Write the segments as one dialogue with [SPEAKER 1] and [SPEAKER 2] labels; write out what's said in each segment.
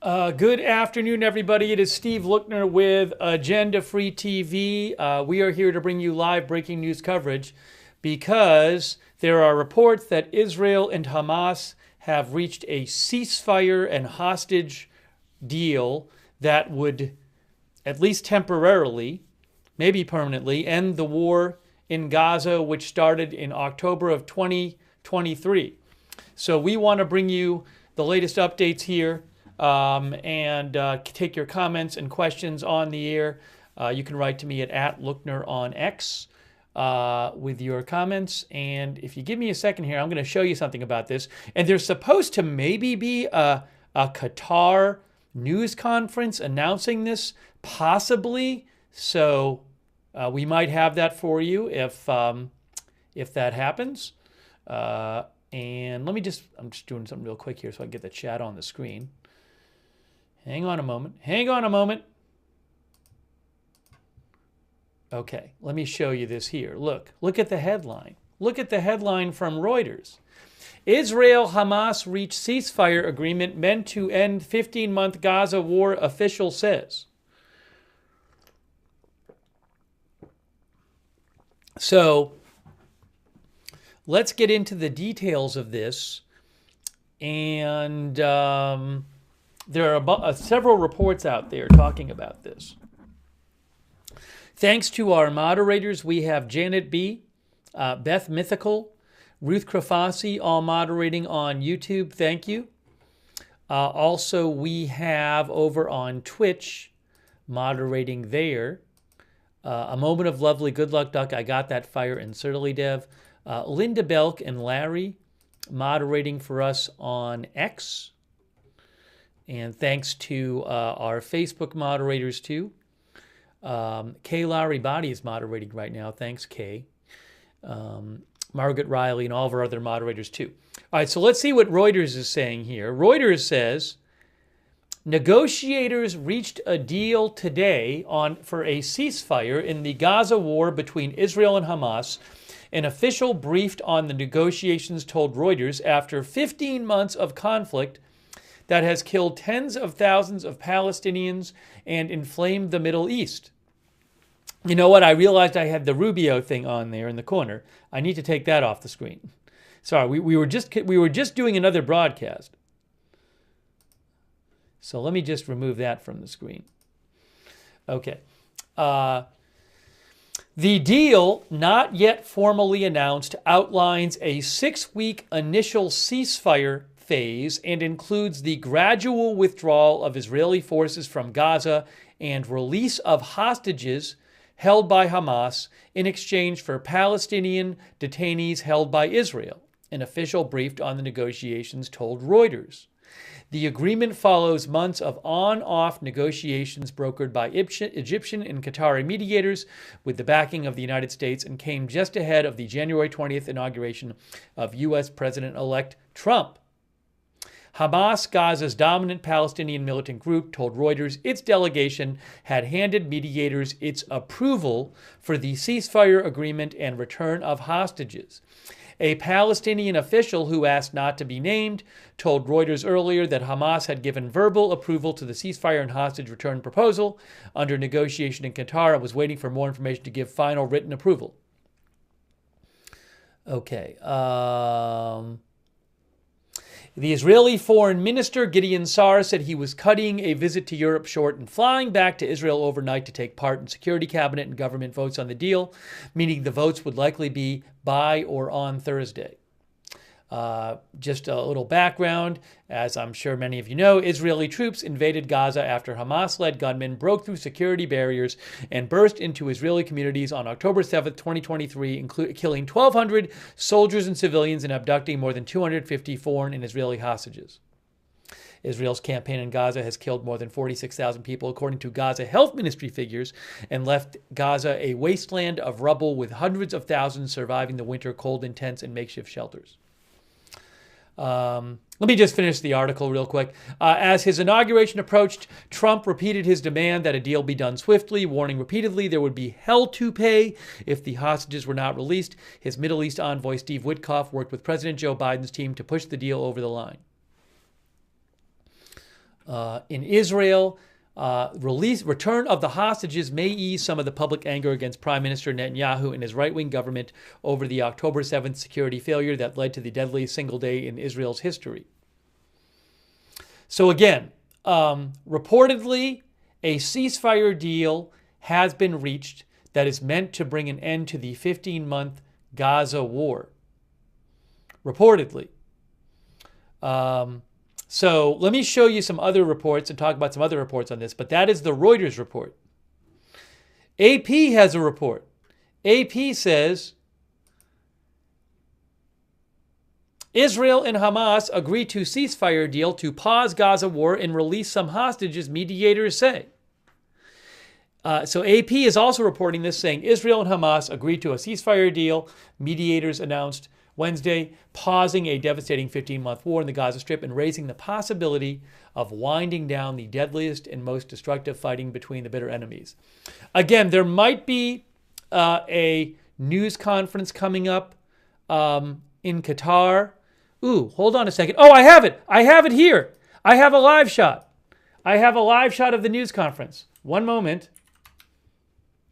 [SPEAKER 1] Good afternoon, everybody. It is Steve Lookner with Agenda Free TV. We are here to bring you live breaking news coverage because there are reports that Israel and Hamas have reached a ceasefire and hostage deal that would, at least temporarily, maybe permanently, end the war in Gaza, which started in October of 2023. So we want to bring you the latest updates here. And take your comments and questions on the air. You can write to me at Lookner on X with your comments. And if you give me a second here, I'm going to show you something about this. And there's supposed to maybe be a Qatar news conference announcing this, possibly. So we might have that for you if that happens. And I'm just doing something real quick here so I can get the chat on the screen. Hang on a moment. Okay, let me show you this here. Look at the headline. Look at the headline from Reuters. Israel-Hamas reach ceasefire agreement meant to end 15-month Gaza war, official says. So, let's get into the details of this. And there are several reports out there talking about this. Thanks to our moderators, we have Janet B., Beth Mythical, Ruth Krafasi, all moderating on YouTube. Thank you. Also, we have over on Twitch, moderating there, A Moment of Lovely Good Luck Duck, I Got That Fire, and Certainly Dev. Linda Belk and Larry moderating for us on X. And thanks to our Facebook moderators, too. Kay Lowry Body is moderating right now. Thanks, Kay. Margaret Riley and all of our other moderators, too. All right, so let's see what Reuters is saying here. Reuters says, negotiators reached a deal today for a ceasefire in the Gaza war between Israel and Hamas. An official briefed on the negotiations told Reuters after 15 months of conflict that has killed tens of thousands of Palestinians and inflamed the Middle East. You know what? I realized I had the Rubio thing on there in the corner. I need to take that off the screen. Sorry, we were just doing another broadcast. So let me just remove that from the screen. Okay. The deal, not yet formally announced, outlines a 6-week initial ceasefire phase and includes the gradual withdrawal of Israeli forces from Gaza and release of hostages held by Hamas in exchange for Palestinian detainees held by Israel, an official briefed on the negotiations told Reuters. The agreement follows months of on-off negotiations brokered by Egyptian and Qatari mediators with the backing of the United States and came just ahead of the January 20th inauguration of U.S. President-elect Trump. Hamas, Gaza's dominant Palestinian militant group, told Reuters its delegation had handed mediators its approval for the ceasefire agreement and return of hostages. A Palestinian official who asked not to be named told Reuters earlier that Hamas had given verbal approval to the ceasefire and hostage return proposal under negotiation in Qatar and was waiting for more information to give final written approval. Okay. The Israeli foreign minister, Gideon Sa'ar, said he was cutting a visit to Europe short and flying back to Israel overnight to take part in security cabinet and government votes on the deal, meaning the votes would likely be by or on Thursday. Just a little background, as I'm sure many of you know, Israeli troops invaded Gaza after Hamas-led gunmen broke through security barriers and burst into Israeli communities on October 7th, 2023, killing 1,200 soldiers and civilians and abducting more than 250 foreign and Israeli hostages. Israel's campaign in Gaza has killed more than 46,000 people, according to Gaza Health Ministry figures, and left Gaza a wasteland of rubble with hundreds of thousands surviving the winter cold in tents and makeshift shelters. Let me just finish the article real quick. As his inauguration approached, Trump repeated his demand that a deal be done swiftly, warning repeatedly there would be hell to pay if the hostages were not released. His Middle East envoy, Steve Witkoff, worked with President Joe Biden's team to push the deal over the line. In Israel, return of the hostages may ease some of the public anger against Prime Minister Netanyahu and his right-wing government over the October 7th security failure that led to the deadliest single day in Israel's history. So again, reportedly, a ceasefire deal has been reached that is meant to bring an end to the 15-month Gaza war. Reportedly. So let me show you some other reports and talk about some other reports on this, but that is the Reuters report. AP has a report. AP says, Israel and Hamas agree to ceasefire deal to pause Gaza war and release some hostages, mediators say. So AP is also reporting this, saying Israel and Hamas agreed to a ceasefire deal. Mediators announced Wednesday, pausing a devastating 15-month war in the Gaza Strip and raising the possibility of winding down the deadliest and most destructive fighting between the bitter enemies. Again, there might be a news conference coming up in Qatar. Ooh, hold on a second. Oh, I have it. I have it here. I have a live shot. I have a live shot of the news conference. One moment.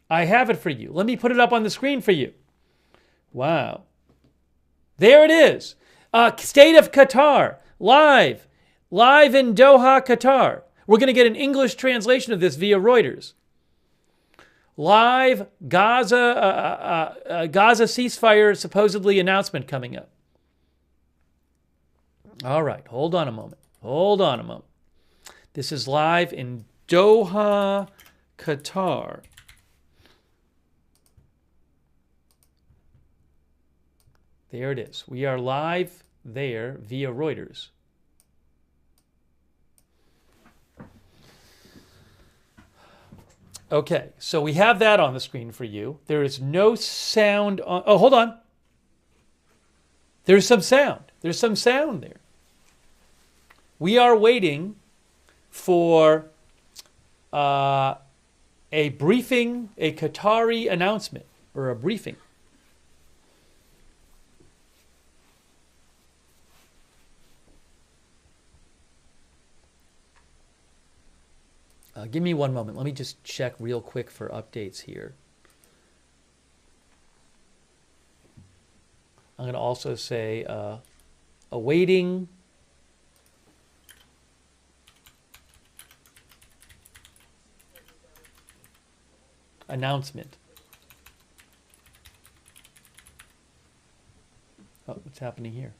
[SPEAKER 1] I have it for you. Let me put it up on the screen for you. Wow. There it is. State of Qatar, live in Doha, Qatar. We're going to get an English translation of this via Reuters. Live Gaza ceasefire supposedly announcement coming up. All right, hold on a moment. This is live in Doha, Qatar. There it is. We are live there via Reuters. Okay, so we have that on the screen for you. There is no sound on... Oh, hold on. There's some sound. There's some sound there. We are waiting for a briefing, a Qatari announcement, or a briefing. Give me one moment. Let me just check real quick for updates here. I'm going to also say awaiting announcement. Oh, what's happening here?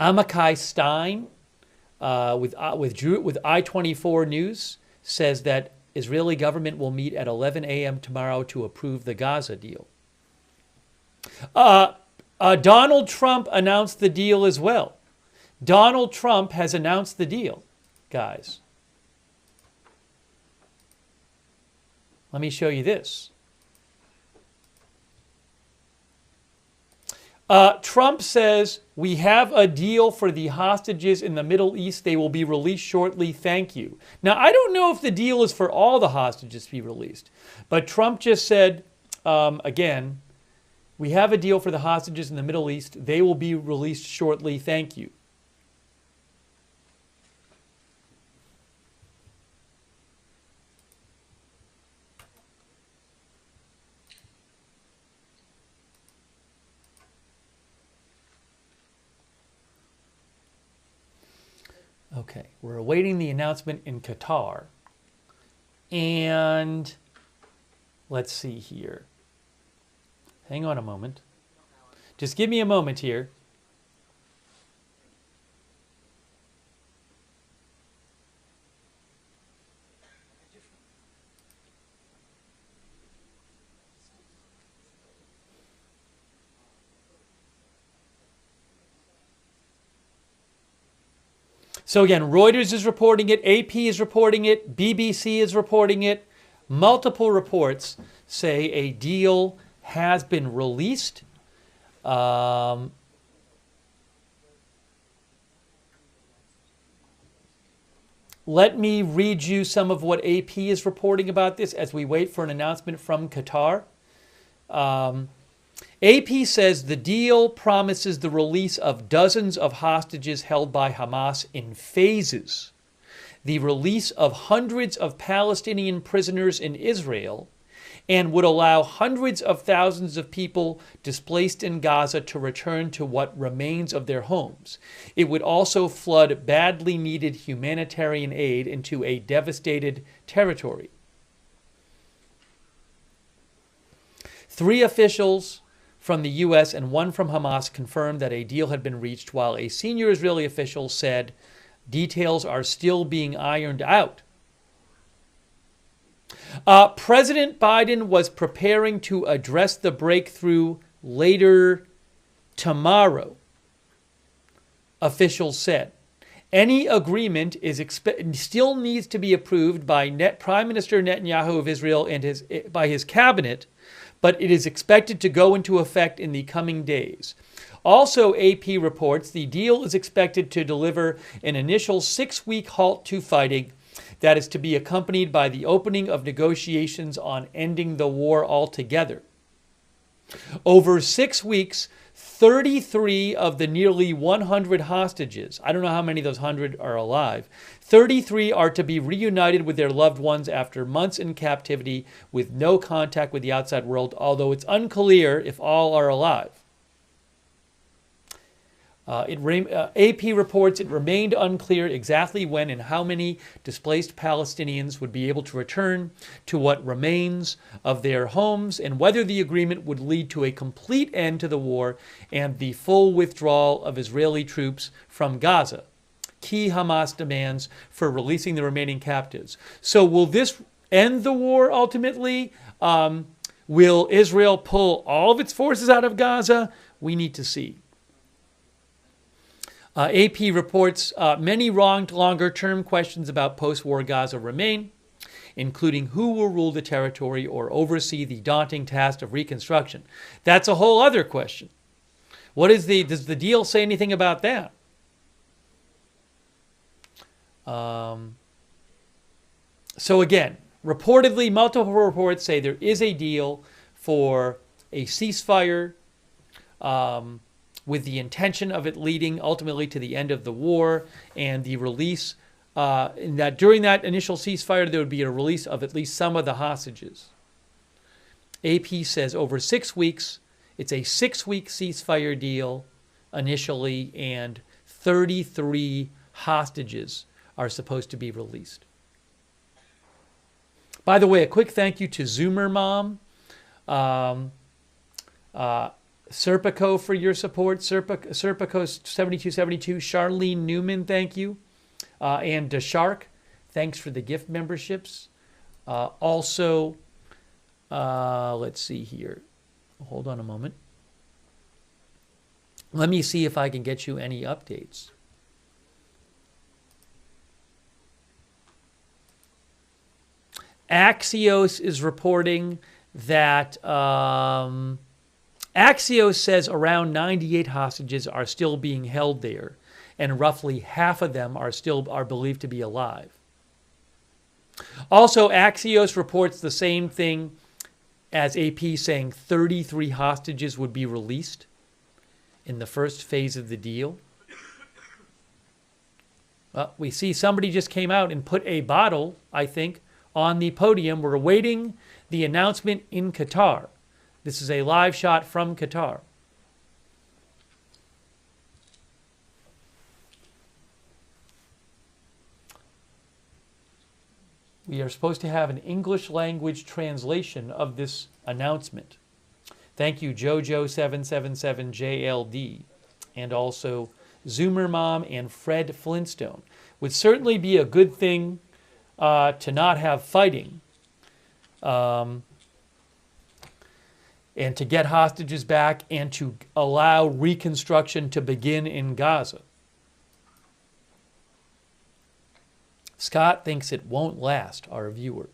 [SPEAKER 1] Amakai Stein with I-24 News says that Israeli government will meet at 11 a.m. tomorrow to approve the Gaza deal. Donald Trump announced the deal as well. Donald Trump has announced the deal, guys. Let me show you this. Trump says, we have a deal for the hostages in the Middle East. They will be released shortly. Thank you. Now, I don't know if the deal is for all the hostages to be released, but Trump just said, again, we have a deal for the hostages in the Middle East. They will be released shortly. Thank you. Okay, we're awaiting the announcement in Qatar. And let's see here. Hang on a moment. Just give me a moment here. So again, Reuters is reporting it, AP is reporting it, BBC is reporting it. Multiple reports say a deal has been released. Let me read you some of what AP is reporting about this as we wait for an announcement from Qatar. AP says the deal promises the release of dozens of hostages held by Hamas in phases, the release of hundreds of Palestinian prisoners in Israel, and would allow hundreds of thousands of people displaced in Gaza to return to what remains of their homes. It would also flood badly needed humanitarian aid into a devastated territory. 3 officials from the U.S. and 1 from Hamas confirmed that a deal had been reached, while a senior Israeli official said details are still being ironed out. President Biden was preparing to address the breakthrough later tomorrow, officials said. Any agreement still needs to be approved by Prime Minister Netanyahu of Israel and by his cabinet, but it is expected to go into effect in the coming days. Also, AP reports the deal is expected to deliver an initial 6-week halt to fighting that is to be accompanied by the opening of negotiations on ending the war altogether. Over 6 weeks, 33 of the nearly 100 hostages, I don't know how many of those 100 are alive, 33 are to be reunited with their loved ones after months in captivity with no contact with the outside world, although it's unclear if all are alive. AP reports it remained unclear exactly when and how many displaced Palestinians would be able to return to what remains of their homes and whether the agreement would lead to a complete end to the war and the full withdrawal of Israeli troops from Gaza. Key Hamas demands for releasing the remaining captives. So will this end the war ultimately? Will Israel pull all of its forces out of Gaza? We need to see. AP reports many longer-term questions about post-war Gaza remain, including who will rule the territory or oversee the daunting task of reconstruction. That's a whole other question. Does the deal say anything about that? So again, reportedly, multiple reports say there is a deal for a ceasefire, with the intention of it leading ultimately to the end of the war and the release, and that during that initial ceasefire, there would be a release of at least some of the hostages. AP says over 6 weeks, it's a 6-week ceasefire deal initially, and 33 hostages are supposed to be released. By the way, a quick thank you to Zoomer Mom, Serpico for your support. Serpico 7272. Charlene Newman, thank you. And DeShark, thanks for the gift memberships. Also, let's see here. Hold on a moment. Let me see if I can get you any updates. Axios is reporting that Axios says around 98 hostages are still being held there, and roughly half of them are believed to be alive. Also, Axios reports the same thing as AP, saying 33 hostages would be released in the first phase of the deal. We see somebody just came out and put a bottle, I think, on the podium. We're awaiting the announcement in Qatar. This is a live shot from Qatar. We are supposed to have an English language translation of this announcement. Thank you, Jojo777JLD, and also Zoomer Mom and Fred Flintstone. Would certainly be a good thing to not have fighting. And to get hostages back and to allow reconstruction to begin in Gaza. Scott thinks it won't last, our viewer.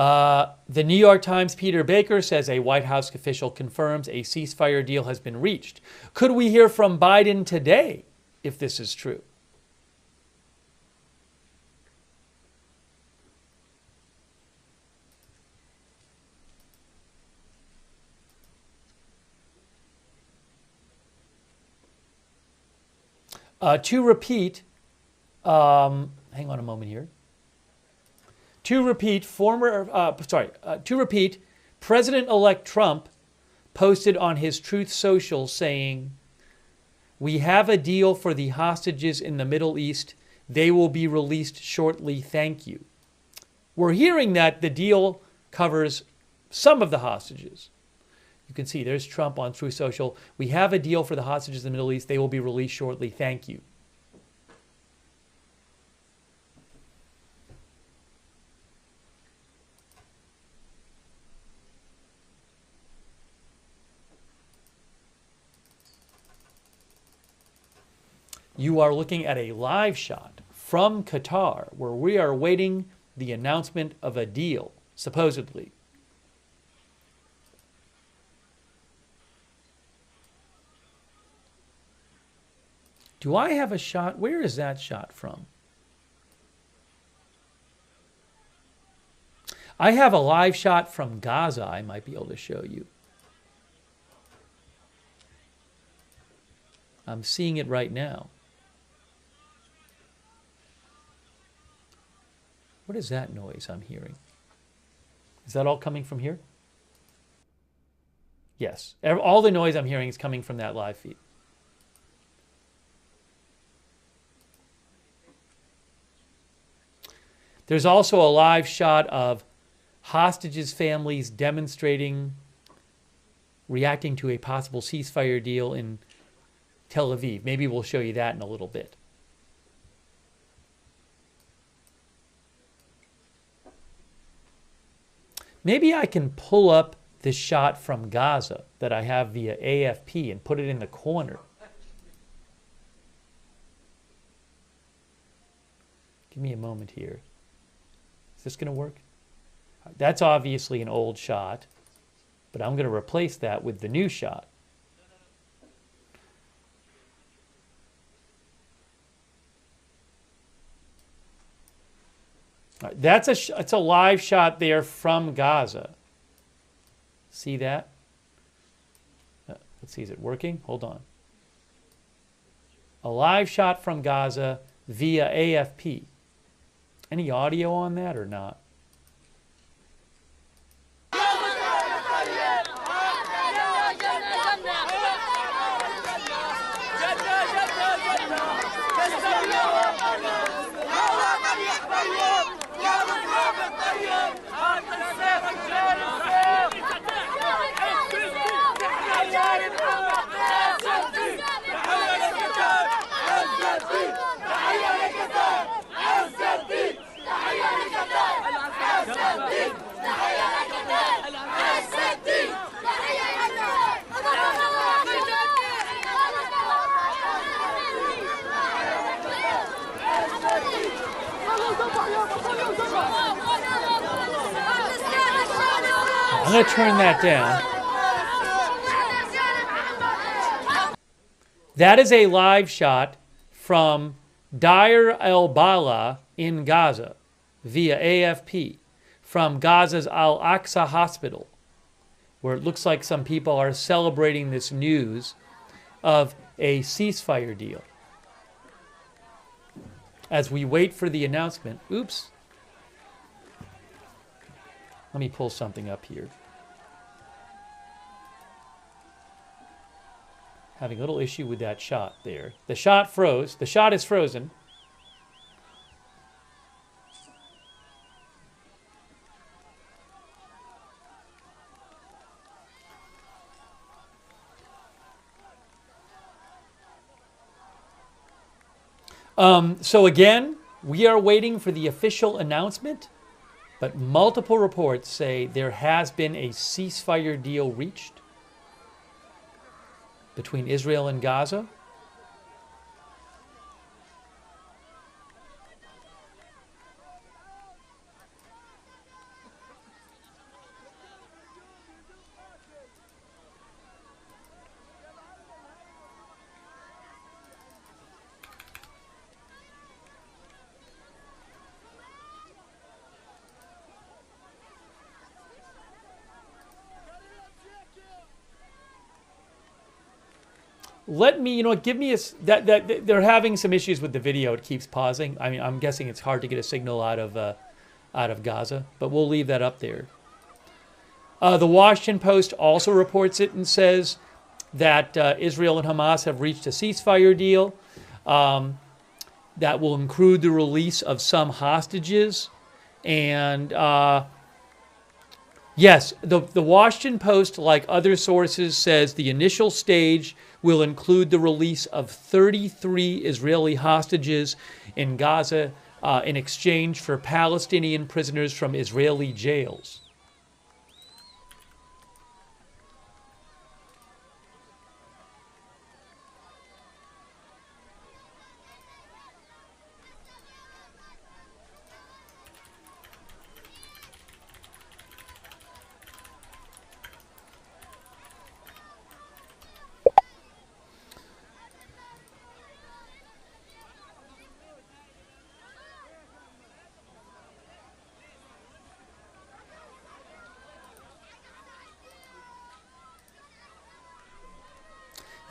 [SPEAKER 1] The New York Times' Peter Baker says a White House official confirms a ceasefire deal has been reached. Could we hear from Biden today if this is true? To repeat, hang on a moment here. To repeat, President-elect Trump posted on his Truth Social saying, "We have a deal for the hostages in the Middle East. They will be released shortly. Thank you." We're hearing that the deal covers some of the hostages. You can see there's Trump on Truth Social. "We have a deal for the hostages in the Middle East. They will be released shortly. Thank you." You are looking at a live shot from Qatar where we are awaiting the announcement of a deal, supposedly. Do I have a shot? Where is that shot from? I have a live shot from Gaza I might be able to show you. I'm seeing it right now. What is that noise I'm hearing? Is that all coming from here? Yes. All the noise I'm hearing is coming from that live feed. There's also a live shot of hostages' families demonstrating, reacting to a possible ceasefire deal in Tel Aviv. Maybe we'll show you that in a little bit. Maybe I can pull up this shot from Gaza that I have via AFP and put it in the corner. Give me a moment here. Is this going to work? That's obviously an old shot, but I'm going to replace that with the new shot. All right, it's a live shot there from Gaza. See that? Let's see, is it working? Hold on. A live shot from Gaza via AFP. Any audio on that or not? I'm going to turn that down. That is a live shot from Deir el-Bala in Gaza via AFP from Gaza's Al-Aqsa Hospital, where it looks like some people are celebrating this news of a ceasefire deal. As we wait for the announcement, oops. Let me pull something up here. Having a little issue with that shot there. The shot froze. The shot is frozen. So again, we are waiting for the official announcement, but multiple reports say there has been a ceasefire deal reached between Israel and Gaza. let me, give me that they're having some issues with the video. It keeps pausing. I mean, I'm guessing it's hard to get a signal out of Gaza, but we'll leave that up there. The Washington Post also reports it and says that Israel and Hamas have reached a ceasefire deal that will include the release of some hostages. And yes, the Washington Post, like other sources, says the initial stage will include the release of 33 Israeli hostages in Gaza in exchange for Palestinian prisoners from Israeli jails.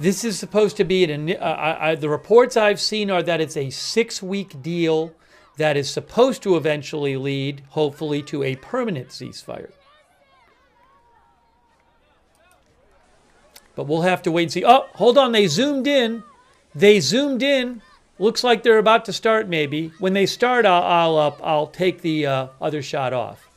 [SPEAKER 1] This is supposed to be, the reports I've seen are that it's a 6-week deal that is supposed to eventually lead, hopefully, to a permanent ceasefire. But we'll have to wait and see. Oh, hold on, they zoomed in. They zoomed in. Looks like they're about to start, maybe. When they start, I'll take the other shot off.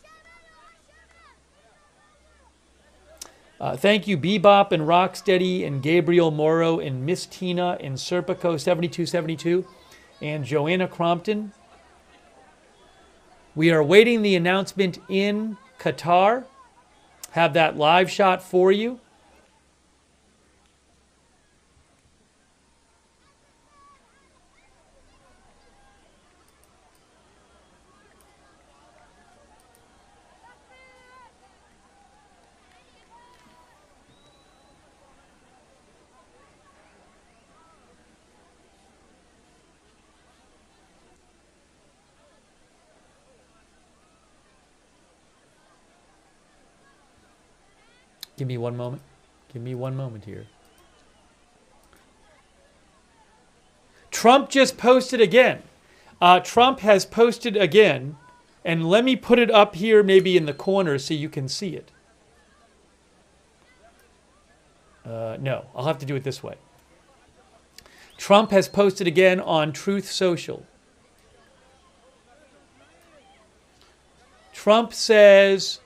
[SPEAKER 1] Thank you, Bebop and Rocksteady and Gabriel Morrow and Miss Tina and Serpico 7272 and Joanna Crompton. We are awaiting the announcement in Qatar. Have that live shot for you. Give me one moment. Give me one moment here. Trump just posted again. Trump has posted again. And let me put it up here maybe in the corner so you can see it. No, I'll have to do it this way. Trump has posted again on Truth Social. Trump says,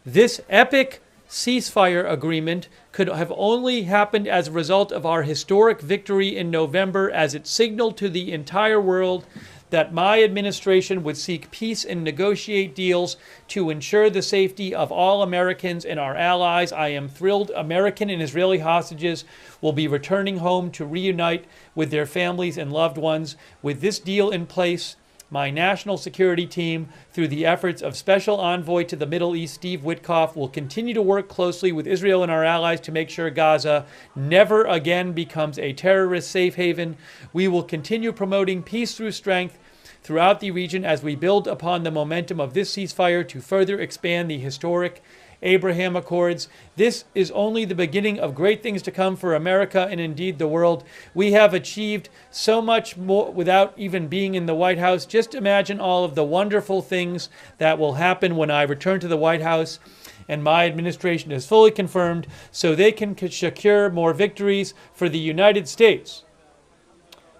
[SPEAKER 1] this epic ceasefire agreement could have only happened as a result of our historic victory in November, as it signaled to the entire world that my administration would seek peace and negotiate deals to ensure the safety of all Americans and our allies. I am thrilled American and Israeli hostages will be returning home to reunite with their families and loved ones. With this deal in place, my national security team, through the efforts of Special Envoy to the Middle East, Steve Witkoff, will continue to work closely with Israel and our allies to make sure Gaza never again becomes a terrorist safe haven. We will continue promoting peace through strength throughout the region as we build upon the momentum of this ceasefire to further expand the historic Abraham Accords. This is only the beginning of great things to come for America and indeed the world. We have achieved so much more without even being in the White House. Just imagine all of the wonderful things that will happen when I return to the White House and my administration is fully confirmed, so they can secure more victories for the United States.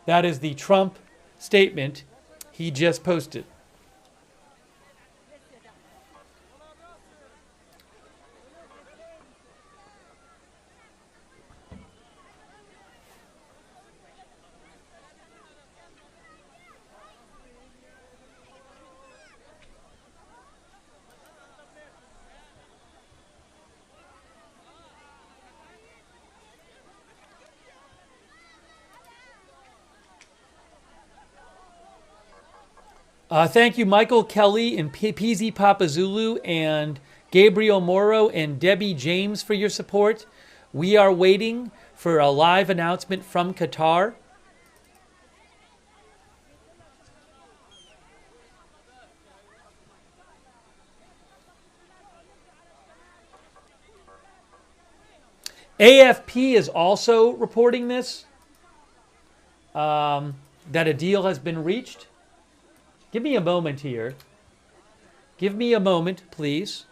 [SPEAKER 1] That is the Trump statement he just posted. Thank you, Michael Kelly and PZ Papazulu and Gabriel Morrow and Debbie James for your support. We are waiting for a live announcement from Qatar. AFP is also reporting this, that a deal has been reached. Give me a moment here. Give me a moment, please.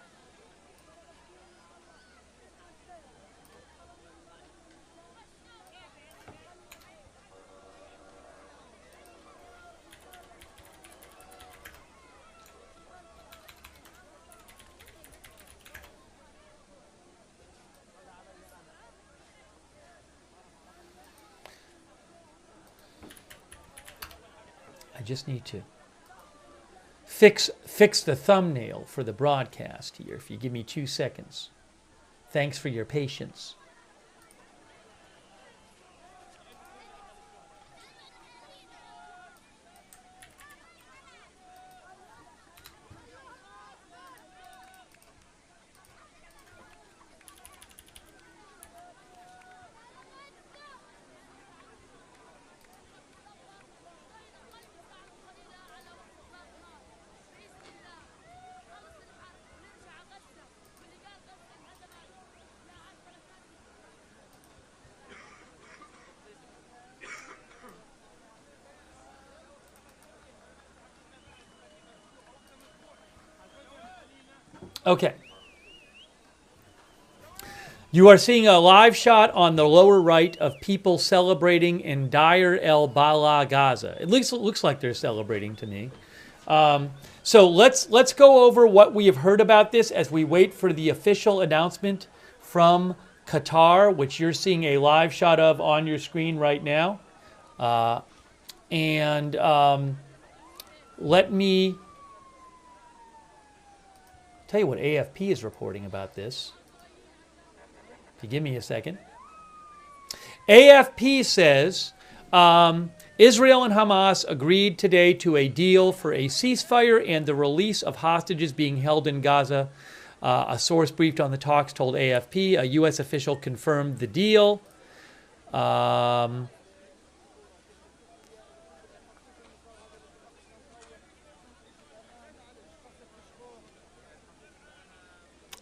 [SPEAKER 1] I just need to fix the thumbnail for the broadcast here, if you give me 2 seconds. Thanks for your patience. Okay. You are seeing a live shot on the lower right of people celebrating in Deir el-Balah, Gaza. It looks like they're celebrating to me. So let's go over what we have heard about this as we wait for the official announcement from Qatar, which you're seeing a live shot of on your screen right now. Let me tell you what AFP is reporting about this. If you give me a second. AFP says Israel and Hamas agreed today to a deal for a ceasefire and the release of hostages being held in Gaza. A source briefed on the talks told AFP. A U.S. official confirmed the deal.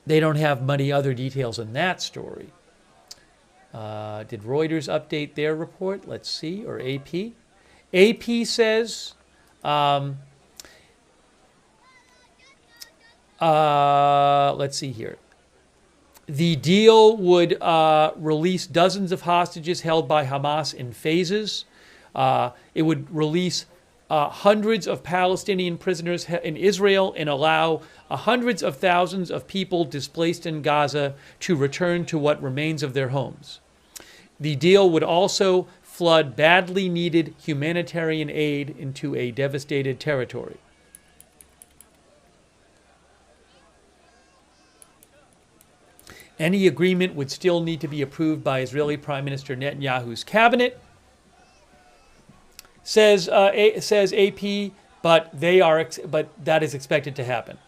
[SPEAKER 1] They don't have many other details in that story. Did Reuters update their report? Let's see, or AP? AP says, let's see here. The deal would release dozens of hostages held by Hamas in phases. It would release hundreds of Palestinian prisoners in Israel and allow hundreds of thousands of people displaced in Gaza to return to what remains of their homes. The deal would also flood badly needed humanitarian aid into a devastated territory. Any agreement would still need to be approved by Israeli Prime Minister Netanyahu's cabinet, says AP, but that is expected to happen.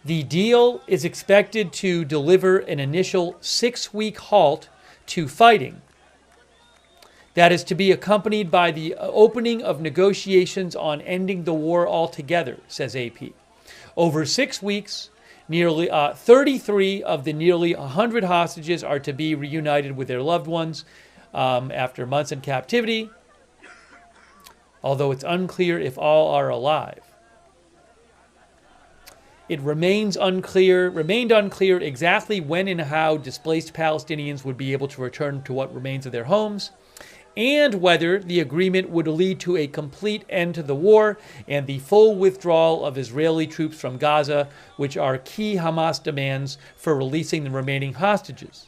[SPEAKER 1] The deal is expected to deliver an initial 6-week halt to fighting. That is to be accompanied by the opening of negotiations on ending the war altogether, says AP. Over 6 weeks, nearly 33 of the nearly 100 hostages are to be reunited with their loved ones after months in captivity, although it's unclear if all are alive. It remained unclear exactly when and how displaced Palestinians would be able to return to what remains of their homes, and whether the agreement would lead to a complete end to the war and the full withdrawal of Israeli troops from Gaza, which are key Hamas demands for releasing the remaining hostages.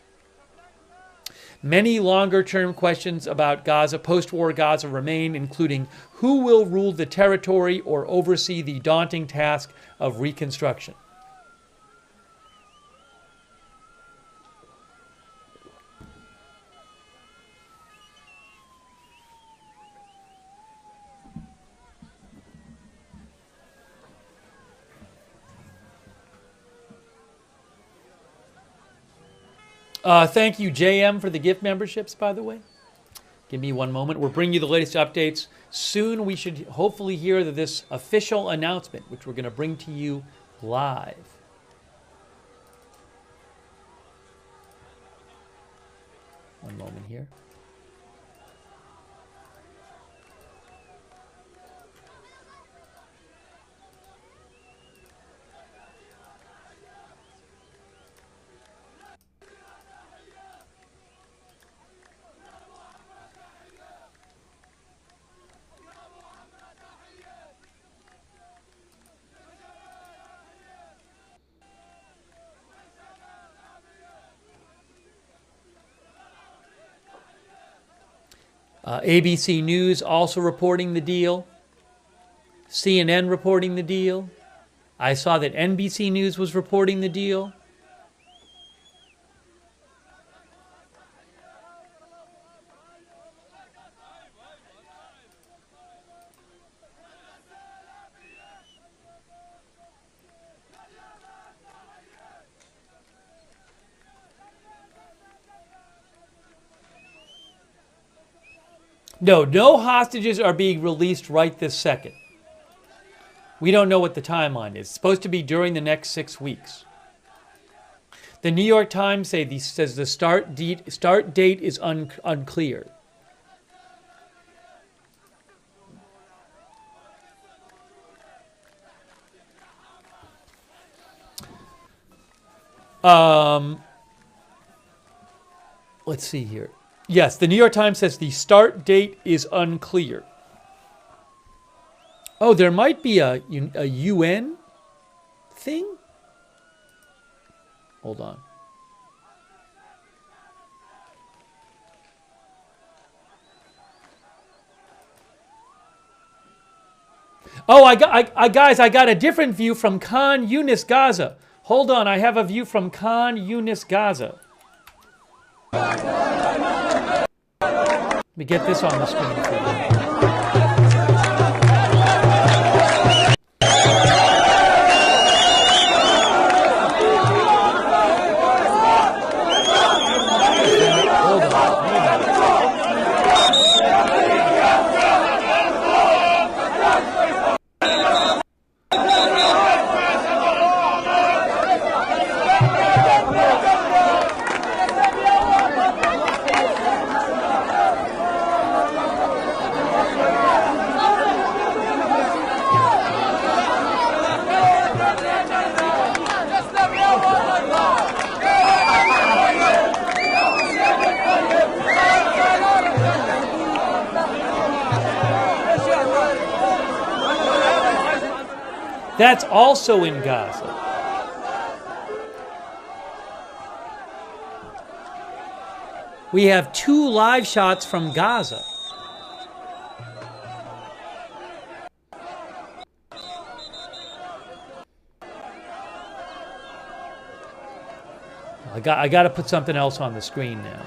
[SPEAKER 1] Many longer-term questions about Gaza, post-war Gaza, remain, including who will rule the territory or oversee the daunting task of reconstruction. Thank you, JM, for the gift memberships, by the way. Give me one moment. We're bringing you the latest updates. Soon we should hopefully hear this official announcement, which we're going to bring to you live. One moment here. ABC News also reporting the deal. CNN reporting the deal. I saw that NBC News was reporting the deal. No hostages are being released right this second. We don't know what the timeline is. It's supposed to be during the next 6 weeks. The New York Times says the start date is unclear. Let's see here. Yes, the New York Times says the start date is unclear. Oh, there might be a UN thing? Hold on. Oh, guys, I got a different view from Khan Yunis, Gaza. Hold on, I have a view from Khan Yunis, Gaza. Let me get this on the screen for you. That's also in Gaza. We have 2 live shots from Gaza. I got to put something else on the screen now.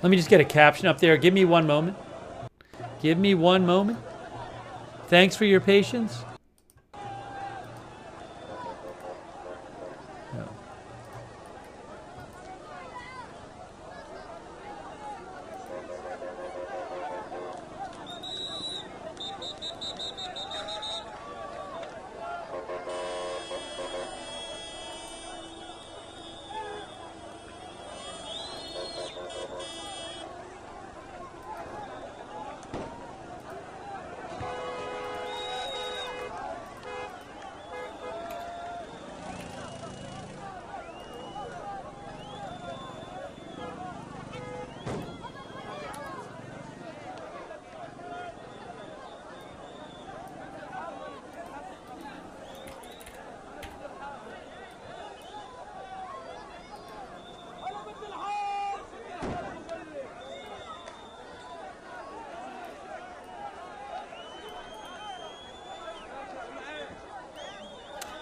[SPEAKER 1] Let me just get a caption up there. Give me one moment. Give me one moment. Thanks for your patience. No.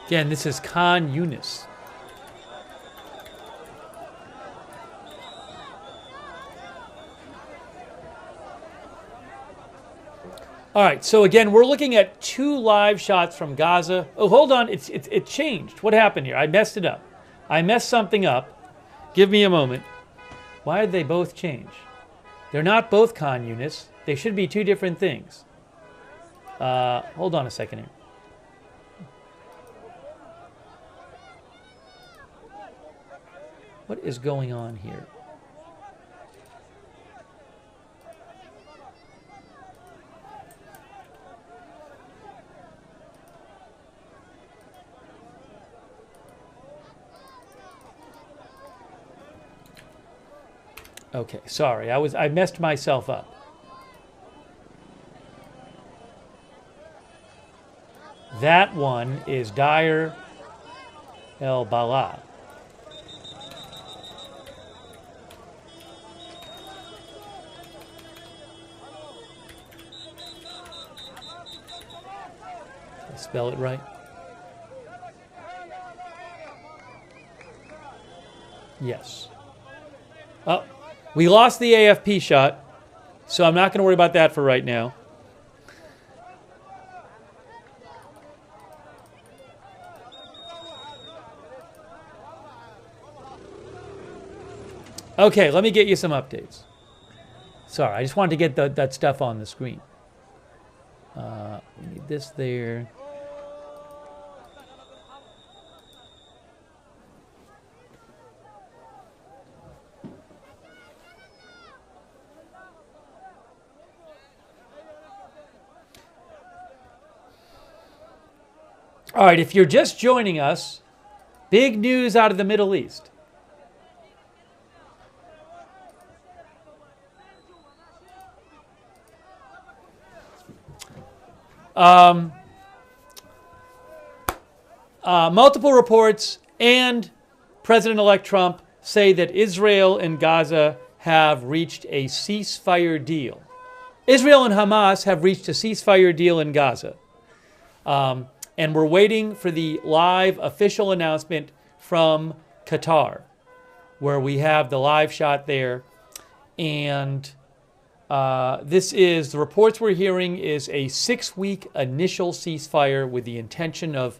[SPEAKER 1] Again, this is Khan Yunis. All right, so again, we're looking at 2 live shots from Gaza. Oh, hold on, it changed. What happened here? I messed it up. I messed something up. Give me a moment. Why did they both change? They're not both communists. They should be 2 different things. Hold on a second here. What is going on here? Okay, sorry. I messed myself up. That one is Deir el-Balah. Did I spell it right? Yes. Oh. We lost the AFP shot, so I'm not going to worry about that for right now. Okay, let me get you some updates. Sorry, I just wanted to get that stuff on the screen. We need this there. All right, if you're just joining us, big news out of the Middle East. Multiple reports and President-elect Trump say that Israel and Gaza have reached a ceasefire deal. Israel and Hamas have reached a ceasefire deal in Gaza. And we're waiting for the live official announcement from Qatar, where we have the live shot there. And this is, the reports we're hearing is a 6-week initial ceasefire with the intention of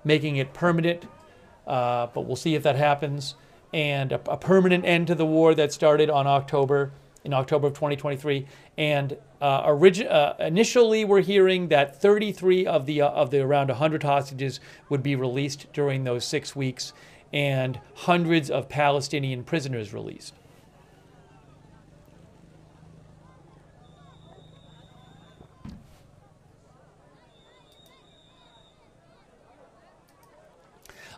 [SPEAKER 1] making it permanent, but we'll see if that happens, and a permanent end to the war that started in October of 2023. And initially, we're hearing that 33 of the around 100 hostages would be released during those 6 weeks, and hundreds of Palestinian prisoners released.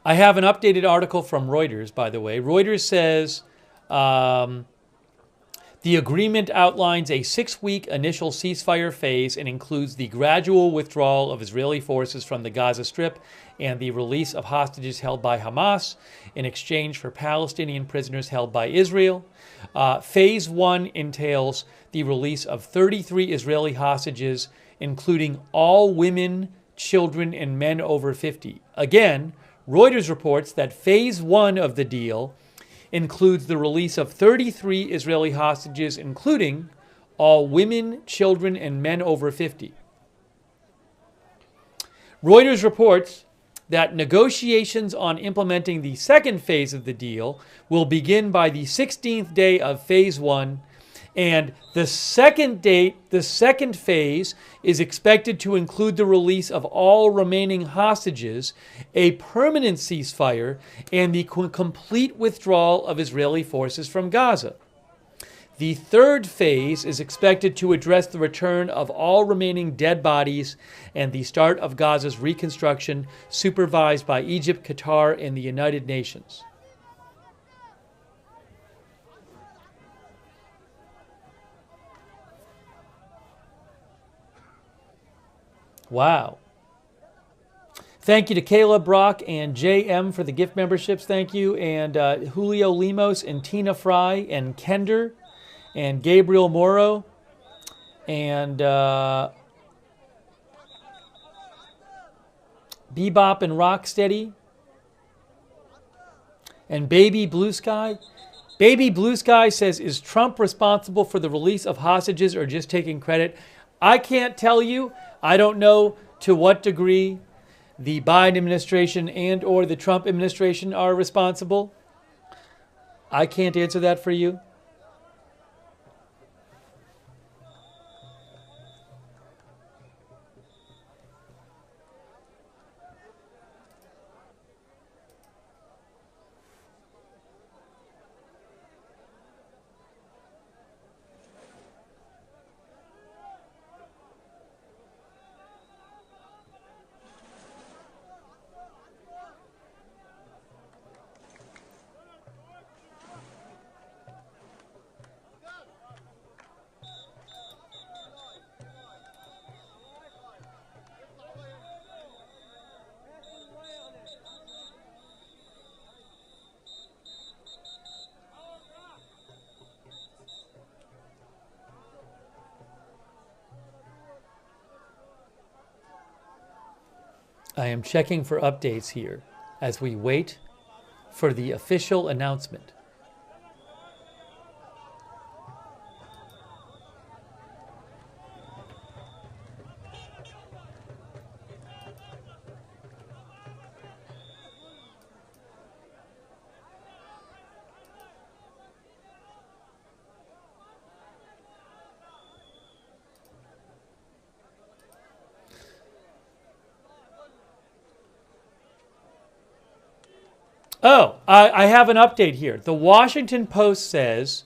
[SPEAKER 1] I have an updated article from Reuters, by the way. Reuters says the agreement outlines a 6-week initial ceasefire phase and includes the gradual withdrawal of Israeli forces from the Gaza Strip and the release of hostages held by Hamas in exchange for Palestinian prisoners held by Israel. Phase 1 entails the release of 33 Israeli hostages, including all women, children, and men over 50. Again, Reuters reports that Phase 1 of the deal includes the release of 33 Israeli hostages, including all women, children, and men over 50. Reuters reports that negotiations on implementing the second phase of the deal will begin by the 16th day of Phase 1, and the second phase is expected to include the release of all remaining hostages, a permanent ceasefire, and the complete withdrawal of Israeli forces from Gaza. The third phase is expected to address the return of all remaining dead bodies and the start of Gaza's reconstruction, supervised by Egypt, Qatar, and the United Nations. Wow. Thank you to Kayla Brock and JM for the gift memberships. Thank you. And Julio Limos and Tina Fry and Kender and Gabriel Moro and Bebop and Rocksteady and Baby Blue Sky. Baby Blue Sky says, is Trump responsible for the release of hostages or just taking credit? I can't tell you. I don't know to what degree the Biden administration and or the Trump administration are responsible. I can't answer that for you. I am checking for updates here as we wait for the official announcement. Oh, I have an update here. The Washington Post says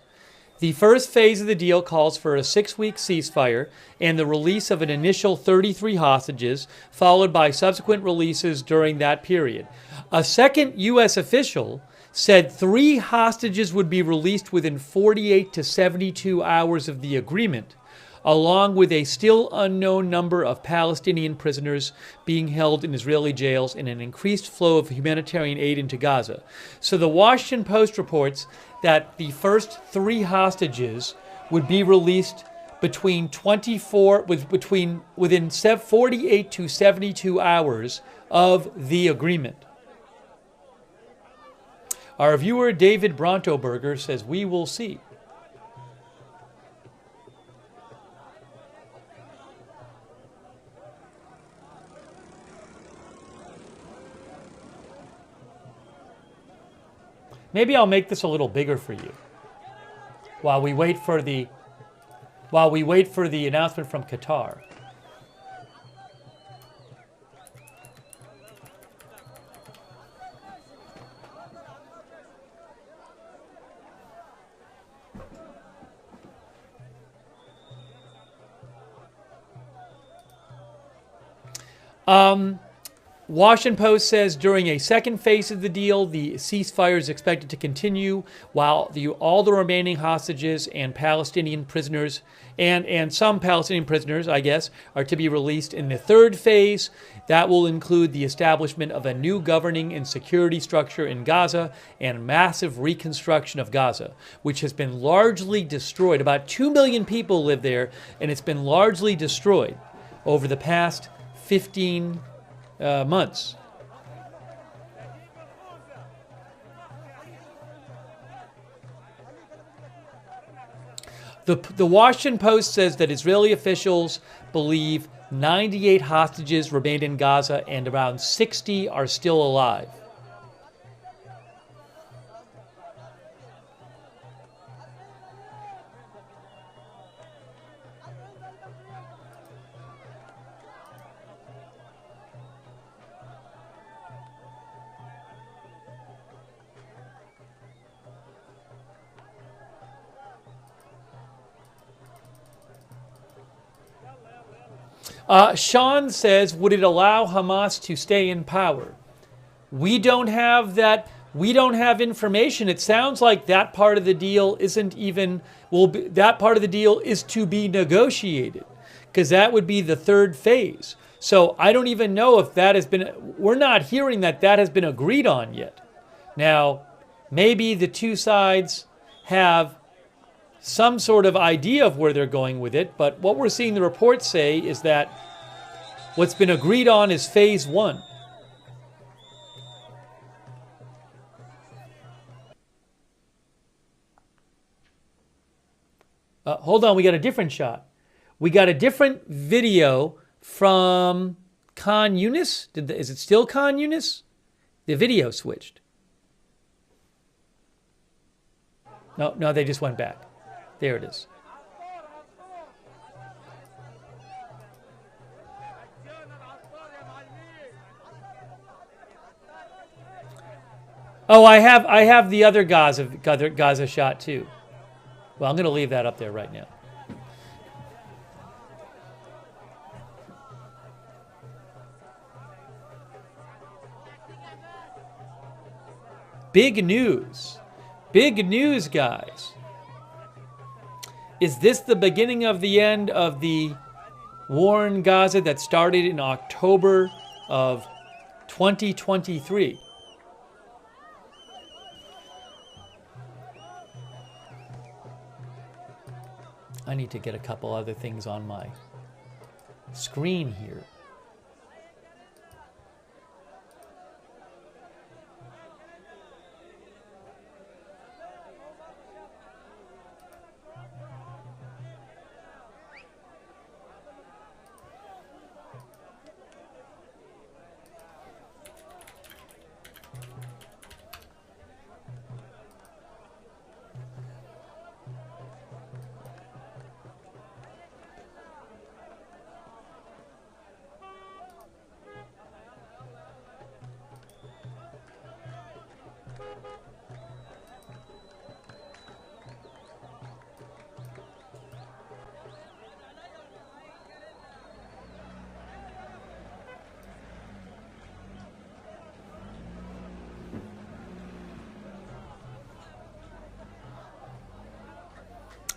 [SPEAKER 1] the first phase of the deal calls for a 6-week ceasefire and the release of an initial 33 hostages, followed by subsequent releases during that period. A second U.S. official said 3 hostages would be released within 48 to 72 hours of the agreement, along with a still unknown number of Palestinian prisoners being held in Israeli jails and an increased flow of humanitarian aid into Gaza. So the Washington Post reports that the first 3 hostages would be released within 48 to 72 hours of the agreement. Our viewer David Brontoberger says, "We will see." Maybe I'll make this a little bigger for you while we wait for the announcement from Qatar. Washington Post says during a second phase of the deal, the ceasefire is expected to continue while all the remaining hostages and Palestinian prisoners and some Palestinian prisoners, I guess, are to be released. In the third phase, that will include the establishment of a new governing and security structure in Gaza and massive reconstruction of Gaza, which has been largely destroyed. About 2 million people live there, and it's been largely destroyed over the past 15 months. The Washington Post says that Israeli officials believe 98 hostages remain in Gaza and around 60 are still alive. Sean says, would it allow Hamas to stay in power? We don't have that. We don't have information. It sounds like that part of the deal isn't even, that part of the deal is to be negotiated, because that would be the third phase. So I don't even know if that has been, we're not hearing that has been agreed on yet. Now, maybe the two sides have some sort of idea of where they're going with it, but what we're seeing the reports say is that what's been agreed on is phase 1. Hold on, we got a different shot. We got a different video from Khan Yunis. Is it still Khan Yunis? The video switched. No, they just went back. There it is. Oh, I have the other Gaza shot too. Well, I'm going to leave that up there right now. Big news. Big news, guys. Is this the beginning of the end of the war in Gaza that started in October of 2023? I need to get a couple other things on my screen here.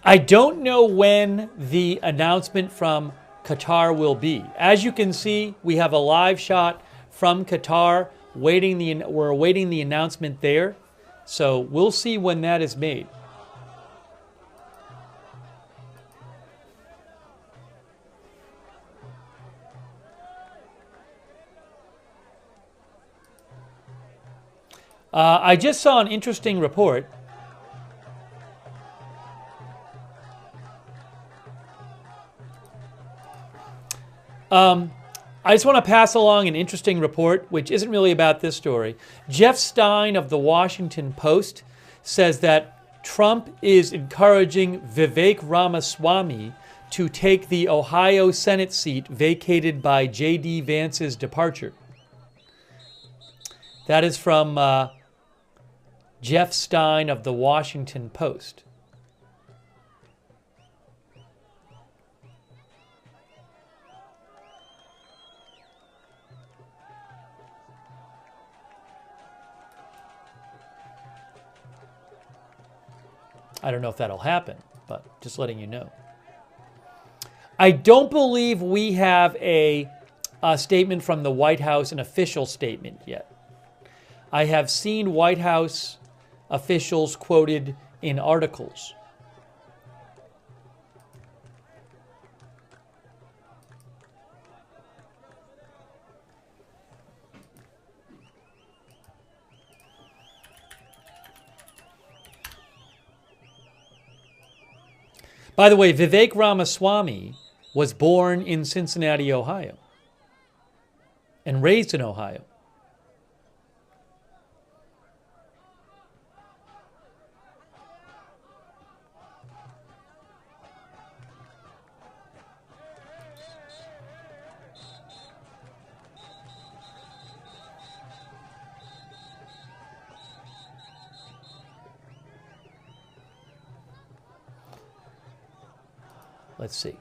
[SPEAKER 1] I don't know when the announcement from Qatar will be. As you can see, we have a live shot from Qatar. We're awaiting the announcement there. So we'll see when that is made. I just saw an interesting report. I just want to pass along an interesting report, which isn't really about this story. Jeff Stein of the Washington Post says that Trump is encouraging Vivek Ramaswamy to take the Ohio Senate seat vacated by J.D. Vance's departure. That is from Jeff Stein of the Washington Post. I don't know if that'll happen, but just letting you know. I don't believe we have a statement from the White House, an official statement yet. I have seen White House officials quoted in articles. By the way, Vivek Ramaswamy was born in Cincinnati, Ohio, and raised in Ohio. Let's see.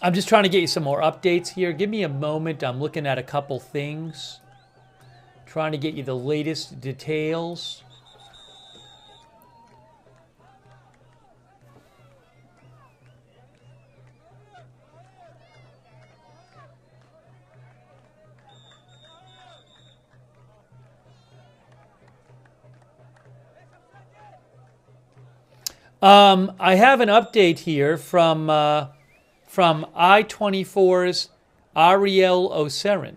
[SPEAKER 1] I'm just trying to get you some more updates here. Give me a moment. I'm looking at a couple things. Trying to get you the latest details. I have an update here from I-24's Ariel Oserin,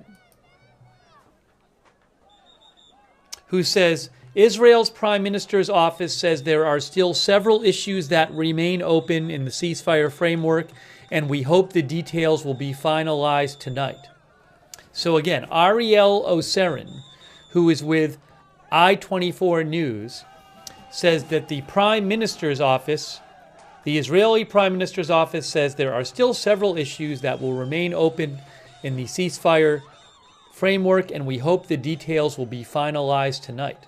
[SPEAKER 1] who says Israel's Prime Minister's office says there are still several issues that remain open in the ceasefire framework, and we hope the details will be finalized tonight. So again, Ariel Oserin, who is with I-24 News, says that the Prime Minister's office, the Israeli Prime Minister's office, says there are still several issues that will remain open in the ceasefire framework, and we hope the details will be finalized tonight.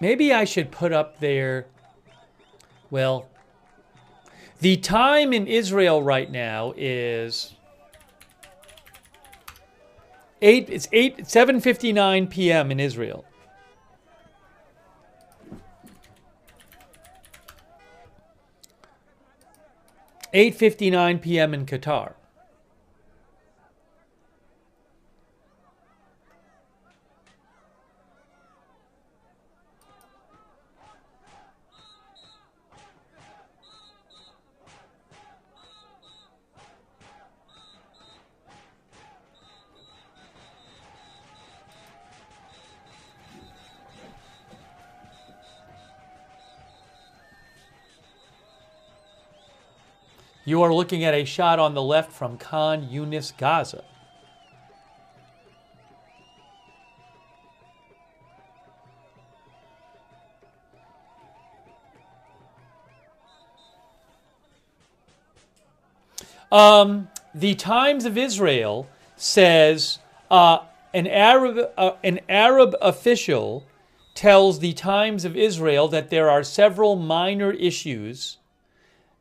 [SPEAKER 1] Maybe I should put up there, well, the time in Israel right now is 7:59 p.m. in Israel. 8:59 p.m. in Qatar. You are looking at a shot on the left from Khan Yunis, Gaza. The Times of Israel says an Arab official tells the Times of Israel that there are several minor issues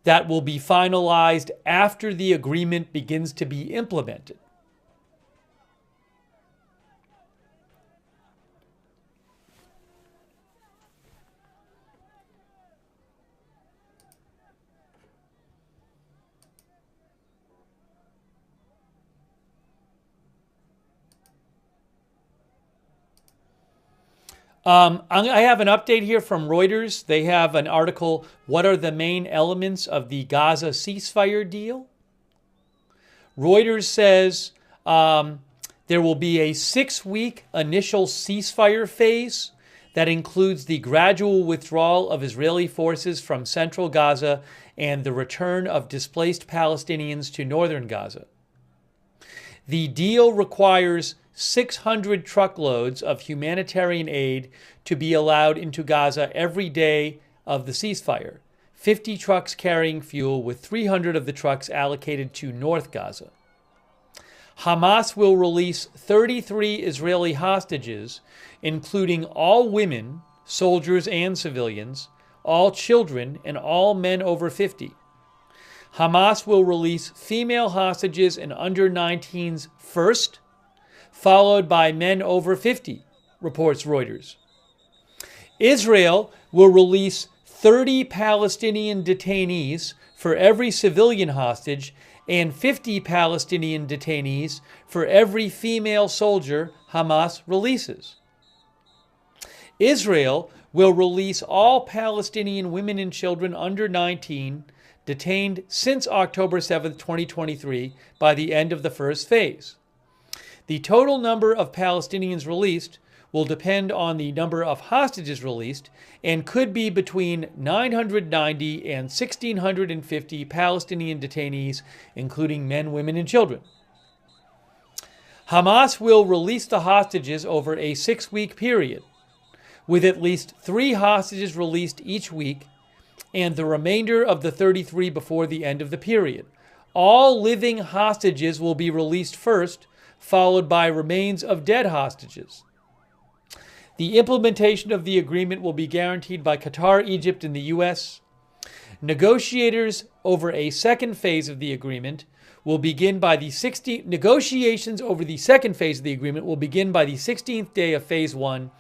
[SPEAKER 1] that will be finalized after the agreement begins to be implemented. I have an update here from Reuters. They have an article, what are the main elements of the Gaza ceasefire deal? Reuters says there will be a 6-week initial ceasefire phase that includes the gradual withdrawal of Israeli forces from central Gaza and the return of displaced Palestinians to northern Gaza. The deal requires 600 truckloads of humanitarian aid to be allowed into Gaza every day of the ceasefire, 50 trucks carrying fuel with 300 of the trucks allocated to North Gaza. Hamas will release 33 Israeli hostages, including all women, soldiers and civilians, all children, and all men over 50. Hamas will release female hostages and under 19s first, followed by men over 50, reports Reuters. Israel will release 30 Palestinian detainees for every civilian hostage and 50 Palestinian detainees for every female soldier Hamas releases. Israel will release all Palestinian women and children under 19 detained since October 7, 2023, by the end of the first phase. The total number of Palestinians released will depend on the number of hostages released and could be between 990 and 1,650 Palestinian detainees, including men, women, and children. Hamas will release the hostages over a 6-week period, with at least 3 hostages released each week and the remainder of the 33 before the end of the period. All living hostages will be released first, followed by remains of dead hostages. The implementation of the agreement will be guaranteed by Qatar, Egypt, and the U.S. Negotiations over a second phase of the agreement will begin by the 16th. Negotiations over the second phase of the agreement will begin by the 16th day of phase 1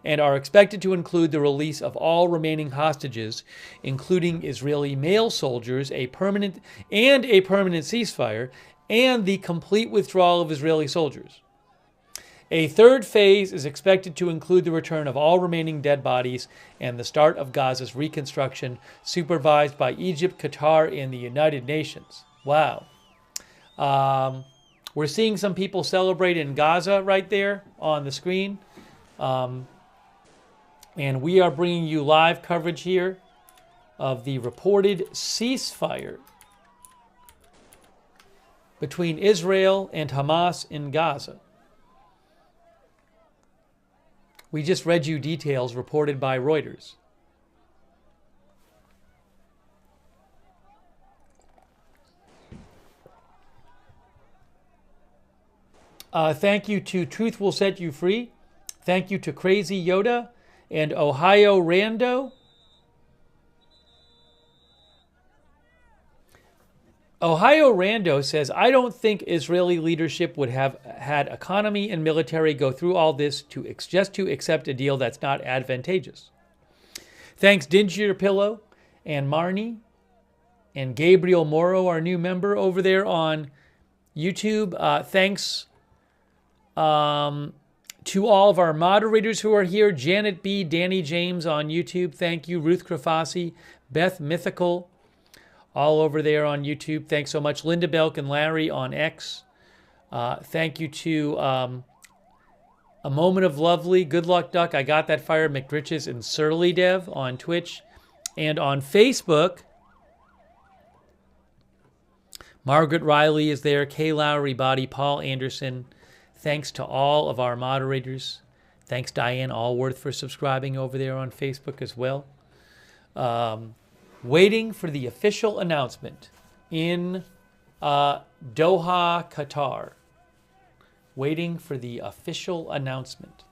[SPEAKER 1] and are expected to include the release of all remaining hostages, including Israeli male soldiers, a permanent ceasefire, and the complete withdrawal of Israeli soldiers. A third phase is expected to include the return of all remaining dead bodies and the start of Gaza's reconstruction, supervised by Egypt, Qatar, and the United Nations. Wow. We're seeing some people celebrate in Gaza right there on the screen. And we are bringing you live coverage here of the reported ceasefire between Israel and Hamas in Gaza. We just read you details reported by Reuters. Thank you to Truth Will Set You Free. Thank you to Crazy Yoda and Ohio Rando. Ohio Rando says, I don't think Israeli leadership would have had economy and military go through all this just to accept a deal that's not advantageous. Thanks Dingier Pillow and Marnie and Gabriel Morrow, our new member over there on YouTube. Thanks to all of our moderators who are here. Janet B., Danny James on YouTube. Thank you. Ruth Krafasi, Beth Mythical, all over there on YouTube. Thanks so much. Linda Belk and Larry on X. Thank you to A Moment of Lovely, Good Luck Duck, I Got That Fire, McRiches, and Surly Dev on Twitch. And on Facebook, Margaret Riley is there, Kay Lowry Body, Paul Anderson. Thanks to all of our moderators. Thanks Diane Allworth for subscribing over there on Facebook as well. Waiting for the official announcement in Doha, Qatar. Waiting for the official announcement.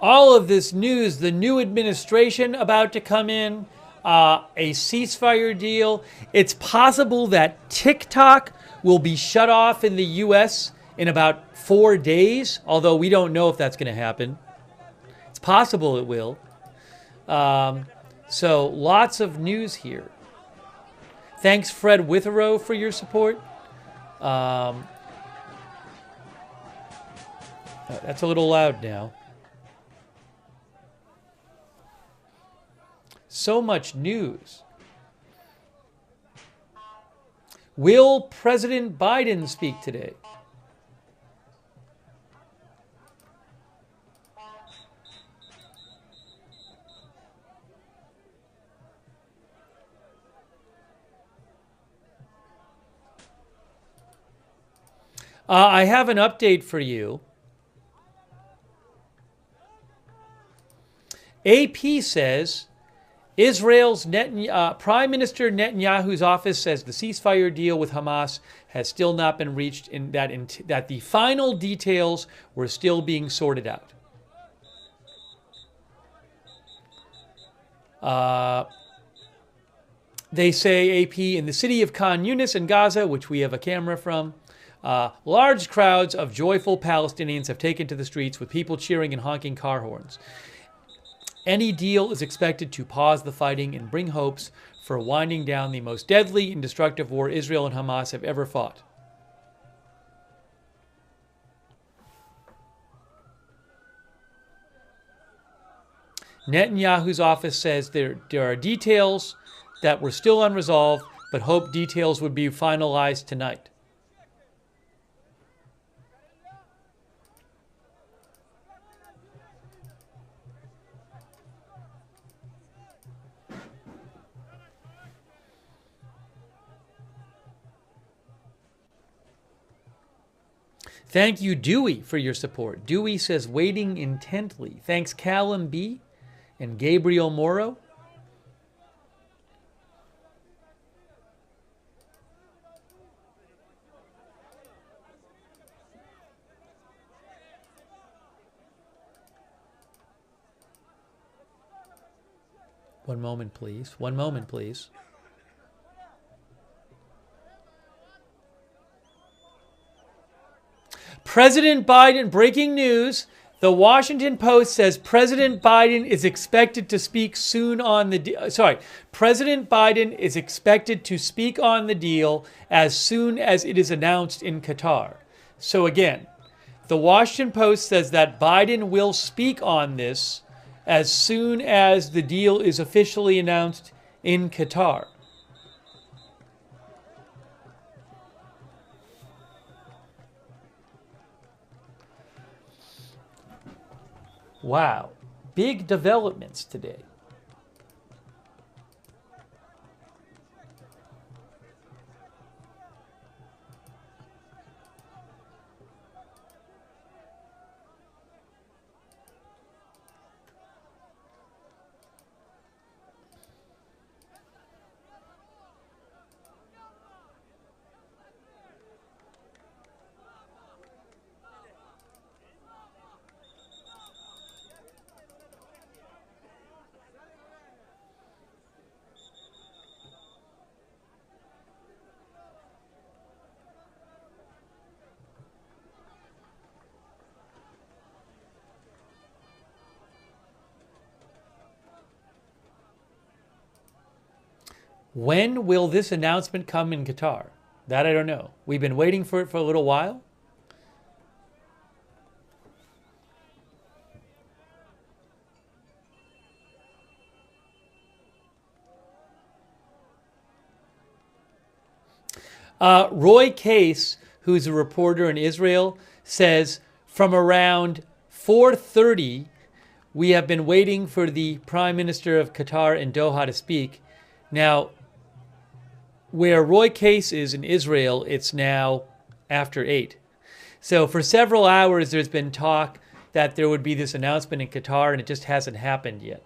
[SPEAKER 1] All of this news, the new administration about to come in, a ceasefire deal. It's possible that TikTok will be shut off in the U.S. in about 4 days, although we don't know if that's going to happen. It's possible it will. So lots of news here. Thanks, Fred Witherow, for your support. That's a little loud now. So much news. Will President Biden speak today? I have an update for you. AP says Israel's Prime Minister Netanyahu's office says the ceasefire deal with Hamas has still not been reached, in that the final details were still being sorted out. They say, AP, in the city of Khan Yunis in Gaza, which we have a camera from, large crowds of joyful Palestinians have taken to the streets with people cheering and honking car horns. Any deal is expected to pause the fighting and bring hopes for winding down the most deadly and destructive war Israel and Hamas have ever fought. Netanyahu's office says there are details that were still unresolved, but hope details would be finalized tonight. Thank you, Dewey, for your support. Dewey says, waiting intently. Thanks, Callum B. and Gabriel Morrow. One moment, please. One moment, please. President Biden, breaking news. The Washington Post says President Biden is expected to speak soon on the President Biden is expected to speak on the deal as soon as it is announced in Qatar. So again, the Washington Post says that Biden will speak on this as soon as the deal is officially announced in Qatar. Wow, big developments today. When will this announcement come in Qatar? That I don't know. We've been waiting for it for a little while. Roy Case, who's a reporter in Israel, says from around 4:30, we have been waiting for the Prime Minister of Qatar in Doha to speak. Now, where Roy Case is in Israel, it's now after 8. So for several hours, there's been talk that there would be this announcement in Qatar, and it just hasn't happened yet.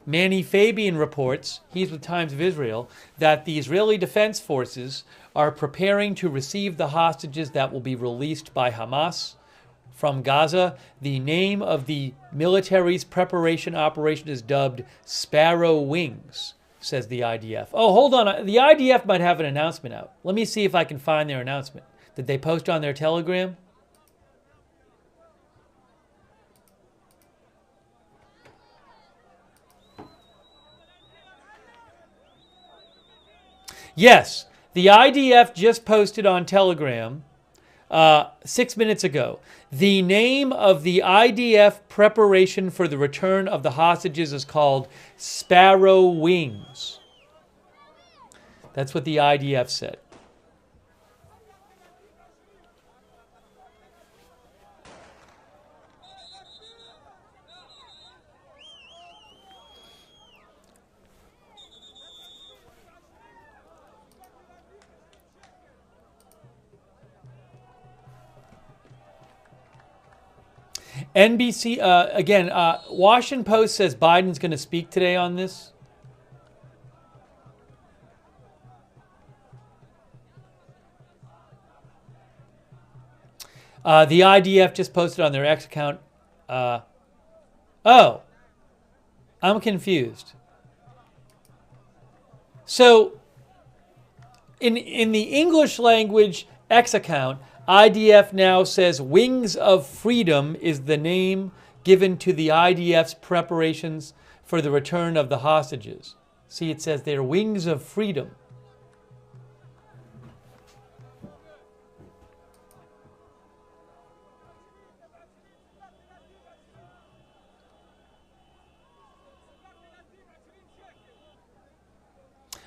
[SPEAKER 1] Manny Fabian reports, he's with Times of Israel, that the Israeli Defense Forces are preparing to receive the hostages that will be released by Hamas from Gaza. The name of the military's preparation operation is dubbed Sparrow Wings, says the IDF. Oh, hold on. The IDF might have an announcement out. Let me see if I can find their announcement. Did they post on their Telegram? Yes, the IDF just posted on Telegram 6 minutes ago. The name of the IDF preparation for the return of the hostages is called Sparrow Wings. That's what the IDF said. NBC, again, Washington Post says Biden's going to speak today on this. The IDF just posted on their X account. Oh, I'm confused. So, in the English language X account, IDF now says Wings of Freedom is the name given to the IDF's preparations for the return of the hostages. See, it says they're Wings of Freedom.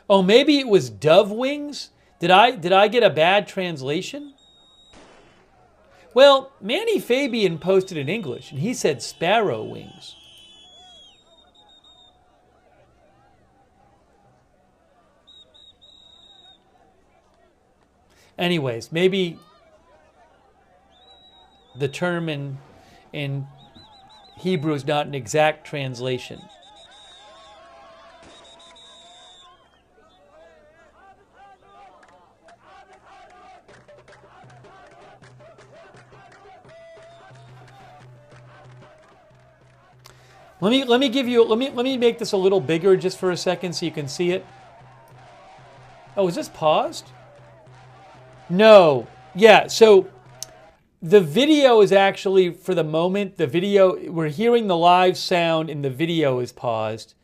[SPEAKER 1] Oh, maybe it was dove wings? Did I get a bad translation? Well, Manny Fabian posted in English, and he said sparrow wings. Anyways, maybe the term in Hebrew is not an exact translation. Let me make this a little bigger just for a second so you can see it. Oh, is this paused? No. Yeah, so the video is actually, for the moment, we're hearing the live sound and the video is paused.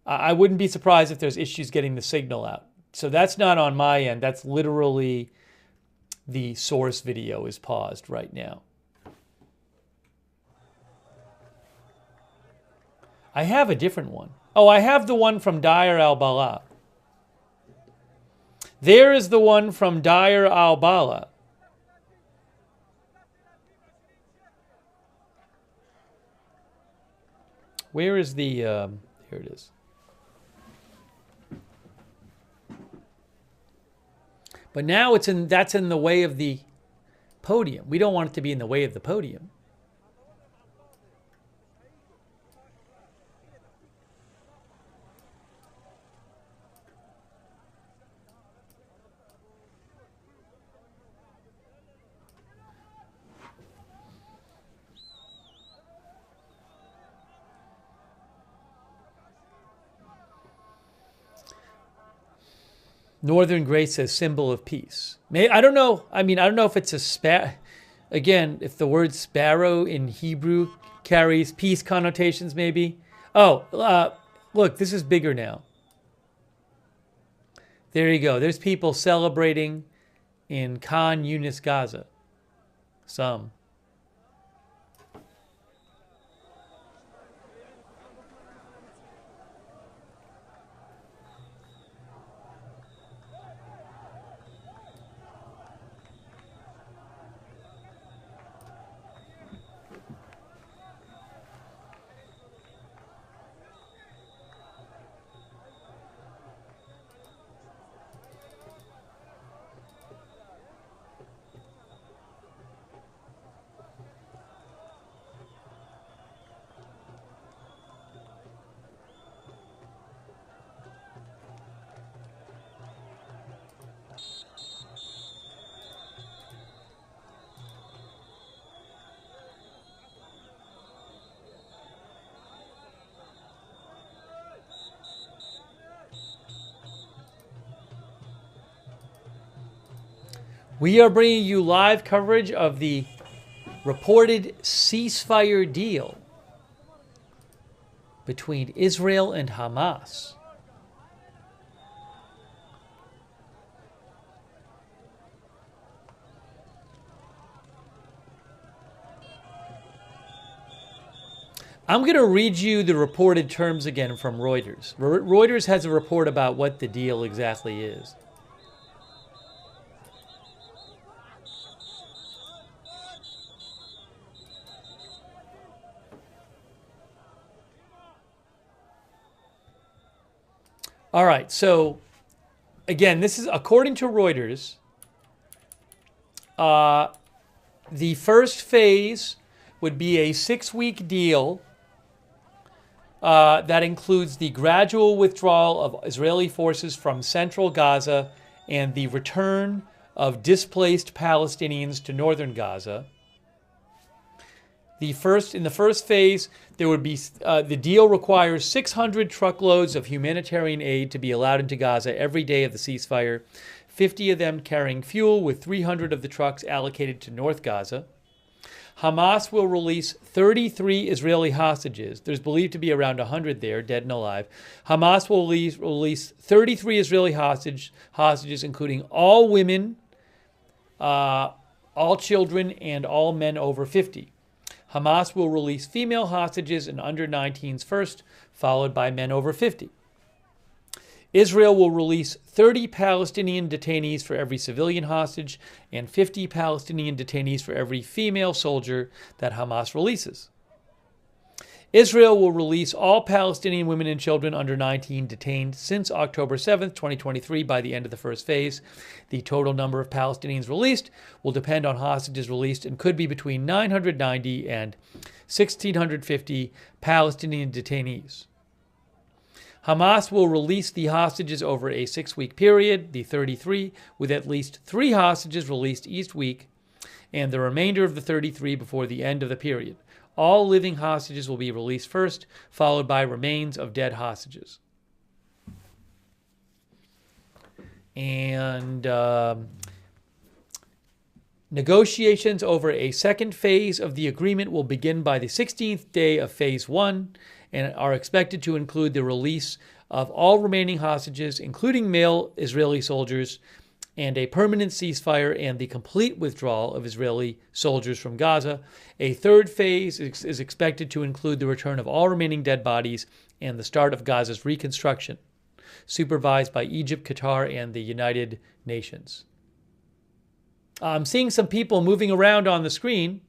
[SPEAKER 1] I wouldn't be surprised if there's issues getting the signal out. So that's not on my end. That's literally the source video is paused right now. I have a different one. Oh, I have the one from Deir al-Balah. There is the one from Deir al-Balah. Where is the, here it is. But now that's in the way of the podium. We don't want it to be in the way of the podium. Northern Grace says symbol of peace. I don't know. I mean, I don't know if it's a again, if the word sparrow in Hebrew carries peace connotations, maybe. Oh, look, this is bigger now. There you go. There's people celebrating in Khan Yunis, Gaza. Some. We are bringing you live coverage of the reported ceasefire deal between Israel and Hamas. I'm going to read you the reported terms again from Reuters. Reuters has a report about what the deal exactly is. All right, so again, this is according to Reuters. The first phase would be a 6-week deal that includes the gradual withdrawal of Israeli forces from central Gaza and the return of displaced Palestinians to northern Gaza. In the first phase, there would be the deal requires 600 truckloads of humanitarian aid to be allowed into Gaza every day of the ceasefire, 50 of them carrying fuel, with 300 of the trucks allocated to North Gaza. Hamas will release 33 Israeli hostages. There's believed to be around 100 there, dead and alive. Hamas will release 33 Israeli hostages, including all women, all children, and all men over 50. Hamas will release female hostages and under 19s first, followed by men over 50. Israel will release 30 Palestinian detainees for every civilian hostage and 50 Palestinian detainees for every female soldier that Hamas releases. Israel will release all Palestinian women and children under 19 detained since October 7th, 2023 by the end of the first phase. The total number of Palestinians released will depend on hostages released and could be between 990 and 1,650 Palestinian detainees. Hamas will release the hostages over a 6-week period, the 33, with at least 3 hostages released each week, and the remainder of the 33 before the end of the period. All living hostages will be released first, followed by remains of dead hostages. And negotiations over a second phase of the agreement will begin by the 16th day of Phase 1 and are expected to include the release of all remaining hostages, including male Israeli soldiers, and a permanent ceasefire and the complete withdrawal of Israeli soldiers from Gaza. A third phase is expected to include the return of all remaining dead bodies and the start of Gaza's reconstruction, supervised by Egypt, Qatar, and the United Nations. I'm seeing some people moving around on the screen.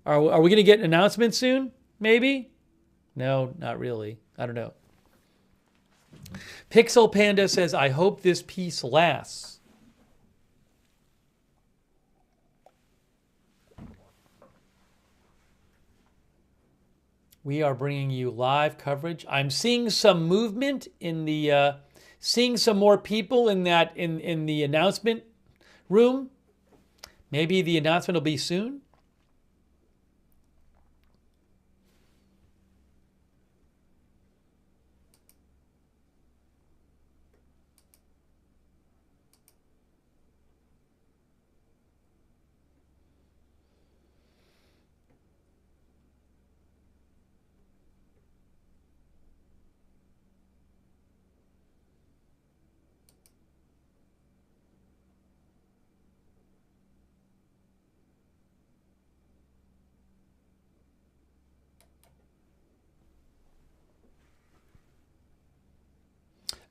[SPEAKER 1] Are we going to get an announcement soon? Maybe? No, not really. I don't know. Pixel Panda says, I hope this peace lasts. We are bringing you live coverage. I'm seeing some movement in the, seeing some more people in the announcement room. Maybe the announcement will be soon.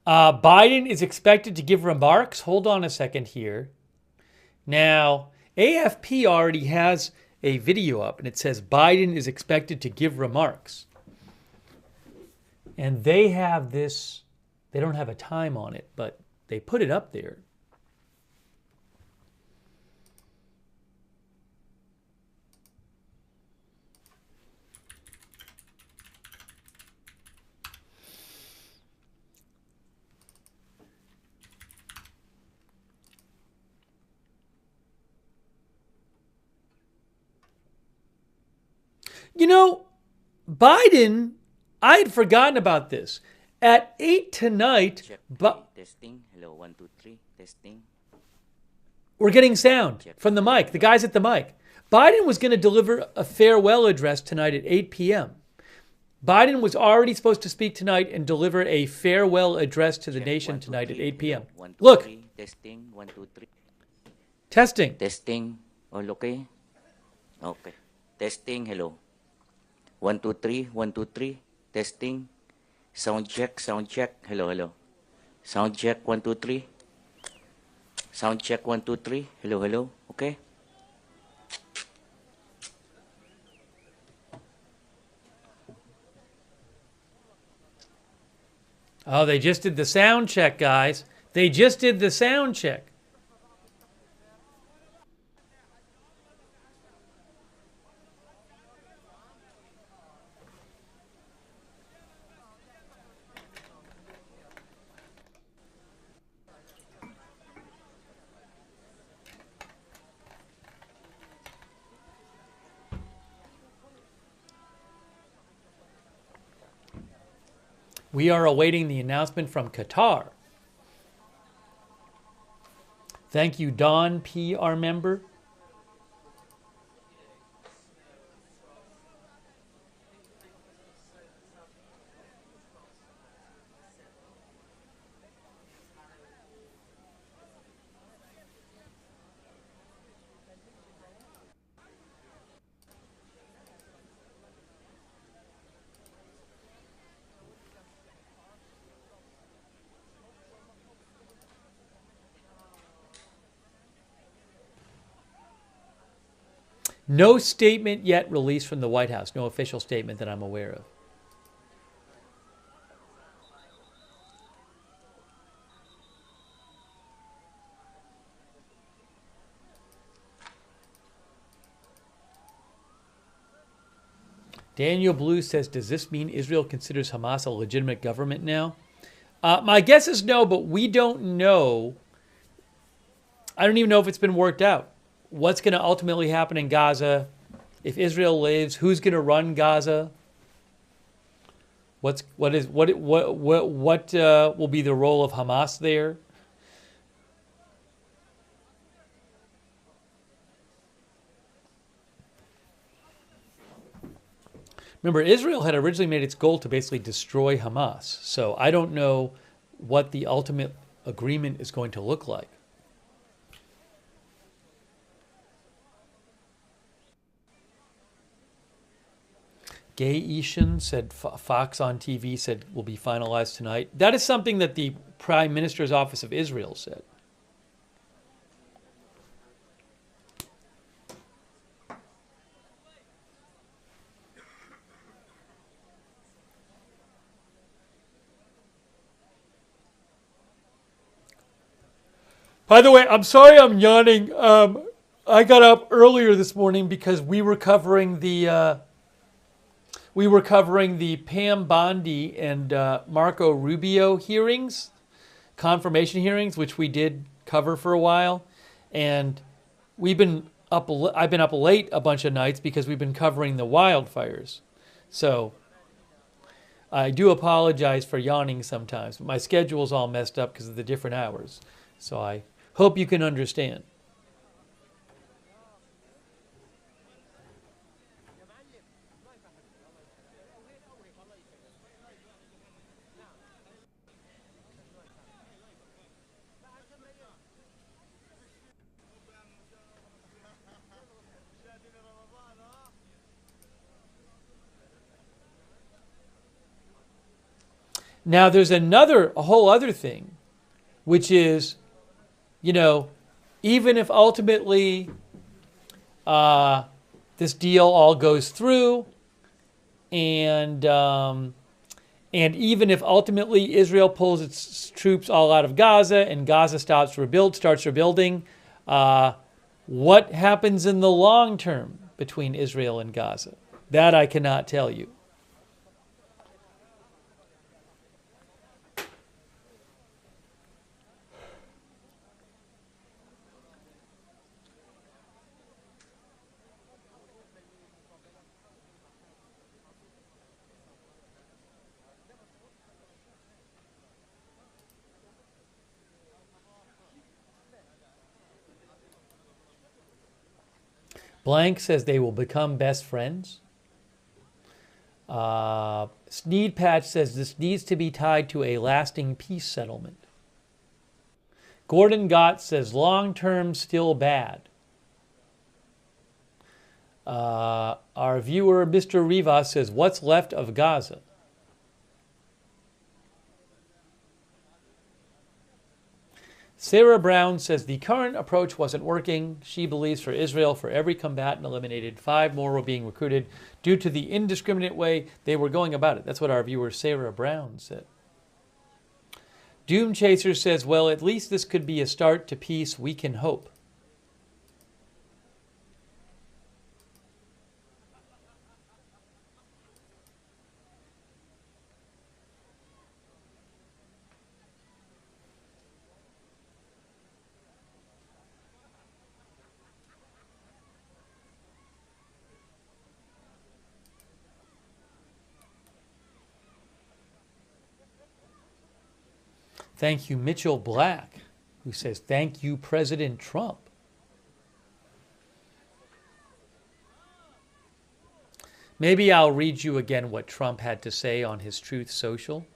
[SPEAKER 1] Biden is expected to give remarks. Hold on a second here. Now, AFP already has a video up, and it says Biden is expected to give remarks. And they have this, they don't have a time on it, but they put it up there. You know, Biden, I had forgotten about this. At 8 tonight,
[SPEAKER 2] Testing. Hello, 1, 2, 3. Testing.
[SPEAKER 1] We're getting sound from the mic, the guys at the mic. Biden was going to deliver a farewell address tonight at 8 p.m. Biden was already supposed to speak tonight and deliver a farewell address to the nation tonight at 8 p.m. Look.
[SPEAKER 2] Testing. 1, 2, 3.
[SPEAKER 1] Testing.
[SPEAKER 2] Testing. All okay? Okay. Testing. Hello. 1, 2, 3. 1, 2, 3. Testing. Sound check. Sound check. Hello, hello. Sound check. 1, 2, 3. Sound check. 1, 2, 3. Hello, hello. Okay.
[SPEAKER 1] Oh, they just did the sound check, guys. They just did the sound check. We are awaiting the announcement from Qatar. Thank you, Don P., our member. No statement yet released from the White House. No official statement that I'm aware of. Daniel Blue says, does this mean Israel considers Hamas a legitimate government now? My guess is no, but we don't know. I don't even know if it's been worked out. What's going to ultimately happen in Gaza? If Israel leaves, who's going to run Gaza? What will be the role of Hamas there? Remember, Israel had originally made its goal to basically destroy Hamas. So I don't know what the ultimate agreement is going to look like. Gay Ishan said, Fox on TV said will be finalized tonight. That is something that the Prime Minister's Office of Israel said. By the way, I'm sorry I'm yawning. I got up earlier this morning because we were covering the Pam Bondi and Marco Rubio hearings, confirmation hearings, which we did cover for a while, and I've been up late a bunch of nights because we've been covering the wildfires. So I do apologize for yawning sometimes, but my schedule's all messed up because of the different hours. So I hope you can understand. Now there's a whole other thing, which is, even if ultimately this deal all goes through, and even if ultimately Israel pulls its troops all out of Gaza and Gaza starts rebuilding, what happens in the long term between Israel and Gaza? That I cannot tell you. Blank says they will become best friends. Sneed Patch says this needs to be tied to a lasting peace settlement. Gordon Gott says long-term still bad. Our viewer, Mr. Rivas, says what's left of Gaza? Sarah Brown says the current approach wasn't working. She believes for Israel, for every combatant eliminated, 5 more were being recruited due to the indiscriminate way they were going about it. That's what our viewer Sarah Brown said. Doom Chaser says, well, at least this could be a start to peace. We can hope. Thank you, Mitchell Black, who says, thank you, President Trump. Maybe I'll read you again what Trump had to say on his Truth Social.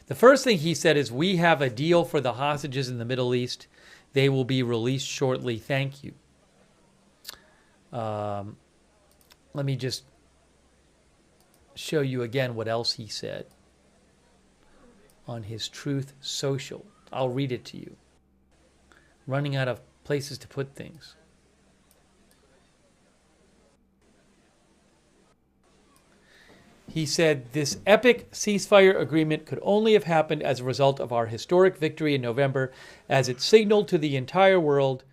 [SPEAKER 1] The first thing he said is, we have a deal for the hostages in the Middle East. They will be released shortly. Thank you. Let me just show you again what else he said on his Truth Social. I'll read it to you. Running out of places to put things. He said, this epic ceasefire agreement could only have happened as a result of our historic victory in November, as it signaled to the entire world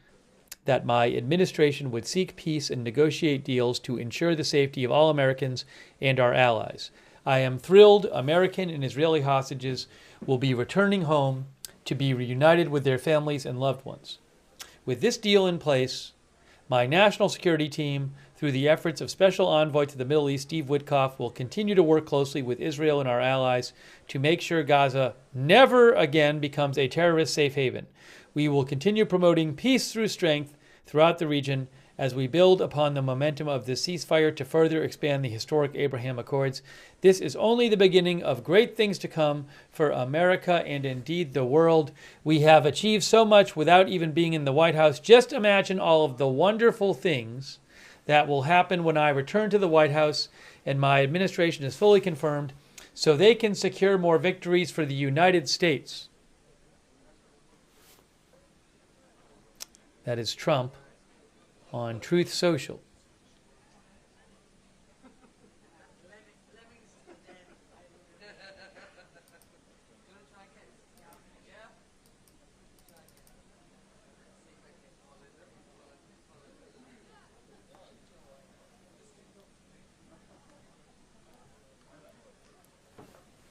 [SPEAKER 1] that my administration would seek peace and negotiate deals to ensure the safety of all Americans and our allies. I am thrilled American and Israeli hostages will be returning home to be reunited with their families and loved ones. With this deal in place, my national security team, through the efforts of Special Envoy to the Middle East, Steve Witkoff, will continue to work closely with Israel and our allies to make sure Gaza never again becomes a terrorist safe haven. We will continue promoting peace through strength throughout the region as we build upon the momentum of this ceasefire to further expand the historic Abraham Accords. This is only the beginning of great things to come for America and indeed the world. We have achieved so much without even being in the White House. Just imagine all of the wonderful things that will happen when I return to the White House and my administration is fully confirmed, so they can secure more victories for the United States. That is Trump on Truth Social.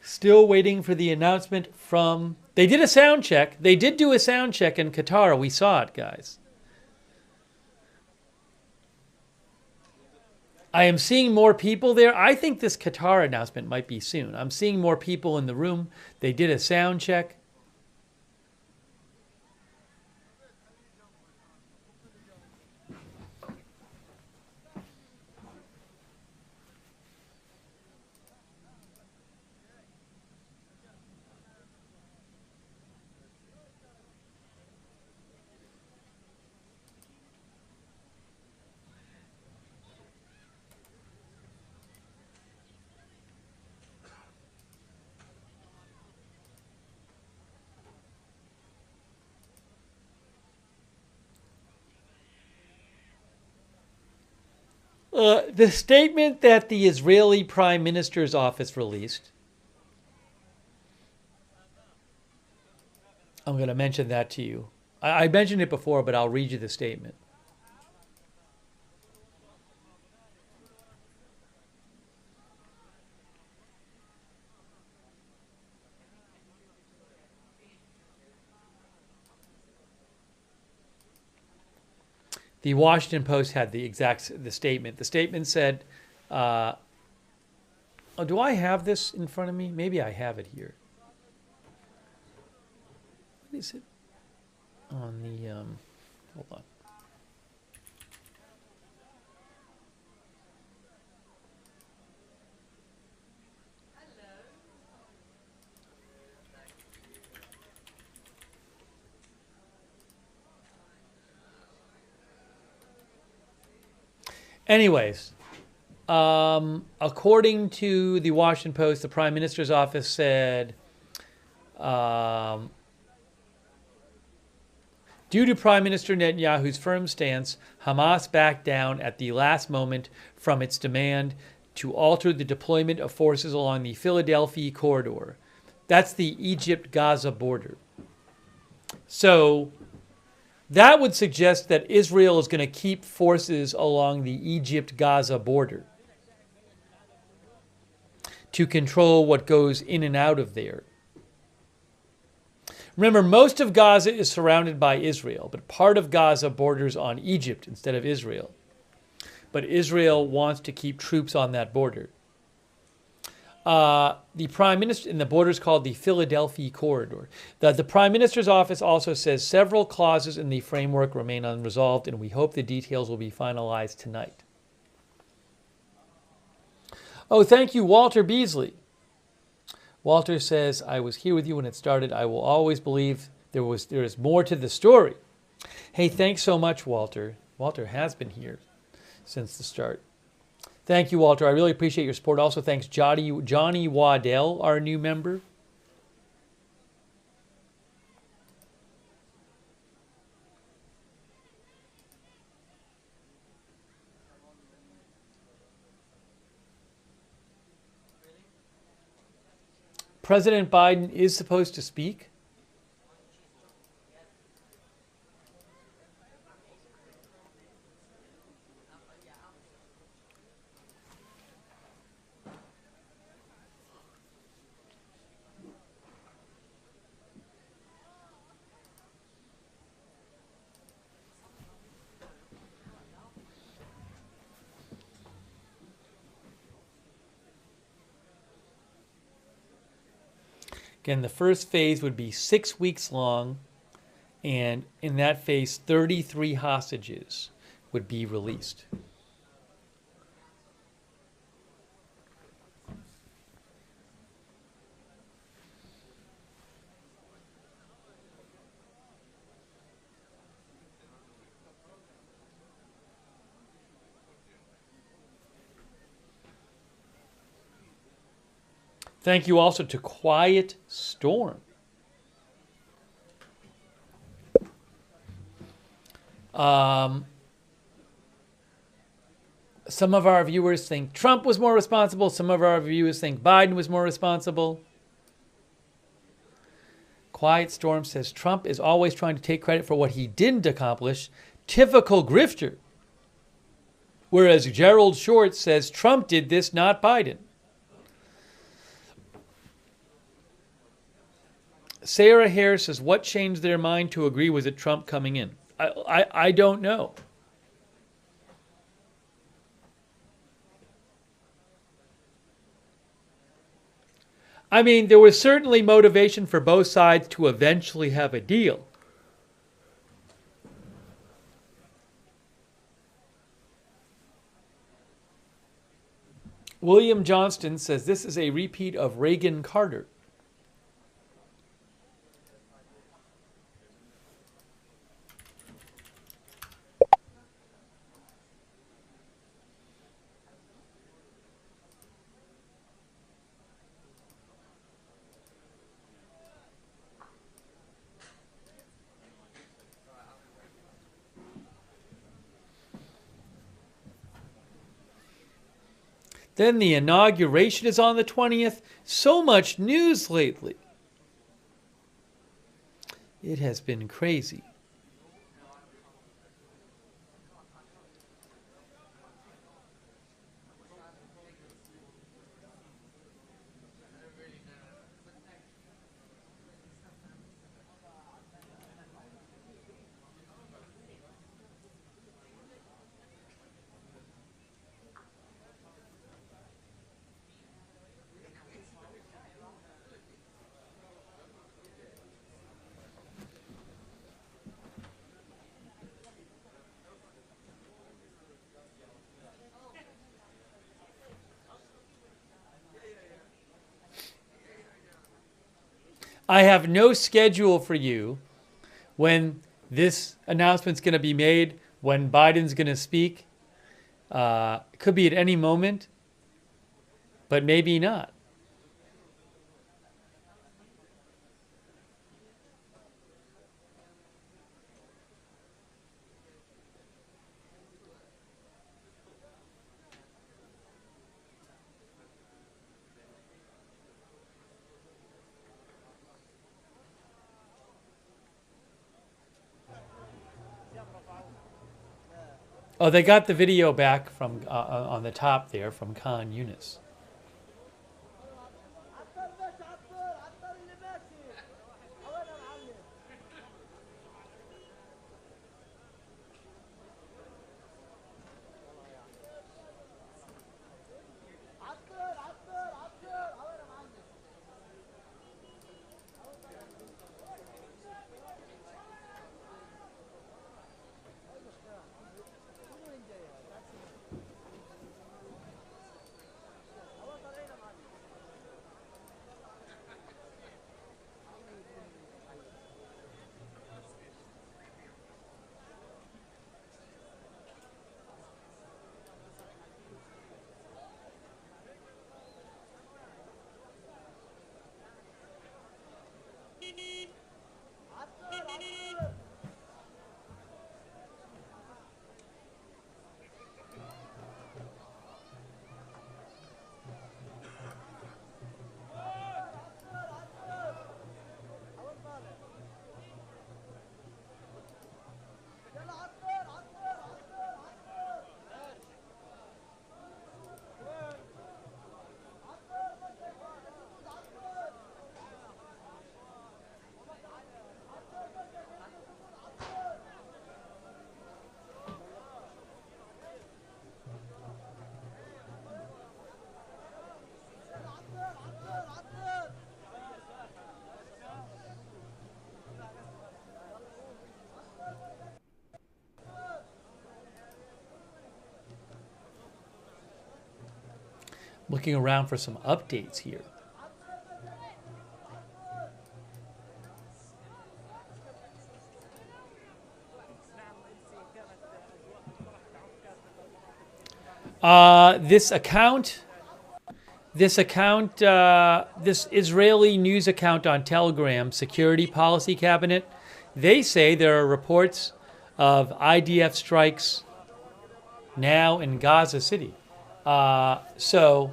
[SPEAKER 1] Still waiting for the announcement from... They did a sound check. They did do a sound check in Qatar. We saw it, guys. I am seeing more people there. I think this Qatar announcement might be soon. I'm seeing more people in the room. They did a sound check. The statement that the Israeli Prime Minister's office released, I'm going to mention that to you. I mentioned it before, but I'll read you the statement. The Washington Post had the statement. The statement said, oh, do I have this in front of me? Maybe I have it here. What is it on the, hold on. Anyways, according to the Washington Post, the Prime Minister's office said, due to Prime Minister Netanyahu's firm stance, Hamas backed down at the last moment from its demand to alter the deployment of forces along the Philadelphia corridor. That's the Egypt-Gaza border. So that would suggest that Israel is going to keep forces along the Egypt-Gaza border to control what goes in and out of there. Remember, most of Gaza is surrounded by Israel, but part of Gaza borders on Egypt instead of Israel. But Israel wants to keep troops on that border. The Prime Minister, and the border is called the Philadelphia Corridor. The Prime Minister's office also says several clauses in the framework remain unresolved, and we hope the details will be finalized tonight. Oh, thank you, Walter Beasley. Walter says, I was here with you when it started. I will always believe there is more to the story. Hey, thanks so much, Walter. Walter has been here since the start. Thank you, Walter. I really appreciate your support. Also, thanks Johnny Waddell, our new member. President Biden is supposed to speak. Again, the first phase would be 6 weeks long, and in that phase, 33 hostages would be released. Thank you also to Quiet Storm. Some of our viewers think Trump was more responsible. Some of our viewers think Biden was more responsible. Quiet Storm says Trump is always trying to take credit for what he didn't accomplish. Typical grifter. Whereas Gerald Short says Trump did this, not Biden. Sarah Hare says, what changed their mind to agree with it Trump coming in? I don't know. I mean, there was certainly motivation for both sides to eventually have a deal. William Johnston says this is a repeat of Reagan-Carter. Then the inauguration is on the 20th. So much news lately. It has been crazy. I have no schedule for you when this announcement's going to be made, when Biden's going to speak. It could be at any moment, but maybe not. Oh, they got the video back from on the top there from Khan Yunis. Looking around for some updates here. This Israeli news account on Telegram, Security Policy Cabinet, they say there are reports of IDF strikes now in Gaza City. So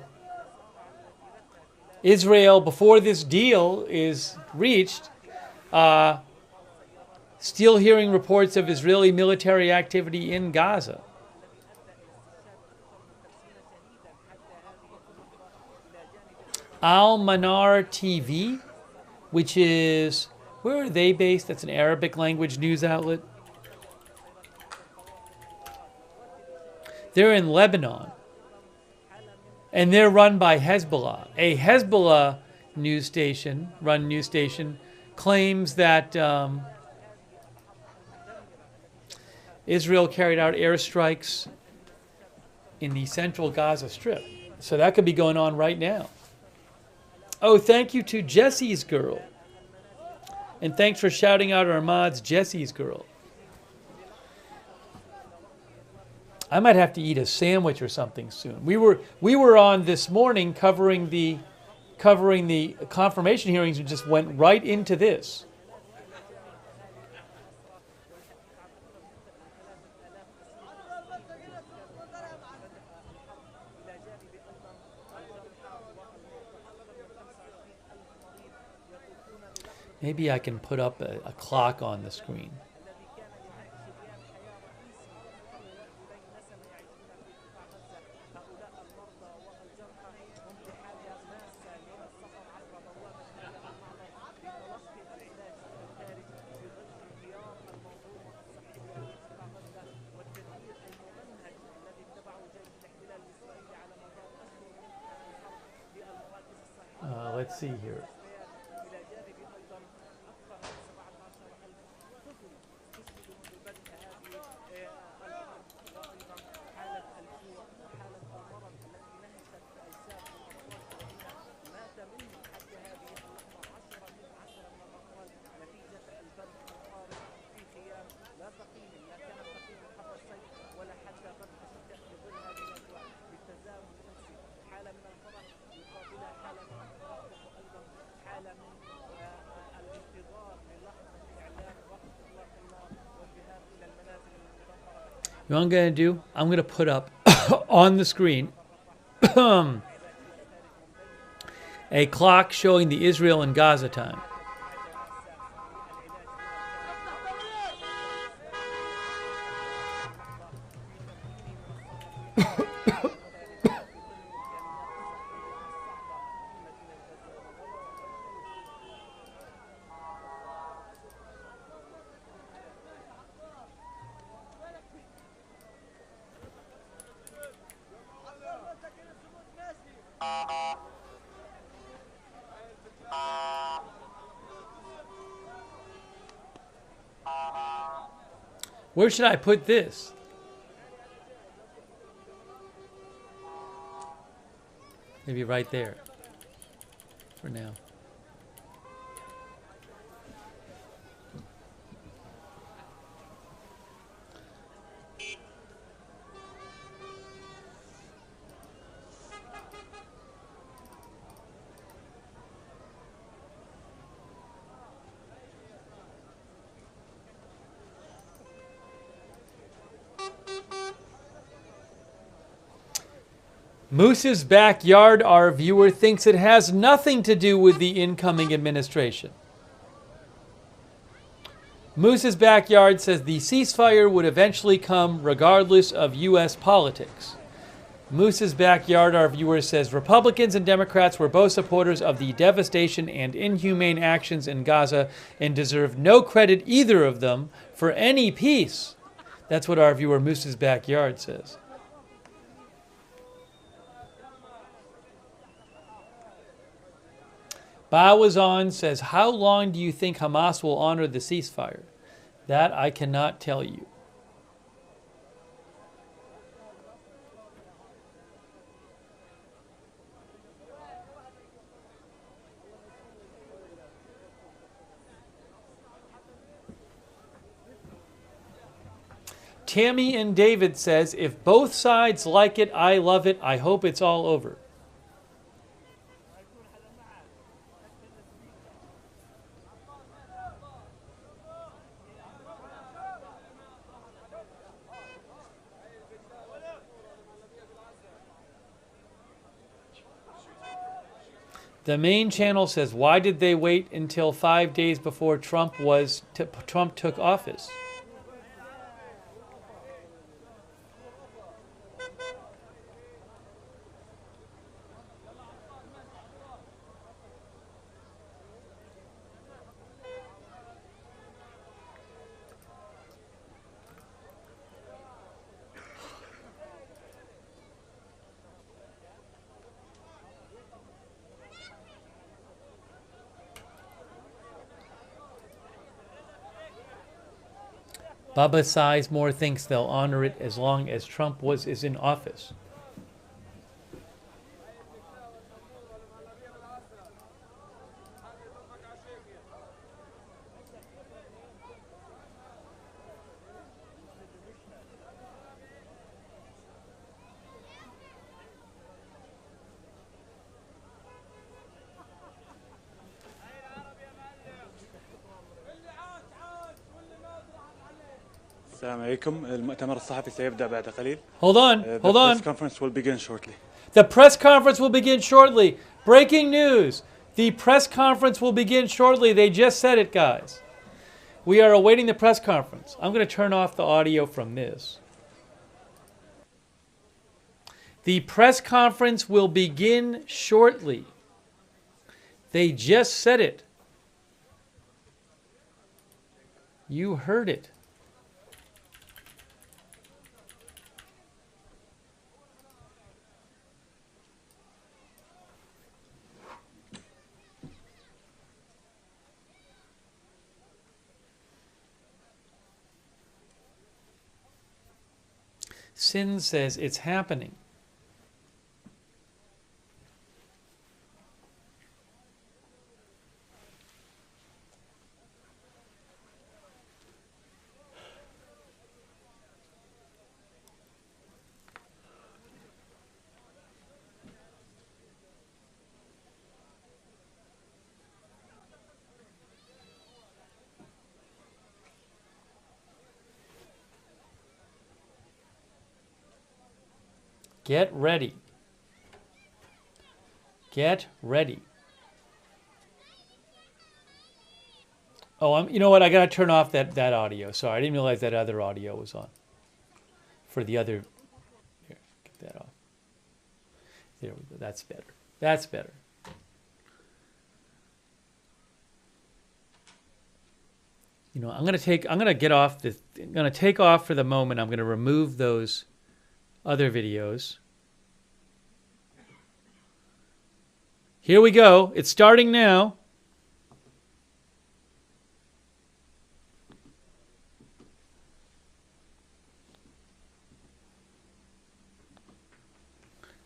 [SPEAKER 1] Israel, before this deal is reached, still hearing reports of Israeli military activity in Gaza. Al-Manar TV, which is, where are they based? That's an Arabic language news outlet. They're in Lebanon. And they're run by Hezbollah. A Hezbollah news station claims that Israel carried out airstrikes in the central Gaza Strip. So that could be going on right now. Oh, thank you to Jesse's Girl. And thanks for shouting out our mods, Jesse's Girl. I might have to eat a sandwich or something soon. We were on this morning covering the confirmation hearings and just went right into this. Maybe I can put up a clock on the screen. Let's see here. You know what I'm going to do? I'm going to put up on the screen a clock showing the Israel and Gaza time. Where should I put this? Maybe right there for now. Moose's backyard, our viewer, thinks it has nothing to do with the incoming administration. Moose's backyard says the ceasefire would eventually come regardless of U.S. politics. Moose's backyard, our viewer, says Republicans and Democrats were both supporters of the devastation and inhumane actions in Gaza and deserve no credit, either of them, for any peace. That's what our viewer Moose's backyard says. Bawazan says, how long do you think Hamas will honor the ceasefire? That I cannot tell you. Tammy and David says, if both sides like it, I love it. I hope it's all over. The main channel says, why did they wait until 5 days before Trump took office? Bubba Sizemore thinks they'll honor it as long as Trump is in office.
[SPEAKER 3] السلام عليكم. المؤتمر الصحفي سيبدأ بعد قليل.
[SPEAKER 1] Hold on.
[SPEAKER 3] The press conference will begin shortly.
[SPEAKER 1] The press conference will begin shortly. Breaking news. The press conference will begin shortly. They just said it, guys. We are awaiting the press conference. I'm going to turn off the audio from this. The press conference will begin shortly. They just said it. You heard it. Sin says it's happening. Get ready. Get ready. Oh, you know what? I got to turn off that audio. Sorry, I didn't realize that other audio was on. For the other... Here, get that off. There we go. That's better. That's better. You know, I'm going to get off this. I'm going to take off for the moment. I'm going to remove those other videos. Here we go. It's starting now.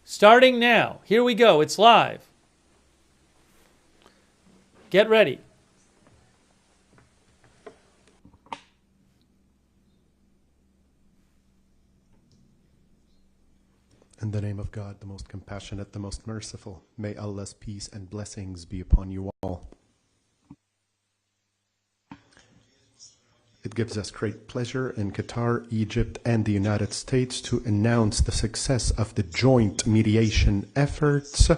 [SPEAKER 1] Starting now. Here we go. It's live. Get ready.
[SPEAKER 4] In the name of God, the most compassionate, the most merciful, may Allah's peace and blessings be upon you all. It gives us great pleasure in Qatar, Egypt, and the United States to announce the success of the joint mediation efforts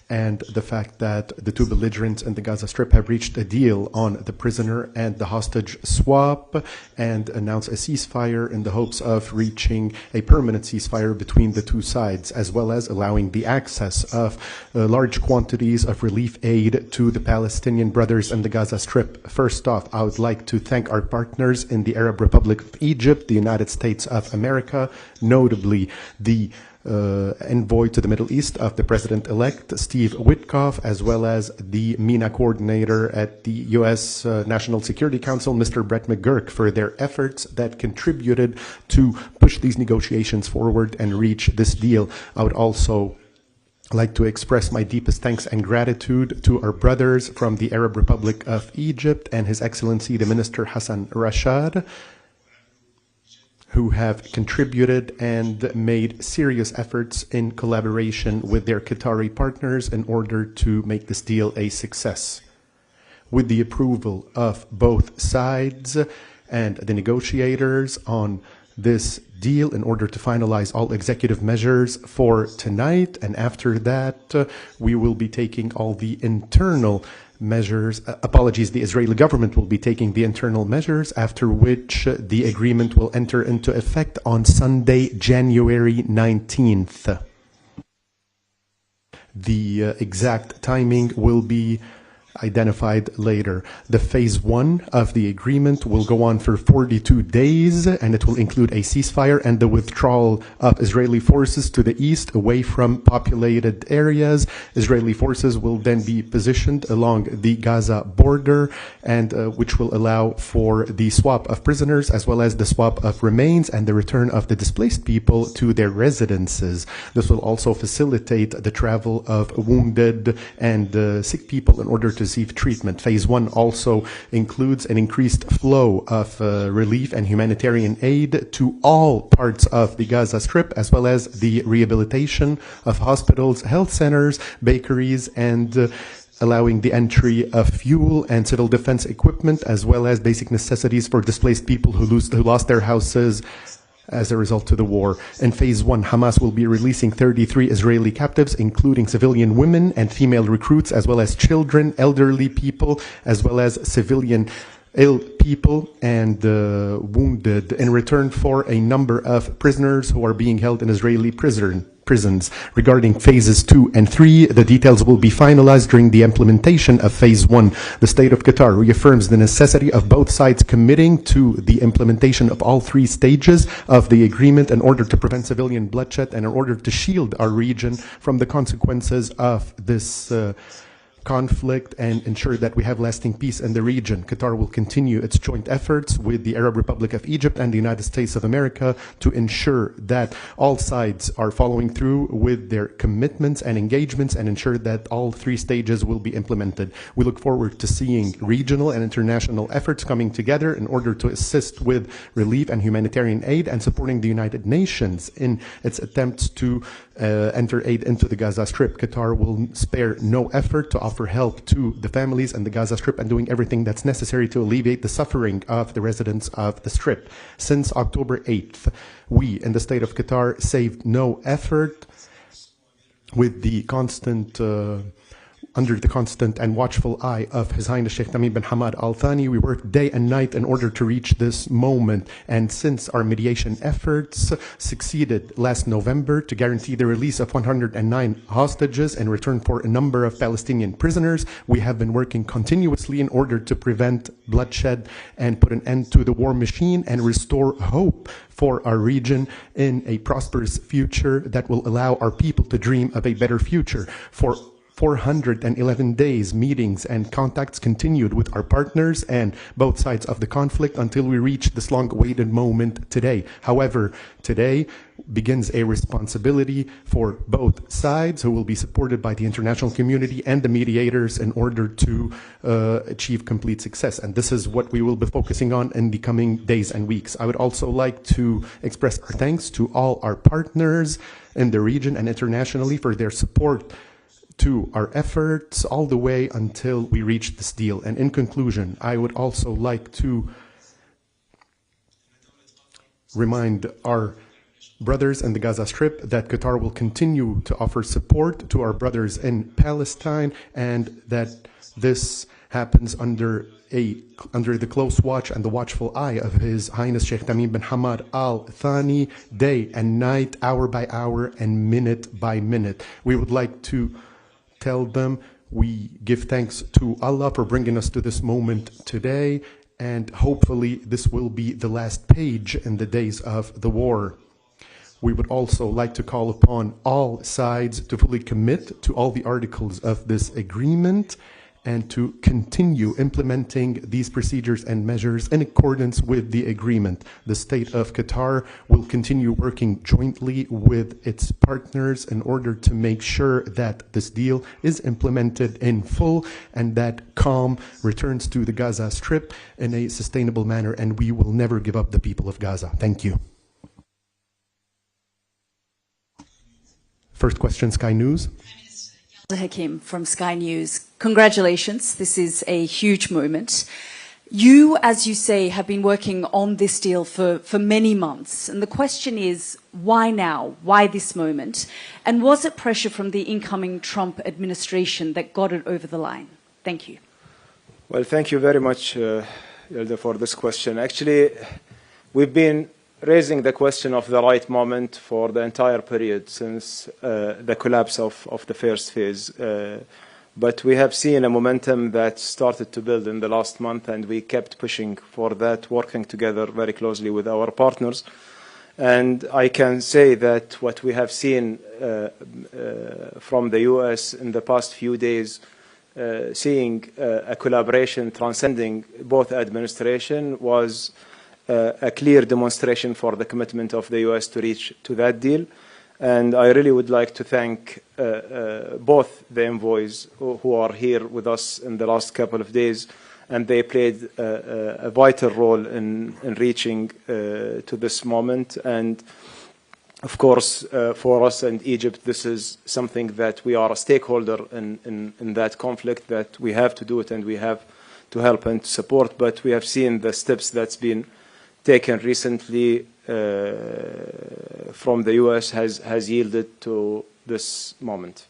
[SPEAKER 4] and the fact that the two belligerents in the Gaza Strip have reached a deal on the prisoner and the hostage swap and announced a ceasefire in the hopes of reaching a permanent ceasefire between the two sides, as well as allowing the access of large quantities of relief aid to the Palestinian brothers in the Gaza Strip. First off, I would like to thank our partners in the Arab Republic of Egypt, the United States of America, notably the envoy to the Middle East of the President-elect, Steve Witkoff, as well as the MENA coordinator at the U.S. National Security Council, Mr. Brett McGurk, for their efforts that contributed to push these negotiations forward and reach this deal. I would also like to express my deepest thanks and gratitude to our brothers from the Arab Republic of Egypt and His Excellency the Minister Hassan Rashad, who have contributed and made serious efforts in collaboration with their Qatari partners in order to make this deal a success. With the approval of both sides and the negotiators on this deal in order to finalize all executive measures for tonight, and after that we will be taking all the internal measures, the Israeli government will be taking the internal measures, after which the agreement will enter into effect on Sunday, January 19th. The exact timing will be identified later. The phase 1 of the agreement will go on for 42 days, and it will include a ceasefire and the withdrawal of Israeli forces to the east away from populated areas. Israeli forces will then be positioned along the Gaza border, and which will allow for the swap of prisoners as well as the swap of remains and the return of the displaced people to their residences. This will also facilitate the travel of wounded and sick people in order to receive treatment. Phase 1 also includes an increased flow of relief and humanitarian aid to all parts of the Gaza Strip, as well as the rehabilitation of hospitals, health centers, bakeries, and allowing the entry of fuel and civil defense equipment, as well as basic necessities for displaced people who lost their houses as a result of the war. In phase 1, Hamas will be releasing 33 Israeli captives, including civilian women and female recruits, as well as children, elderly people, as well as civilian ill people and wounded, in return for a number of prisoners who are being held in Israeli prisons. Regarding phases 2 and 3, the details will be finalized during the implementation of phase 1. The state of Qatar reaffirms the necessity of both sides committing to the implementation of all 3 stages of the agreement in order to prevent civilian bloodshed and in order to shield our region from the consequences of this conflict and ensure that we have lasting peace in the region. Qatar will continue its joint efforts with the Arab Republic of Egypt and the United States of America to ensure that all sides are following through with their commitments and engagements and ensure that all 3 stages will be implemented. We look forward to seeing regional and international efforts coming together in order to assist with relief and humanitarian aid and supporting the United Nations in its attempts to enter aid into the Gaza Strip. Qatar will spare no effort to offer help to the families in the Gaza Strip and doing everything that's necessary to alleviate the suffering of the residents of the Strip. Since October 8th, we in the state of Qatar saved no effort with the constant under the constant and watchful eye of His Highness Sheikh Tamim bin Hamad Al Thani. We worked day and night in order to reach this moment. And since our mediation efforts succeeded last November to guarantee the release of 109 hostages in return for a number of Palestinian prisoners, we have been working continuously in order to prevent bloodshed and put an end to the war machine and restore hope for our region in a prosperous future that will allow our people to dream of a better future. For 411 days, meetings and contacts continued with our partners and both sides of the conflict until we reached this long-awaited moment today. However, today begins a responsibility for both sides, who will be supported by the international community and the mediators in order to achieve complete success. And this is what we will be focusing on in the coming days and weeks. I would also like to express our thanks to all our partners in the region and internationally for their support to our efforts all the way until we reach this deal. And in conclusion, I would also like to remind our brothers in the Gaza Strip that Qatar will continue to offer support to our brothers in Palestine, and that this happens under the close watch and the watchful eye of His Highness Sheikh Tamim bin Hamad Al Thani, day and night, hour by hour, and minute by minute. We would like to tell them we give thanks to Allah for bringing us to this moment today, and hopefully this will be the last page in the days of the war. We would also like to call upon all sides to fully commit to all the articles of this agreement and to continue implementing these procedures and measures in accordance with the agreement. The state of Qatar will continue working jointly with its partners in order to make sure that this deal is implemented in full and that calm returns to the Gaza Strip in a sustainable manner, and we will never give up the people of Gaza. Thank you. First question, Sky News.
[SPEAKER 5] Hakim from Sky News. Congratulations. This is a huge moment. You, as you say, have been working on this deal for many months. And the question is, why now? Why this moment? And was it pressure from the incoming Trump administration that got it over the line? Thank you.
[SPEAKER 6] Well, thank you very much, Hilda, for this question. Actually, we've been raising the question of the right moment for the entire period since the collapse of the first phase. But we have seen a momentum that started to build in the last month, and we kept pushing for that, working together very closely with our partners. And I can say that what we have seen from the US in the past few days, seeing a collaboration transcending both administrations, was a clear demonstration for the commitment of the US to reach to that deal. And I really would like to thank both the envoys who are here with us in the last couple of days, and they played a vital role in reaching to this moment. And of course, for us and Egypt, this is something that we are a stakeholder in that conflict, that we have to do it and we have to help and support. But we have seen the steps that's been taken recently from the US has yielded to this moment.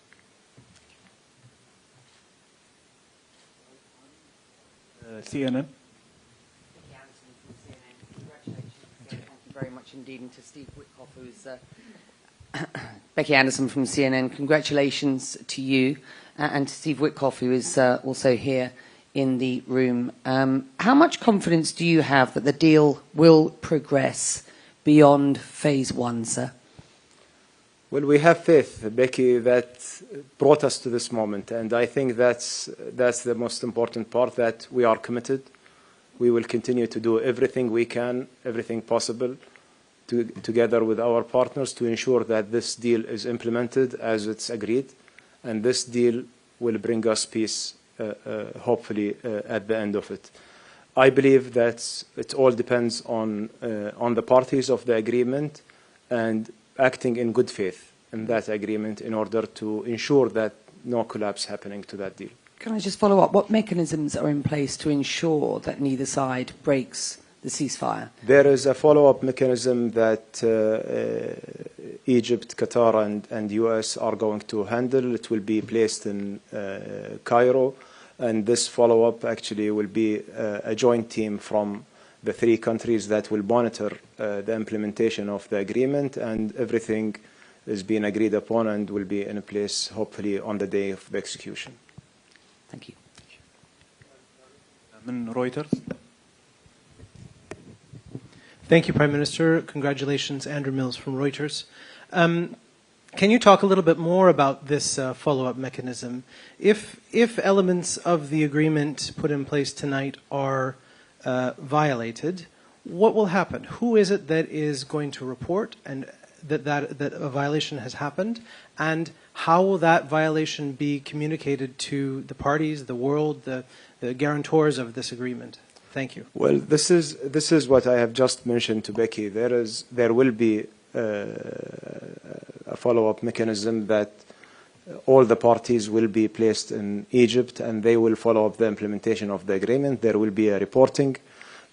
[SPEAKER 3] CNN.
[SPEAKER 7] Thank you very much indeed, and to Steve Witkoff, who's Becky Anderson from CNN. Congratulations to you, and to Steve Witkoff, who is also here in the room. How much confidence do you have that the deal will progress beyond phase one, sir?
[SPEAKER 6] Well, we have faith, Becky, that brought us to this moment, and I think that's the most important part, that we are committed. We will continue to do everything we can, everything possible, together with our partners, to ensure that this deal is implemented as it's agreed, and this deal will bring us peace, hopefully, at the end of it. I believe that it all depends on the parties of the agreement and acting in good faith in that agreement in order to ensure that no collapse happening to that deal.
[SPEAKER 7] Can I just follow up? What mechanisms are in place to ensure that neither side breaks the ceasefire?
[SPEAKER 6] There is a follow-up mechanism that Egypt, Qatar, and US are going to handle. It will be placed in Cairo, and this follow-up actually will be a joint team from the three countries that will monitor the implementation of the agreement, and everything is being agreed upon and will be in place hopefully on the day of the execution.
[SPEAKER 7] Thank you.
[SPEAKER 3] Reuters.
[SPEAKER 8] Thank you, Prime Minister. Congratulations, Andrew Mills from Reuters. Can you talk a little bit more about this follow-up mechanism? If elements of the agreement put in place tonight are violated, what will happen? Who is it that is going to report and that a violation has happened? And how will that violation be communicated to the parties, the world, the guarantors of this agreement? Thank you.
[SPEAKER 6] Well, this is what I have just mentioned to Becky. There will be a follow-up mechanism that all the parties will be placed in Egypt, and they will follow up the implementation of the agreement. There will be a reporting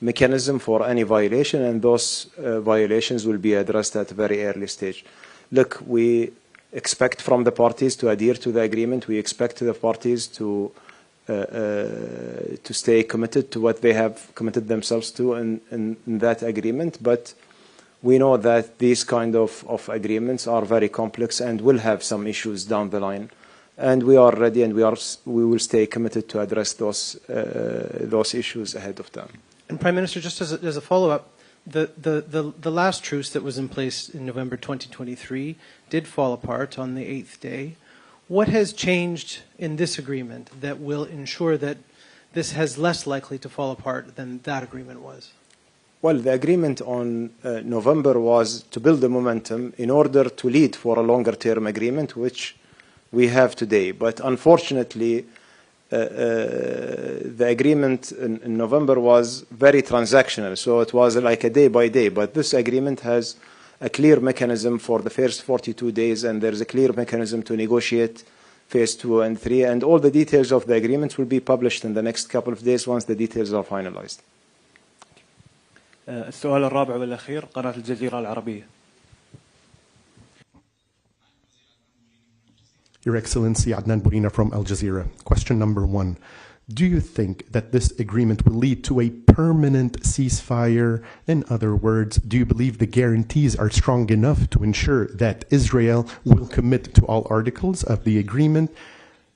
[SPEAKER 6] mechanism for any violation, and those violations will be addressed at a very early stage. Look, we expect from the parties to adhere to the agreement. We expect the parties to stay committed to what they have committed themselves to in that agreement. But we know that these kind of agreements are very complex and will have some issues down the line. And we are ready, and we will stay committed to address those issues ahead of time.
[SPEAKER 8] And Prime Minister, just as a follow-up, the last truce that was in place in November 2023 did fall apart on the 8th day. What has changed in this agreement that will ensure that this has less likely to fall apart than that agreement was?
[SPEAKER 6] Well, the agreement on November was to build the momentum in order to lead for a longer-term agreement, which we have today. But unfortunately, the agreement in November was very transactional, so it was like a day by day. But this agreement has a clear mechanism for the first 42 days, and there's a clear mechanism to negotiate phase 2 and 3, and all the details of the agreement will be published in the next couple of days once the details are finalized.
[SPEAKER 3] السؤال الرابع والأخير قناة الجزيرة العربية.
[SPEAKER 4] Your Excellency, Adnan Bourina from Al Jazeera. Question number 1. Do you think that this agreement will lead to a permanent ceasefire? In other words, do you believe the guarantees are strong enough to ensure that Israel will commit to all articles of the agreement?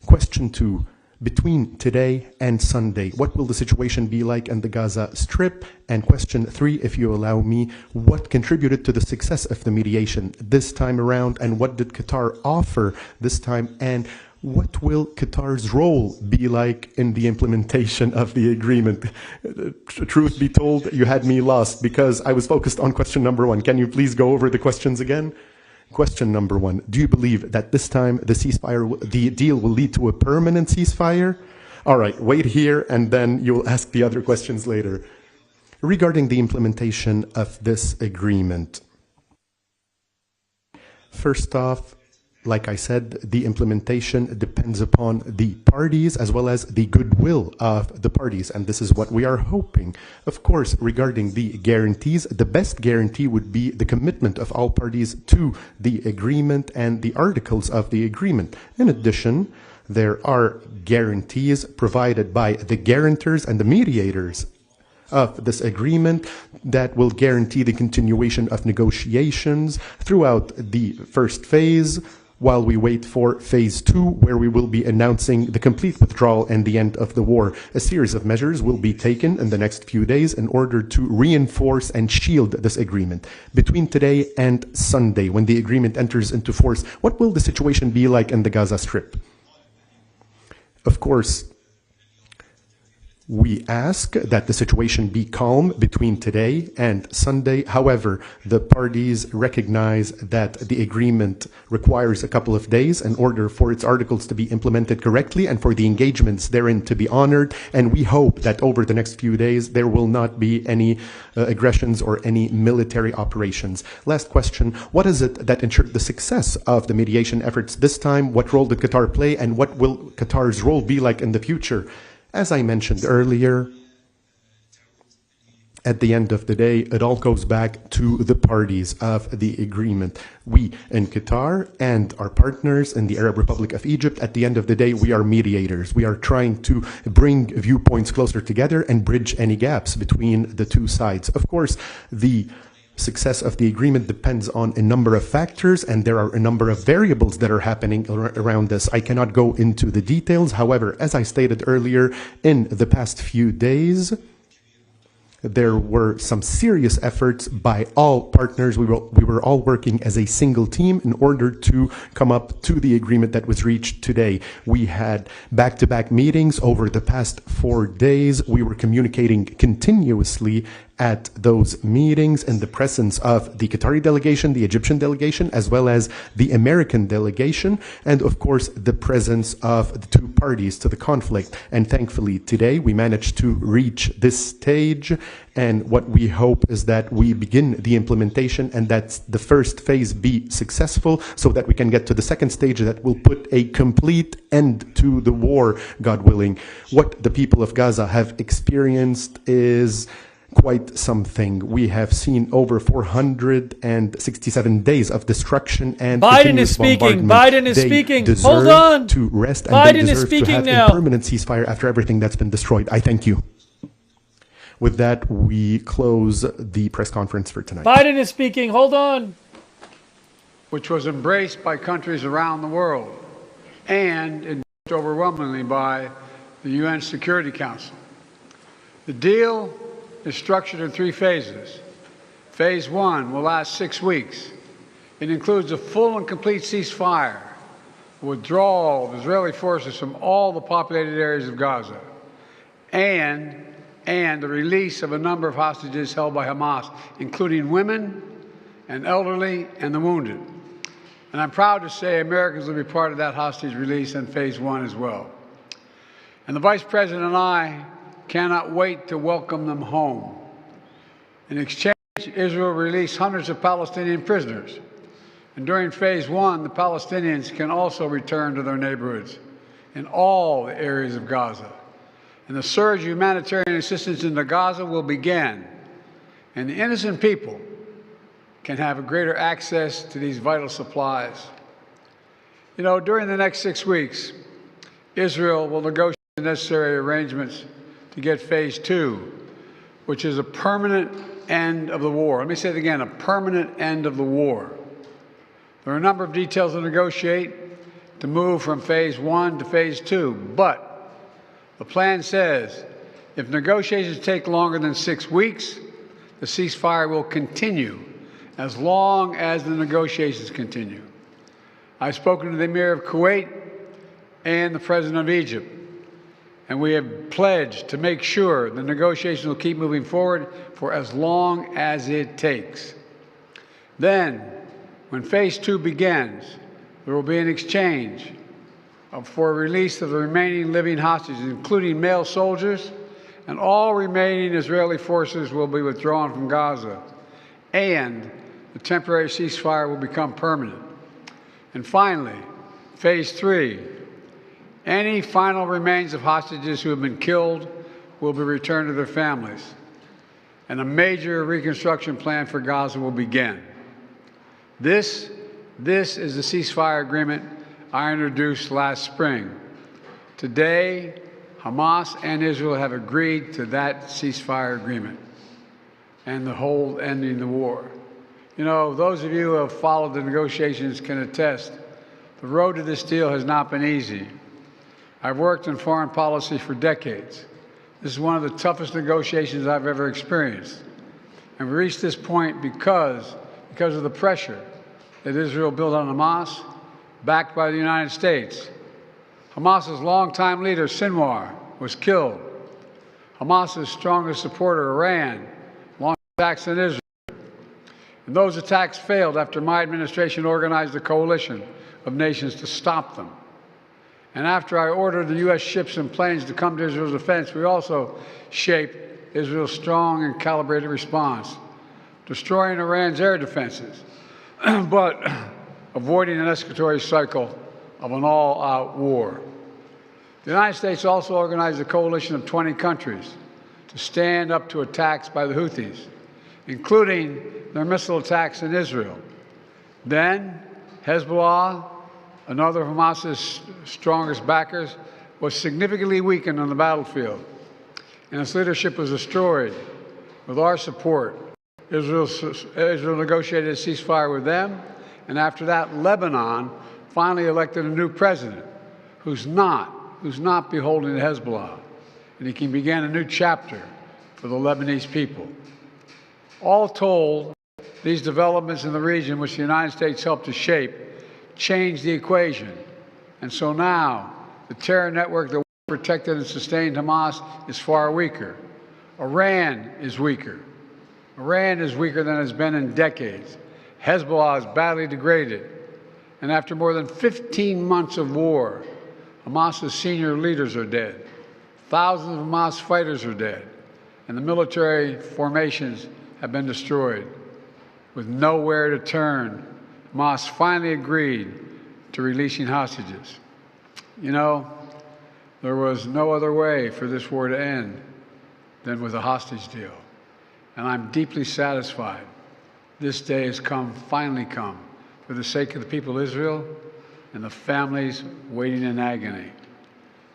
[SPEAKER 4] Question 2. Between today and Sunday, what will the situation be like in the Gaza Strip? And question 3, if you allow me, what contributed to the success of the mediation this time around, and what did Qatar offer this time, and what will Qatar's role be like in the implementation of the agreement? Truth be told, you had me lost because I was focused on question number 1. Can you please go over the questions again? Question number 1, do you believe that this time the deal will lead to a permanent ceasefire? All right, wait here and then you'll ask the other questions later. Regarding the implementation of this agreement, first off, like I said, the implementation depends upon the parties as well as the goodwill of the parties, and this is what we are hoping. Of course, regarding the guarantees, the best guarantee would be the commitment of all parties to the agreement and the articles of the agreement. In addition, there are guarantees provided by the guarantors and the mediators of this agreement that will guarantee the continuation of negotiations throughout the first phase, while we wait for phase 2, where we will be announcing the complete withdrawal and the end of the war. A series of measures will be taken in the next few days in order to reinforce and shield this agreement. Between today and Sunday, when the agreement enters into force, what will the situation be like in the Gaza Strip? Of course, we ask that the situation be calm between today and Sunday. However, the parties recognize that the agreement requires a couple of days in order for its articles to be implemented correctly and for the engagements therein to be honored. And we hope that over the next few days, there will not be any aggressions or any military operations. Last question, what is it that ensured the success of the mediation efforts this time? What role did Qatar play, and what will Qatar's role be like in the future? As I mentioned earlier, at the end of the day, it all goes back to the parties of the agreement. We in Qatar and our partners in the Arab Republic of Egypt, at the end of the day, we are mediators. We are trying to bring viewpoints closer together and bridge any gaps between the two sides. Of course, the success of the agreement depends on a number of factors, and there are a number of variables that are happening around this. I cannot go into the details. However, as I stated earlier, in the past few days, there were some serious efforts by all partners. We were all working as a single team in order to come up to the agreement that was reached today. We had back-to-back meetings over the past 4 days. We were communicating continuously at those meetings in the presence of the Qatari delegation, the Egyptian delegation, as well as the American delegation, and of course the presence of the two parties to the conflict. And thankfully today we managed to reach this stage, and what we hope is that we begin the implementation and that the first phase be successful so that we can get to the second stage that will put a complete end to the war, God willing. What the people of Gaza have experienced is quite something. We have seen over 467 days of destruction and
[SPEAKER 1] Biden is speaking. Biden is speaking. Hold on.
[SPEAKER 4] To rest, and
[SPEAKER 1] Biden
[SPEAKER 4] they
[SPEAKER 1] is
[SPEAKER 4] deserve
[SPEAKER 1] speaking
[SPEAKER 4] to have
[SPEAKER 1] now.
[SPEAKER 4] a permanent ceasefire after everything that's been destroyed. I thank you. With that, we close the press conference for tonight.
[SPEAKER 1] Biden is speaking. Hold on.
[SPEAKER 9] Which was embraced by countries around the world and endorsed overwhelmingly by the UN Security Council. The deal is structured in 3 phases. Phase 1 will last 6 weeks. It includes a full and complete ceasefire, withdrawal of Israeli forces from all the populated areas of Gaza, and the release of a number of hostages held by Hamas, including women and elderly and the wounded. And I'm proud to say Americans will be part of that hostage release in Phase 1 as well. And the Vice President and I cannot wait to welcome them home. In exchange Israel released hundreds of Palestinian prisoners. And during phase one, the Palestinians can also return to their neighborhoods in all the areas of Gaza. And the surge of humanitarian assistance into Gaza will begin. And the innocent people can have a greater access to these vital supplies. You know, during the next 6 weeks, Israel will negotiate the necessary arrangements to get phase two, which is a permanent end of the war. Let me say it again, a permanent end of the war. There are a number of details to negotiate to move from phase one to phase two, but the plan says if negotiations take longer than 6 weeks, the ceasefire will continue as long as the negotiations continue. I've spoken to the Emir of Kuwait and the President of Egypt, and we have pledged to make sure the negotiations will keep moving forward for as long as it takes. Then, when phase two begins, there will be an exchange for release of the remaining living hostages, including male soldiers, and all remaining Israeli forces will be withdrawn from Gaza, and the temporary ceasefire will become permanent. And finally, phase three, any final remains of hostages who have been killed will be returned to their families, and a major reconstruction plan for Gaza will begin. This is the ceasefire agreement I introduced last spring. Today, Hamas and Israel have agreed to that ceasefire agreement and the whole ending the war. You know, those of you who have followed the negotiations can attest, the road to this deal has not been easy. I've worked in foreign policy for decades. This is one of the toughest negotiations I've ever experienced. And we reached this point because of the pressure that Israel built on Hamas, backed by the United States. Hamas's longtime leader, Sinwar, was killed. Hamas's strongest supporter, Iran, launched attacks on Israel. And those attacks failed after my administration organized a coalition of nations to stop them. And after I ordered the U.S. ships and planes to come to Israel's defense, we also shaped Israel's strong and calibrated response, destroying Iran's air defenses, but avoiding an escalatory cycle of an all-out war. The United States also organized a coalition of 20 countries to stand up to attacks by the Houthis, including their missile attacks in Israel. Then, Hezbollah, another of Hamas's strongest backers, was significantly weakened on the battlefield, and its leadership was destroyed. With our support, Israel negotiated a ceasefire with them, and after that, Lebanon finally elected a new president who's not beholden to Hezbollah, and he can begin a new chapter for the Lebanese people. All told, these developments in the region, which the United States helped to shape, changed the equation. And so now, the terror network that protected and sustained Hamas is far weaker. Iran is weaker. Iran is weaker than it's been in decades. Hezbollah is badly degraded. And after more than 15 months of war, Hamas's senior leaders are dead. Thousands of Hamas fighters are dead. And the military formations have been destroyed. With nowhere to turn, Hamas finally agreed to releasing hostages. You know, there was no other way for this war to end than with a hostage deal. And I'm deeply satisfied this day has finally come, for the sake of the people of Israel and the families waiting in agony,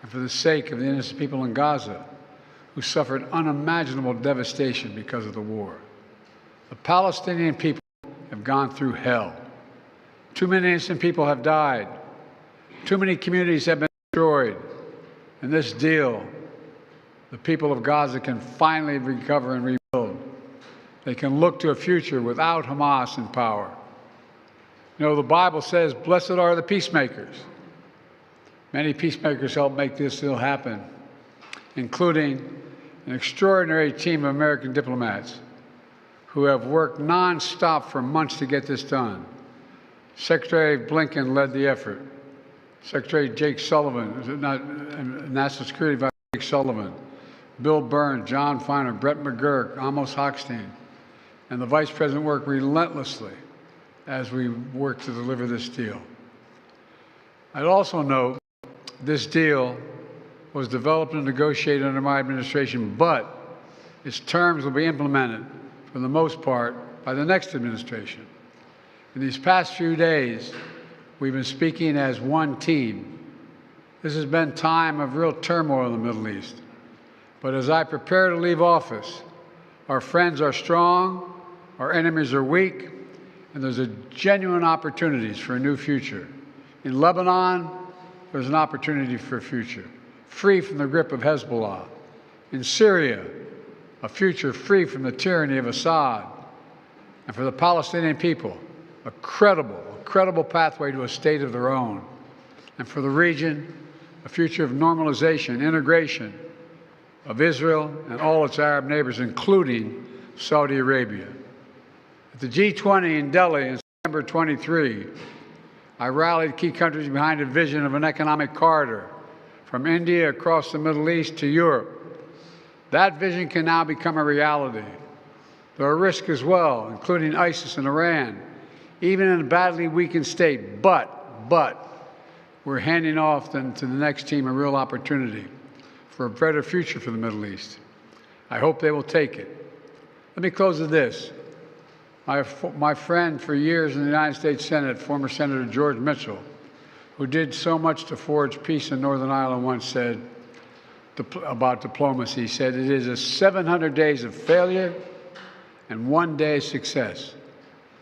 [SPEAKER 9] and for the sake of the innocent people in Gaza who suffered unimaginable devastation because of the war. The Palestinian people have gone through hell. Too many innocent people have died. Too many communities have been destroyed. In this deal, the people of Gaza can finally recover and rebuild. They can look to a future without Hamas in power. You know, the Bible says, blessed are the peacemakers. Many peacemakers helped make this deal happen, including an extraordinary team of American diplomats who have worked nonstop for months to get this done. Secretary Blinken led the effort. Secretary Jake Sullivan, National Security Advisor Jake Sullivan, Bill Burns, John Feiner, Brett McGurk, Amos Hochstein, and the Vice President worked relentlessly as we worked to deliver this deal. I'd also note this deal was developed and negotiated under my administration, but its terms will be implemented, for the most part, by the next administration. In these past few days, we've been speaking as one team. This has been time of real turmoil in the Middle East. But as I prepare to leave office, our friends are strong, our enemies are weak, and there's a genuine opportunities for a new future. In Lebanon, there's an opportunity for a future, free from the grip of Hezbollah. In Syria, a future free from the tyranny of Assad. And for the Palestinian people, a credible pathway to a state of their own. And for the region, a future of normalization, integration of Israel and all its Arab neighbors, including Saudi Arabia. At the G20 in Delhi in September 23, I rallied key countries behind a vision of an economic corridor from India across the Middle East to Europe. That vision can now become a reality. There are risks as well, including ISIS and Iran, even in a badly weakened state. But we're handing off then to the next team a real opportunity for a better future for the Middle East. I hope they will take it. Let me close with this. My friend for years in the United States Senate, former Senator George Mitchell, who did so much to forge peace in Northern Ireland, once said about diplomacy, he said, it is a 700 days of failure and 1 day of success.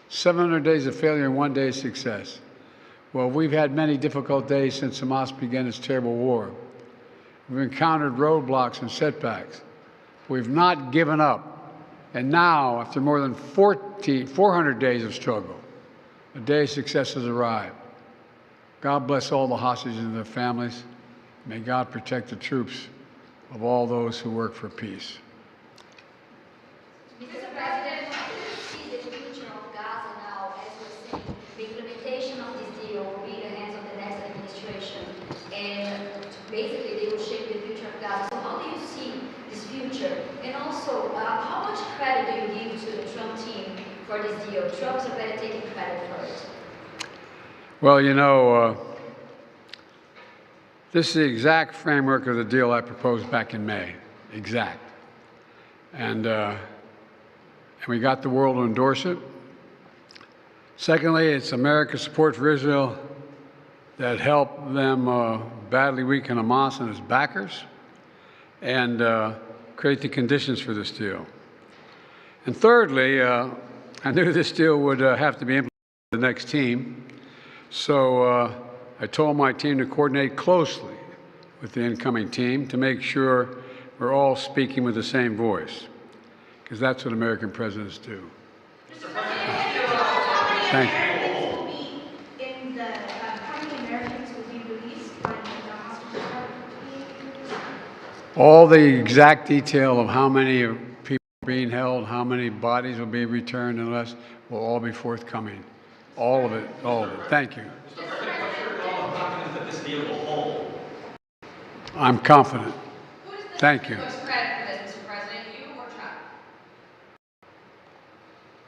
[SPEAKER 9] 700 days of failure and 1 day of success. Well, we've had many difficult days since Hamas began its terrible war. We've encountered roadblocks and setbacks. We've not given up. And now, after more than 400 days of struggle, a day of success has arrived. God bless all the hostages and their families. May God protect the troops of all those who work for peace.
[SPEAKER 10] Mr. President, how do you see the future of Gaza now, as we're saying? The implementation of this deal will be in the hands of the next administration, and basically they will shape the future of Gaza. So how do you see this future? And also, how much credit do you give to the Trump team for this deal? Trump is already taking credit for it.
[SPEAKER 9] Well, you know, this is the exact framework of the deal I proposed back in May. Exact. And we got the world to endorse it. Secondly, it's America's support for Israel that helped them badly weaken Hamas and its backers and create the conditions for this deal. And thirdly, I knew this deal would have to be implemented by the next team. So I told my team to coordinate closely with the incoming team to make sure we're all speaking with the same voice, because that's what American presidents do. Thank you. All the exact detail of how many people are being held, how many bodies will be returned and less, will all be forthcoming. All of it, all of it. Thank you. I'm confident. Thank you. Is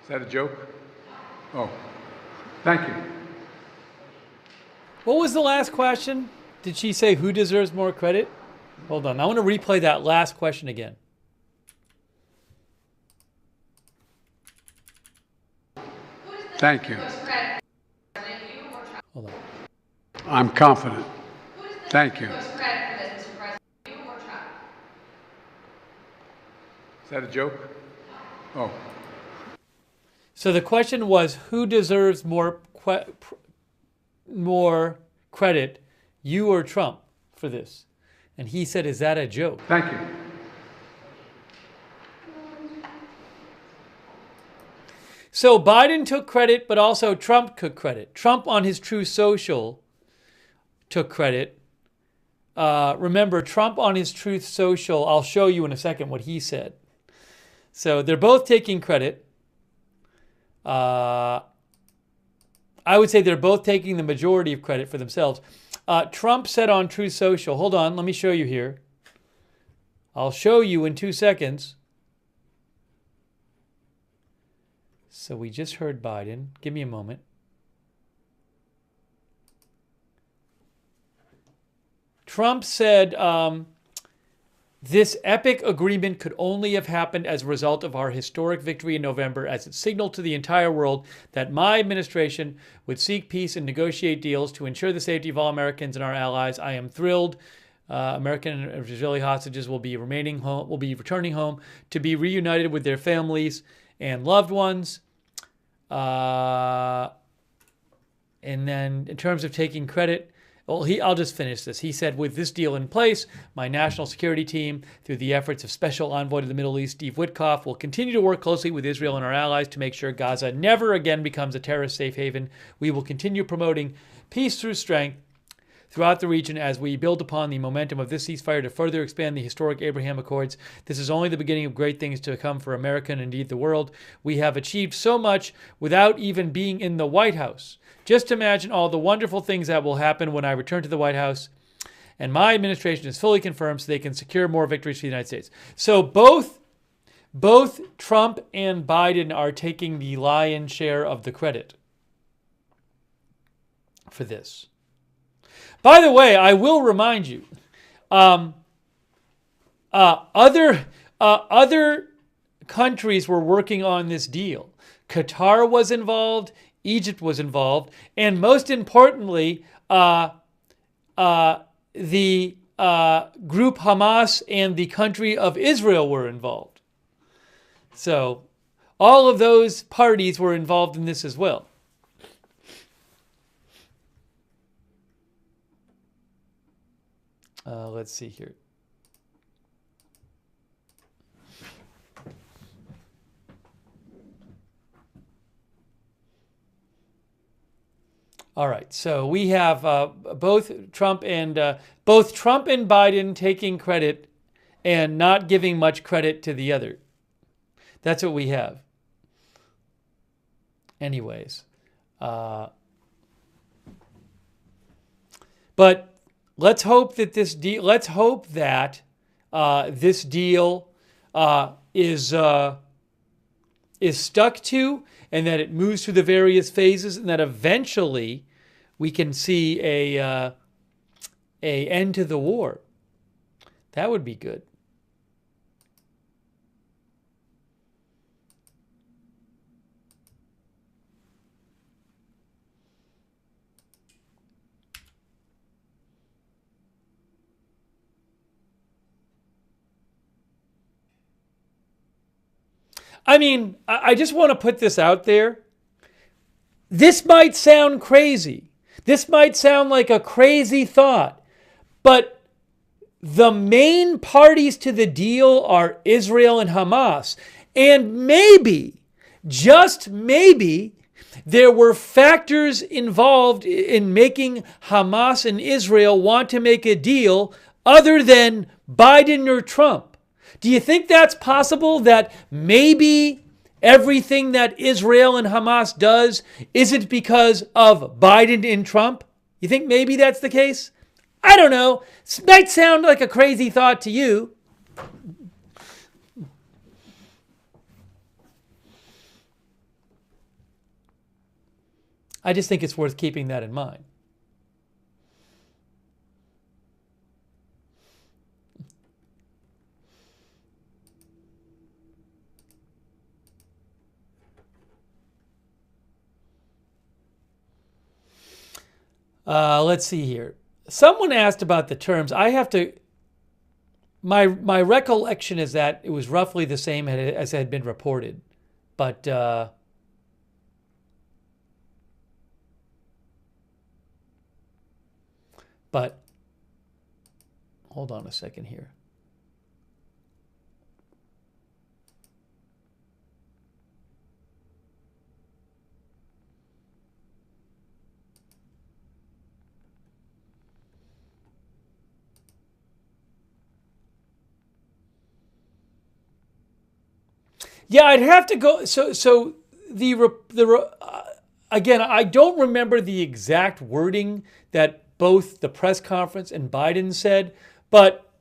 [SPEAKER 9] that a joke? Oh, thank you.
[SPEAKER 1] What was the last question? Did she say who deserves more credit? Hold on. I want to replay that last question again.
[SPEAKER 9] Thank you.
[SPEAKER 1] Hold on.
[SPEAKER 9] I'm confident. Thank you. Is that a joke? Oh.
[SPEAKER 1] So the question was, who deserves more credit, you or Trump, for this? And he said, is that a joke?
[SPEAKER 9] Thank you.
[SPEAKER 1] So Biden took credit, but also Trump took credit. Trump on his Truth Social took credit. Remember, Trump on his Truth Social, I'll show you in a second what he said. So they're both taking credit. I would say they're both taking the majority of credit for themselves. Trump said on Truth Social, hold on, let me show you here. I'll show you in 2 seconds. So we just heard Biden. Give me a moment. Trump said this epic agreement could only have happened as a result of our historic victory in November, as it signaled to the entire world that my administration would seek peace and negotiate deals to ensure the safety of all Americans and our allies. I am thrilled. American and Israeli hostages will be returning home to be reunited with their families and loved ones. And then in terms of taking credit, well, I'll just finish this. He said, with this deal in place, my national security team, through the efforts of Special Envoy to the Middle East, Steve Witkoff, will continue to work closely with Israel and our allies to make sure Gaza never again becomes a terrorist safe haven. We will continue promoting peace through strength throughout the region as we build upon the momentum of this ceasefire to further expand the historic Abraham Accords. This is only the beginning of great things to come for America and indeed the world. We have achieved so much without even being in the White House. Just imagine all the wonderful things that will happen when I return to the White House and my administration is fully confirmed so they can secure more victories for the United States. So both Trump and Biden are taking the lion's share of the credit for this. By the way, I will remind you, other countries were working on this deal. Qatar was involved, Egypt was involved, and most importantly, the group Hamas and the country of Israel were involved. So all of those parties were involved in this as well. Let's see here. All right, so we have both Trump and Biden taking credit and not giving much credit to the other. That's what we have. Anyways, but let's hope that this deal. Let's hope that this deal is stuck to, and that it moves through the various phases, and that eventually we can see a end to the war. That would be good. I mean, I just want to put this out there. This might sound crazy. This might sound like a crazy thought, but the main parties to the deal are Israel and Hamas. And maybe, just maybe, there were factors involved in making Hamas and Israel want to make a deal other than Biden or Trump. Do you think that's possible, that maybe everything that Israel and Hamas does isn't because of Biden and Trump? You think maybe that's the case? I don't know. It might sound like a crazy thought to you. I just think it's worth keeping that in mind. Let's see here. Someone asked about the terms. I have to. My recollection is that it was roughly the same as had been reported, but hold on a second here. Yeah, I'd have to go. So again, I don't remember the exact wording that both the press conference and Biden said, but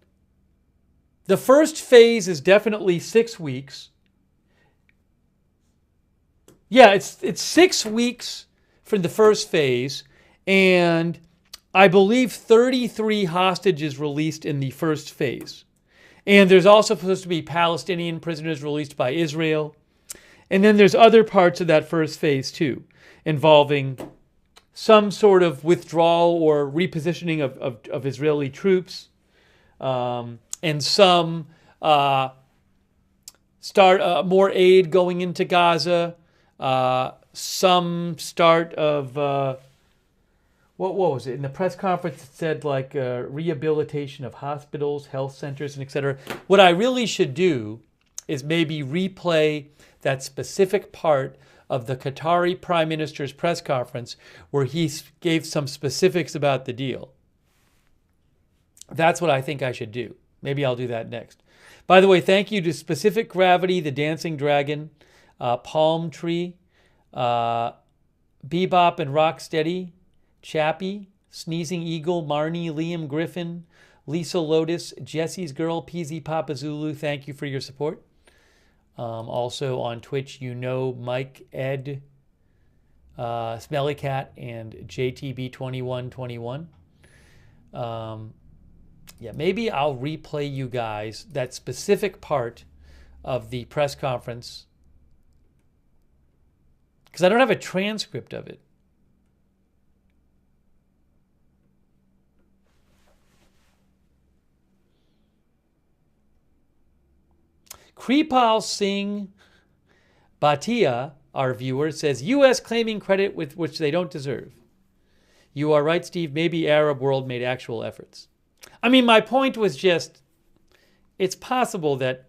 [SPEAKER 1] the first phase is definitely 6 weeks. Yeah, it's 6 weeks for the first phase, and I believe 33 hostages released in the first phase. And there's also supposed to be Palestinian prisoners released by Israel. And then there's other parts of that first phase too, involving some sort of withdrawal or repositioning of Israeli troops, and some more aid going into Gaza, some start of what was it? In the press conference it said like rehabilitation of hospitals, health centers, and etc. What I really should do is maybe replay that specific part of the Qatari Prime Minister's press conference where he gave some specifics about the deal. That's what I think I should do. Maybe I'll do that next. By the way, thank you to Specific Gravity, The Dancing Dragon, Palm Tree, Bebop and Rocksteady, Chappie, Sneezing Eagle, Marnie, Liam Griffin, Lisa Lotus, Jesse's Girl, PZ Papa Zulu. Thank you for your support. Also on Twitch, Mike, Ed, Smelly Cat, and JTB2121. Yeah, maybe I'll replay you guys that specific part of the press conference because I don't have a transcript of it. Kripal Singh Bhatia, our viewer, says, U.S. claiming credit with which they don't deserve. You are right, Steve. Maybe Arab world made actual efforts. I mean, my point was just, it's possible that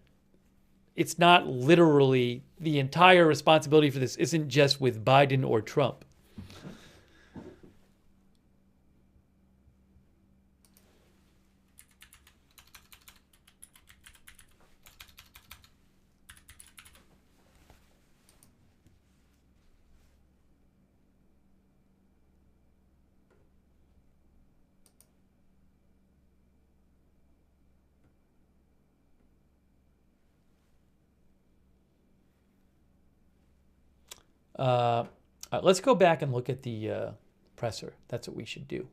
[SPEAKER 1] it's not literally the entire responsibility for this isn't just with Biden or Trump. Let's go back and look at the presser. That's what we should do.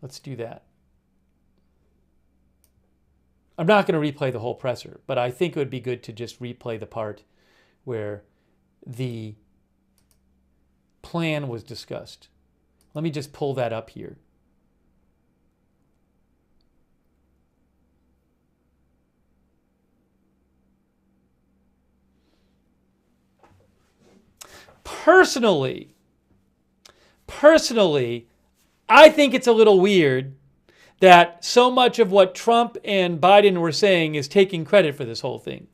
[SPEAKER 1] Let's do that. I'm not going to replay the whole presser, but I think it would be good to just replay the part where the plan was discussed. Let me just pull that up here. Personally, I think it's a little weird that so much of what Trump and Biden were saying is taking credit for this whole thing.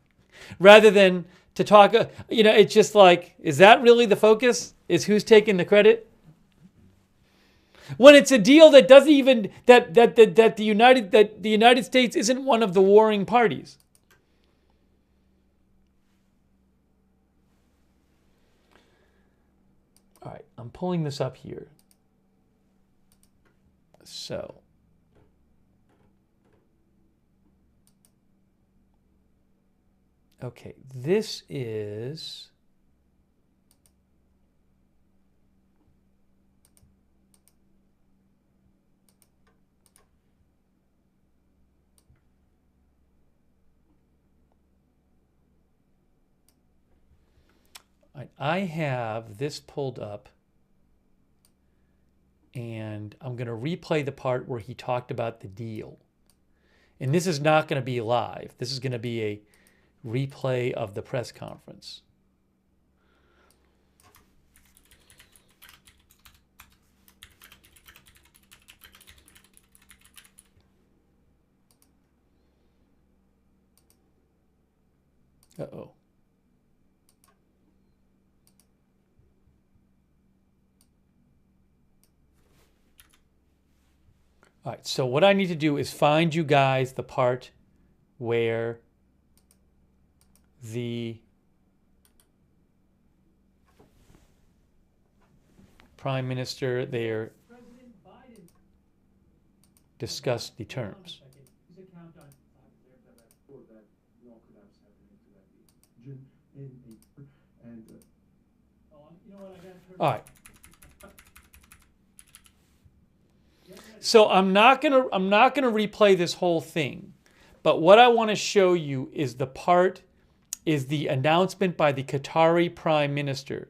[SPEAKER 1] Rather than to talk, it's just like, is that really the focus? Is who's taking the credit? When it's a deal that doesn't even, that the United States isn't one of the warring parties. All right, I'm pulling this up here. So, okay, this is I have this pulled up, and I'm going to replay the part where he talked about the deal. And this is not going to be live. This is going to be a replay of the press conference. Uh-oh. All right, so what I need to do is find you guys the part where the Prime Minister there discussed the terms.
[SPEAKER 4] In a
[SPEAKER 1] All right. So I'm not gonna replay this whole thing, but what I want to show you is the announcement by the Qatari Prime Minister.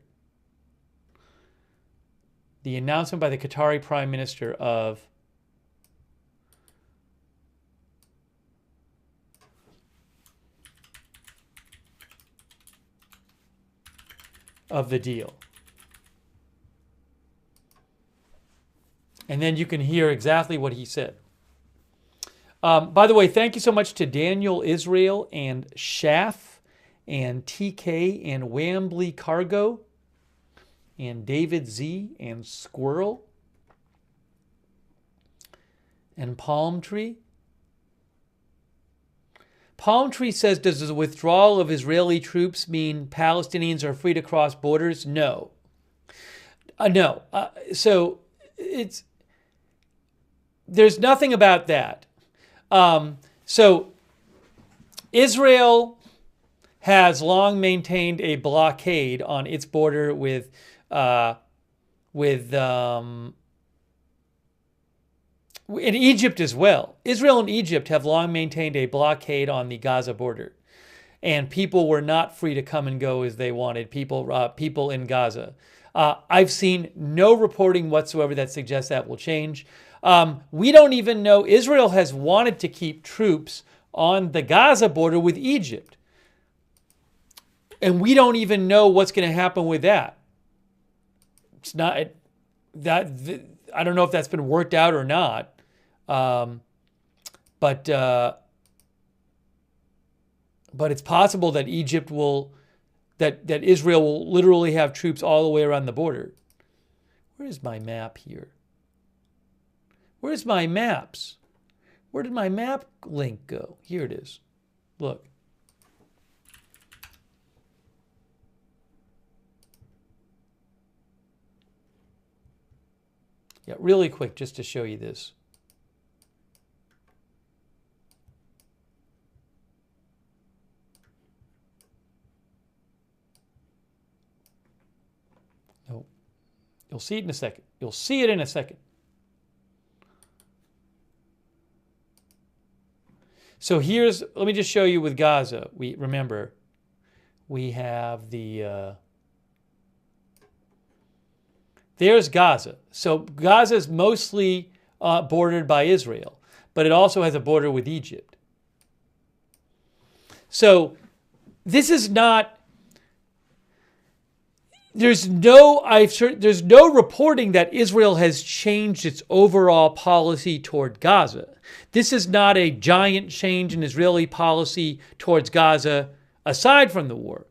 [SPEAKER 1] The announcement by the Qatari Prime Minister of the deal. And then you can hear exactly what he said. By the way, thank you so much to Daniel Israel and Schaff and TK and Wambly Cargo and David Z and Squirrel and Palm Tree. Palm Tree says, does the withdrawal of Israeli troops mean Palestinians are free to cross borders? No. No. So there's nothing about that. So Israel has long maintained a blockade on its border with in Egypt as well. Israel and Egypt have long maintained a blockade on the Gaza border, and people were not free to come and go as they wanted. People in Gaza. I've seen no reporting whatsoever that suggests that will change. We don't even know. Israel has wanted to keep troops on the Gaza border with Egypt, and we don't even know what's going to happen with that. It's not that I don't know if that's been worked out or not. But it's possible that that Israel will literally have troops all the way around the border. Where is my map here? Where's my maps? Where did my map link go? Here it is. Look. Yeah, really quick, just to show you this. No. You'll see it in a second. You'll see it in a second. So let me just show you with Gaza. We have there's Gaza. So Gaza is mostly bordered by Israel, but it also has a border with Egypt. So this is not, there's no reporting that Israel has changed its overall policy toward Gaza. This is not a giant change in Israeli policy towards Gaza aside from the war.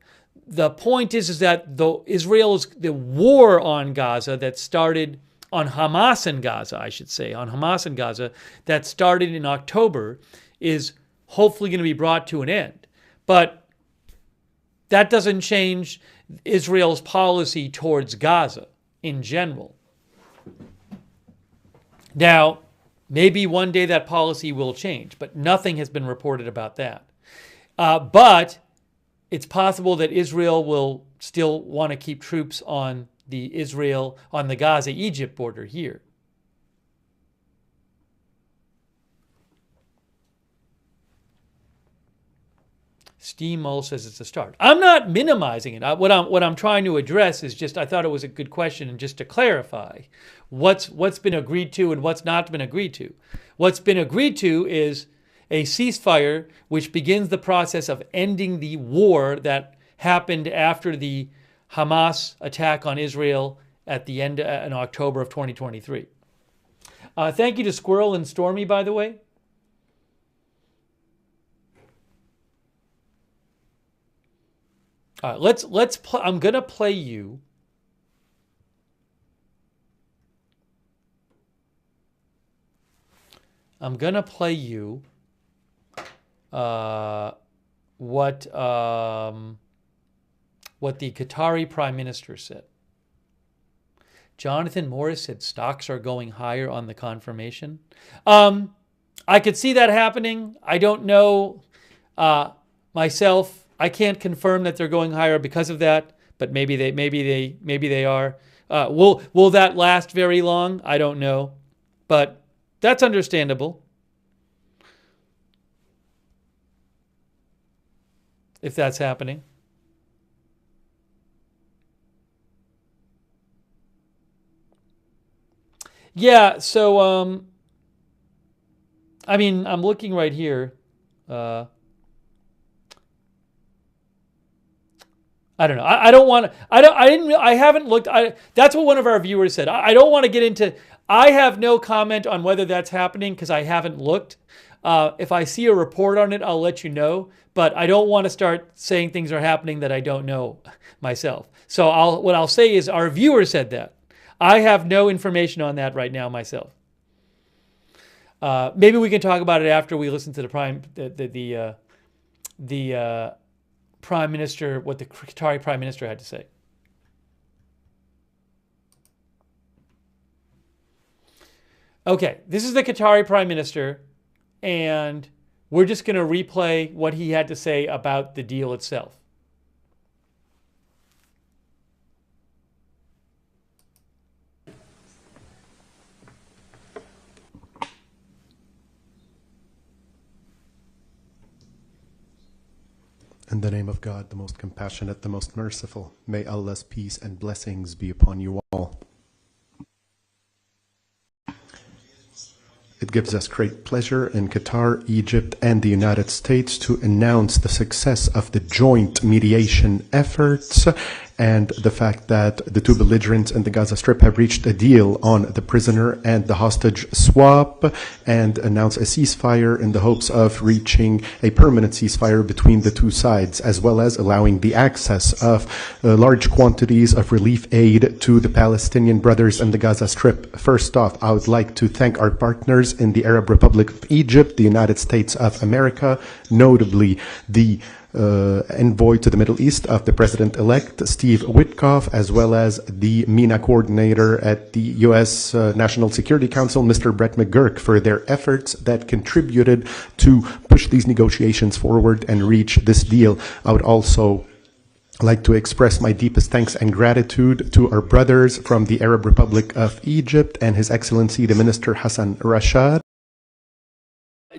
[SPEAKER 1] The point is that the war on Gaza that started on Hamas in Gaza, that started in October, is hopefully going to be brought to an end. But that doesn't change Israel's policy towards Gaza in general. Now, maybe one day that policy will change, but nothing has been reported about that. But it's possible that Israel will still want to keep troops on the Gaza-Egypt border here. Steve Mull says it's a start. I'm not minimizing it. What I'm trying to address is just, I thought it was a good question, and just to clarify what's been agreed to and what's not been agreed to. What's been agreed to is a ceasefire which begins the process of ending the war that happened after the Hamas attack on Israel at the end in October of 2023. Thank you to Squirrel and Stormy, by the way. All right, let's play. I'm gonna play you. I'm gonna play you what the Qatari Prime Minister said. Jonathan Morris said stocks are going higher on the confirmation. I could see that happening. I don't know myself. I can't confirm that they're going higher because of that, but maybe they are. Will that last very long? I don't know, but that's understandable if that's happening. Yeah, so I mean, I'm looking right here. I don't know. I haven't looked. That's what one of our viewers said. I don't want to get into, I have no comment on whether that's happening because I haven't looked. If I see a report on it, I'll let you know. But I don't want to start saying things are happening that I don't know myself. So what I'll say is our viewer said that. I have no information on that right now myself. Maybe we can talk about it after we listen to the Prime Minister, what the Qatari Prime Minister had to say. Okay, this is the Qatari Prime Minister, and we're just going to replay what he had to say about the deal itself.
[SPEAKER 4] In the name of God, the most compassionate, the most merciful, may Allah's peace and blessings be upon you all. It gives us great pleasure in Qatar, Egypt, and the United States to announce the success of the joint mediation efforts and the fact that the two belligerents in the Gaza Strip have reached a deal on the prisoner and the hostage swap and announced a ceasefire in the hopes of reaching a permanent ceasefire between the two sides, as well as allowing the access of large quantities of relief aid to the Palestinian brothers in the Gaza Strip. First off, I would like to thank our partners in the Arab Republic of Egypt, the United States of America, notably the envoy to the Middle East of the President-elect, Steve Witkoff, as well as the MENA coordinator at the U.S. National Security Council, Mr. Brett McGurk, for their efforts that contributed to push these negotiations forward and reach this deal. I would also like to express my deepest thanks and gratitude to our brothers from the Arab Republic of Egypt and His Excellency the Minister Hassan Rashad.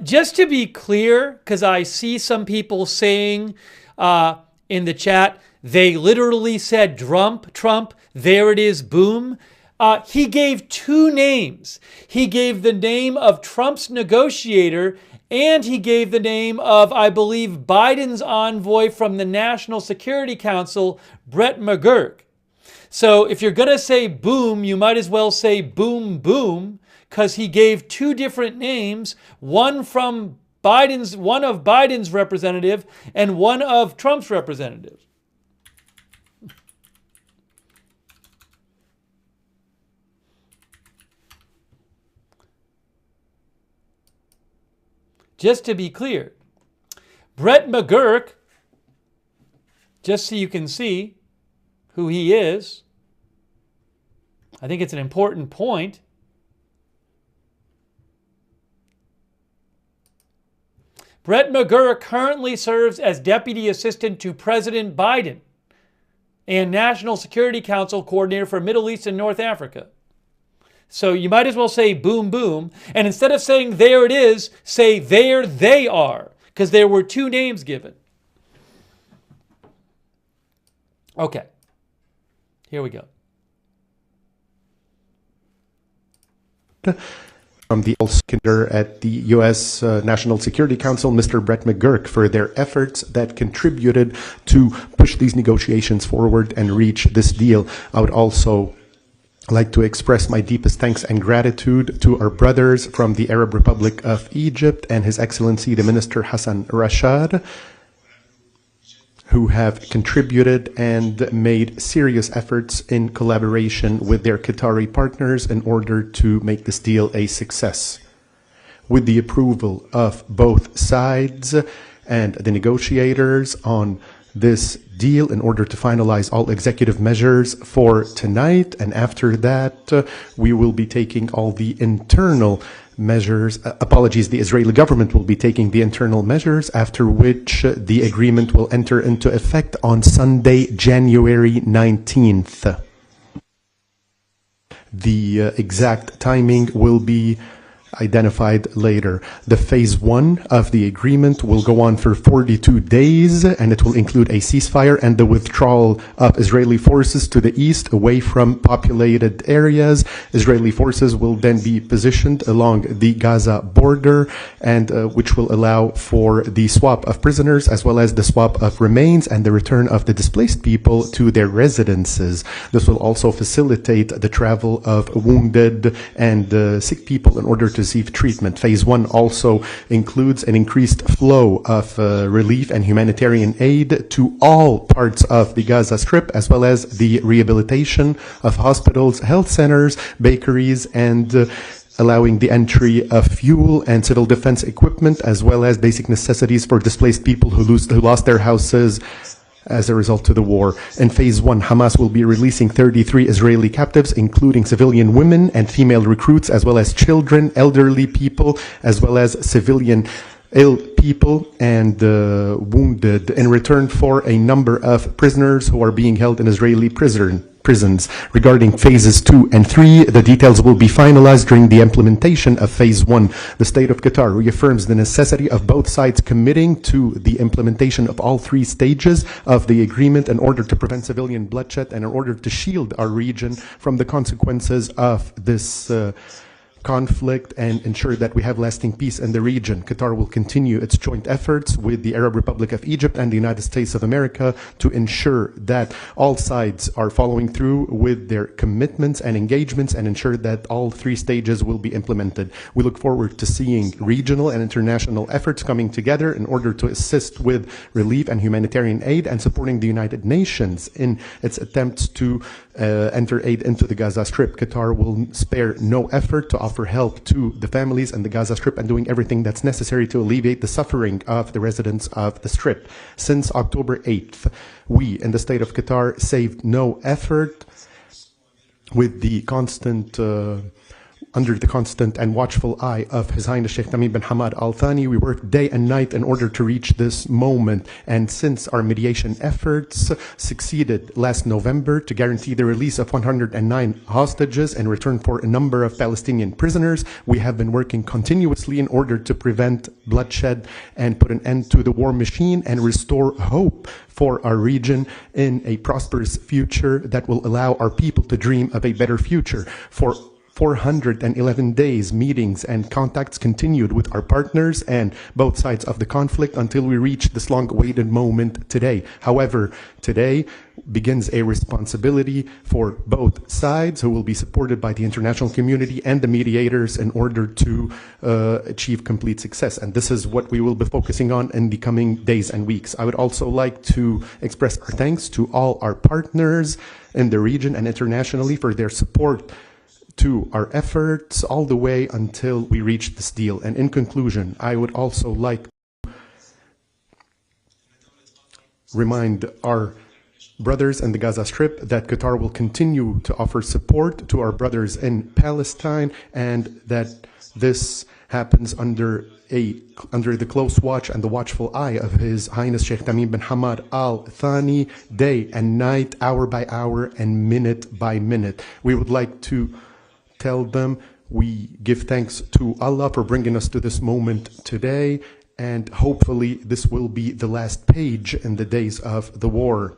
[SPEAKER 1] Just to be clear, because I see some people saying in the chat, they literally said Trump, there it is, boom. He gave two names. He gave the name of Trump's negotiator, and he gave the name of, I believe, Biden's envoy from the National Security Council, Brett McGurk. So if you're going to say boom, you might as well say boom, boom, because he gave two different names, one of Biden's representative and one of Trump's representative. Just to be clear, Brett McGurk, just so you can see who he is, I think it's an important point. Brett McGurk currently serves as Deputy Assistant to President Biden and National Security Council Coordinator for Middle East and North Africa. So you might as well say boom, boom. And instead of saying there it is, say there they are, because there were two names given. Okay, here we go.
[SPEAKER 4] From the seconder at the U.S. National Security Council, Mr. Brett McGurk, for their efforts that contributed to push these negotiations forward and reach this deal. I would also like to express my deepest thanks and gratitude to our brothers from the Arab Republic of Egypt and His Excellency the Minister Hassan Rashad, who have contributed and made serious efforts in collaboration with their Qatari partners in order to make this deal a success. With the approval of both sides and the negotiators on this deal in order to finalize all executive measures for tonight. And after that, we will be taking all the internal measures. The Israeli government will be taking the internal measures, after which the agreement will enter into effect on Sunday, January 19th. The exact timing will be identified later. The phase 1 of the agreement will go on for 42 days, and it will include a ceasefire and the withdrawal of Israeli forces to the east away from populated areas. Israeli forces will then be positioned along the Gaza border, and which will allow for the swap of prisoners as well as the swap of remains and the return of the displaced people to their residences. This will also facilitate the travel of wounded and sick people in order to receive treatment. Phase 1 also includes an increased flow of relief and humanitarian aid to all parts of the Gaza Strip, as well as the rehabilitation of hospitals, health centers, bakeries, and allowing the entry of fuel and civil defense equipment, as well as basic necessities for displaced people who lost their houses as a result of the war. In phase 1, Hamas will be releasing 33 Israeli captives, including civilian women and female recruits, as well as children, elderly people, as well as civilian ill people and wounded, in return for a number of prisoners who are being held in Israeli prisons. Regarding phases 2 and 3, the details will be finalized during the implementation of phase 1. The state of Qatar reaffirms the necessity of both sides committing to the implementation of all 3 stages of the agreement in order to prevent civilian bloodshed and in order to shield our region from the consequences of this conflict and ensure that we have lasting peace in the region. Qatar will continue its joint efforts with the Arab Republic of Egypt and the United States of America to ensure that all sides are following through with their commitments and engagements and ensure that all 3 stages will be implemented. We look forward to seeing regional and international efforts coming together in order to assist with relief and humanitarian aid and supporting the United Nations in its attempts to enter aid into the Gaza Strip. Qatar will spare no effort to offer help to the families in the Gaza Strip and doing everything that's necessary to alleviate the suffering of the residents of the Strip. Since October 8th, we in the state of Qatar saved no effort with the constant under the constant and watchful eye of His Highness Sheikh Tamim bin Hamad Al Thani. We worked day and night in order to reach this moment. And since our mediation efforts succeeded last November to guarantee the release of 109 hostages in return for a number of Palestinian prisoners, we have been working continuously in order to prevent bloodshed and put an end to the war machine and restore hope for our region in a prosperous future that will allow our people to dream of a better future. For 411 days, meetings and contacts continued with our partners and both sides of the conflict until we reached this long-awaited moment today. However, today begins a responsibility for both sides, who will be supported by the international community and the mediators in order to achieve complete success. And this is what we will be focusing on in the coming days and weeks. I would also like to express our thanks to all our partners in the region and internationally for their support to our efforts all the way until we reach this deal. And in conclusion, I would also like to remind our brothers in the Gaza Strip that Qatar will continue to offer support to our brothers in Palestine, and that this happens under the close watch and the watchful eye of His Highness Sheikh Tamim bin Hamad Al Thani, day and night, hour by hour, and minute by minute. We would like to tell them we give thanks to Allah for bringing us to this moment today, and hopefully this will be the last page in the days of the war.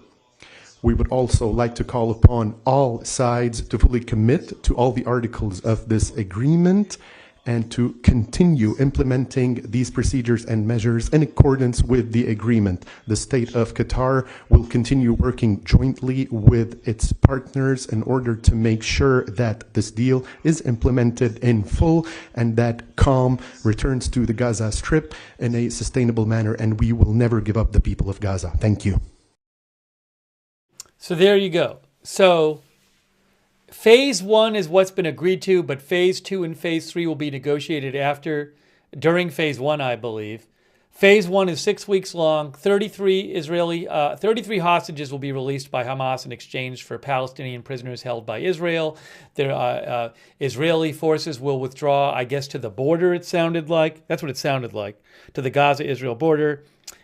[SPEAKER 4] We would also like to call upon all sides to fully commit to all the articles of this agreement and to continue implementing these procedures and measures in accordance with the agreement. The state of Qatar will continue working jointly with its partners in order to make sure that this deal is implemented in full and that calm returns to the Gaza Strip in a sustainable manner, and we will never give up the people of Gaza. Thank you.
[SPEAKER 1] So there you go. So phase 1 is what's been agreed to, but phase 2 and phase 3 will be negotiated during phase 1, I believe. Phase 1 is 6 weeks long. 33 hostages will be released by Hamas in exchange for Palestinian prisoners held by Israel. Israeli forces will withdraw, I guess, to the border, it sounded like. That's what it sounded like, to the Gaza-Israel border.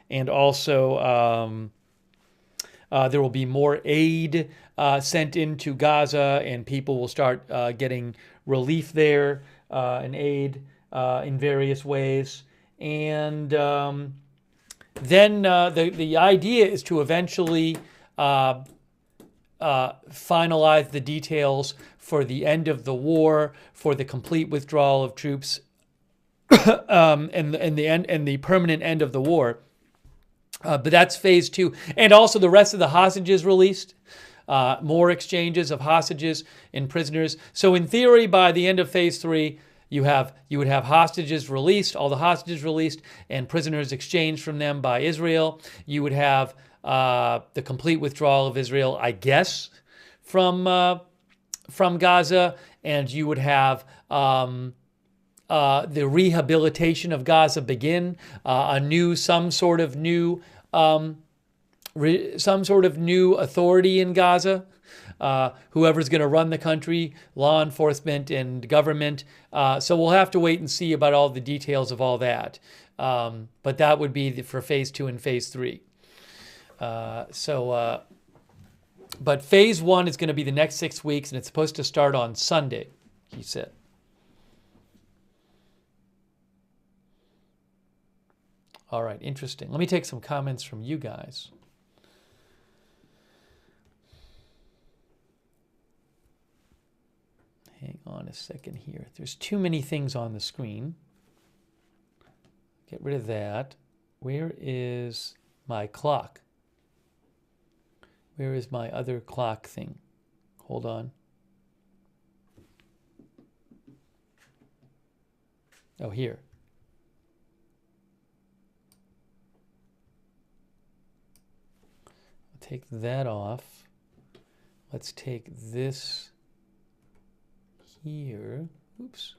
[SPEAKER 1] And also there will be more aid sent into Gaza, and people will start getting relief there and aid in various ways. And then the idea is to eventually finalize the details for the end of the war, for the complete withdrawal of troops, and the permanent end of the war. But that's phase 2, and also the rest of the hostages released. More exchanges of hostages and prisoners. So in theory, by the end of phase 3. You would have hostages released, all the hostages released, and prisoners exchanged from them by Israel. You would have the complete withdrawal of Israel, I guess, from Gaza, and you would have the rehabilitation of Gaza begin, some sort of new authority in Gaza. Whoever's going to run the country, law enforcement and government. So we'll have to wait and see about all the details of all that. But that would be for phase 2 and phase 3. But phase 1 is going to be the next 6 weeks, and it's supposed to start on Sunday, he said. All right, interesting. Let me take some comments from you guys. Hang on a second here. There's too many things on the screen. Get rid of that. Where is my clock? Where is my other clock thing? Hold on. Oh, here. I'll take that off. Let's take this here. Oops.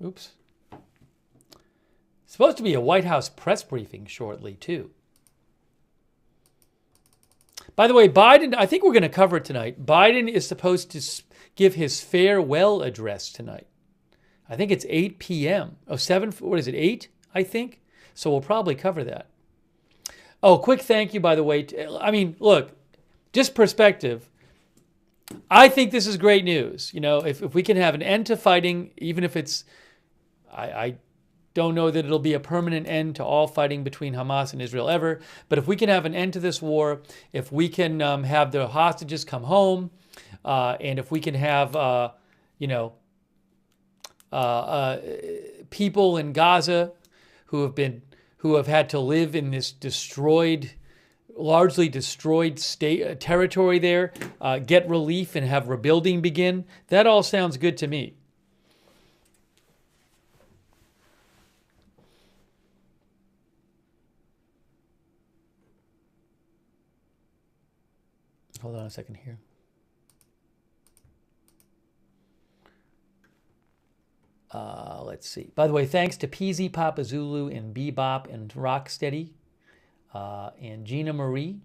[SPEAKER 1] Oops. Supposed to be a White House press briefing shortly, too. By the way, Biden, I think we're going to cover it tonight. Biden is supposed to give his farewell address tonight. I think it's 8 p.m. Oh, 7, what is it, 8, I think? So we'll probably cover that. Oh, quick thank you, by the way. I mean, look, just perspective. I think this is great news. You know, if we can have an end to fighting, even if it's, I don't know that it'll be a permanent end to all fighting between Hamas and Israel ever, but if we can have an end to this war, if we can have the hostages come home, and if we can have, people in Gaza who have had to live in this largely destroyed territory there, get relief and have rebuilding begin. That all sounds good to me. Hold on a second here. Let's see. By the way, thanks to Peasy, Papa Zulu, and Bebop, and Rocksteady, and Gina Marie,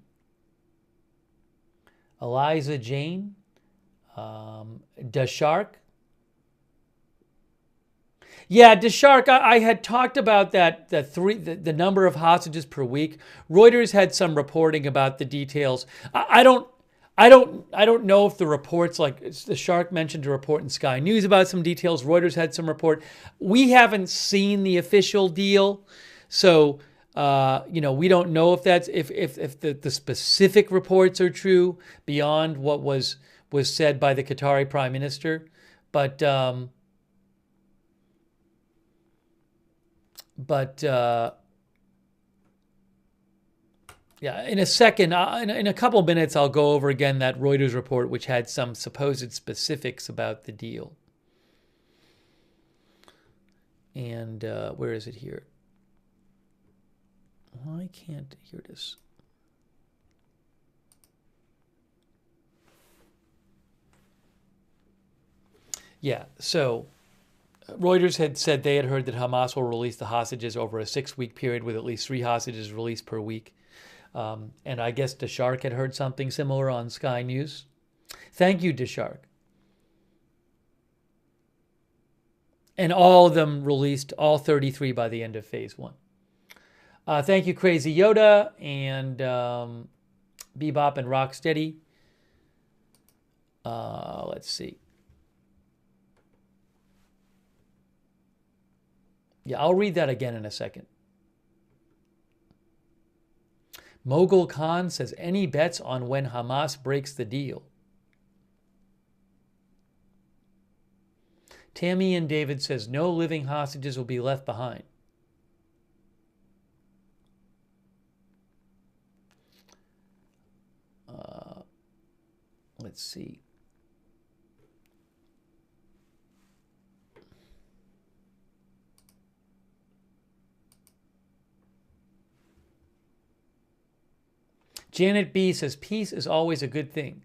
[SPEAKER 1] Eliza Jane, Deshark. Yeah, Deshark, I had talked about that, the number of hostages per week. Reuters had some reporting about the details. I don't know if the reports, like the Shark mentioned a report in Sky News about some details. Reuters had some report. We haven't seen the official deal, so we don't know if that's if the specific reports are true beyond what was said by the Qatari Prime Minister, but yeah, in a second, in a couple minutes, I'll go over again that Reuters report, which had some supposed specifics about the deal. And where is it here? Why can't, here it is. Yeah, so Reuters had said they had heard that Hamas will release the hostages over a 6-week period with at least 3 hostages released per week. And I guess Deshark had heard something similar on Sky News. Thank you, Deshark. And all of them released, all 33 by the end of phase 1. Thank you, Crazy Yoda and Bebop and Rocksteady. Let's see. Yeah, I'll read that again in a second. Mogul Khan says, any bets on when Hamas breaks the deal? Tammy and David says, no living hostages will be left behind. Let's see. Janet B says, peace is always a good thing.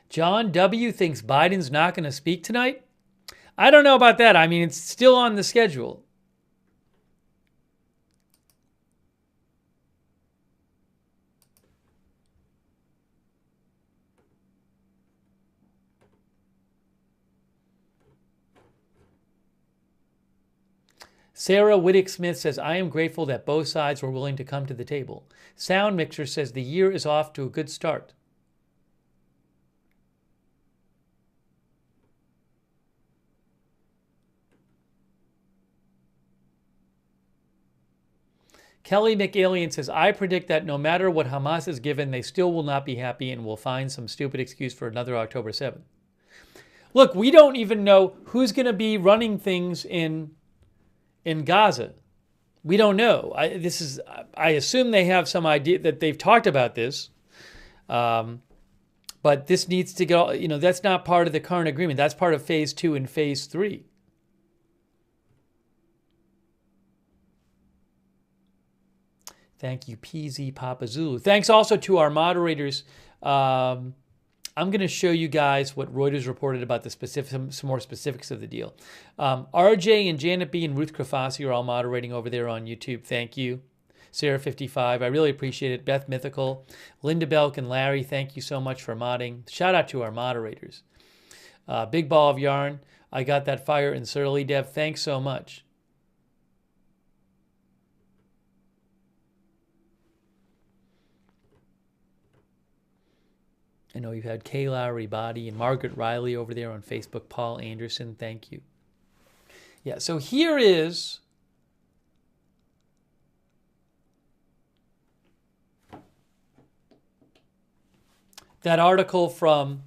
[SPEAKER 1] John W. thinks Biden's not going to speak tonight. I don't know about that. I mean, it's still on the schedule. Sarah Whittick-Smith says, I am grateful that both sides were willing to come to the table. Sound Mixer says, the year is off to a good start. Kelly McAlien says, I predict that no matter what Hamas is given, they still will not be happy and will find some stupid excuse for another October 7th. Look, we don't even know who's going to be running things in Gaza. We don't know. I assume they have some idea that they've talked about this. But this needs to go, that's not part of the current agreement. That's part of phase 2 and phase 3. Thank you, PZ Papa Zulu. Thanks also to our moderators. I'm going to show you guys what Reuters reported about the some more specifics of the deal. RJ and Janet B and Ruth Krafasi are all moderating over there on YouTube. Thank you. Sarah55, I really appreciate it. Beth Mythical, Linda Belk and Larry, thank you so much for modding. Shout out to our moderators. Big Ball of Yarn, I got that fire in Surly Dev. Thanks so much. I know you've had Kay Lowry Body and Margaret Riley over there on Facebook. Paul Anderson, thank you. Yeah, so here is that article from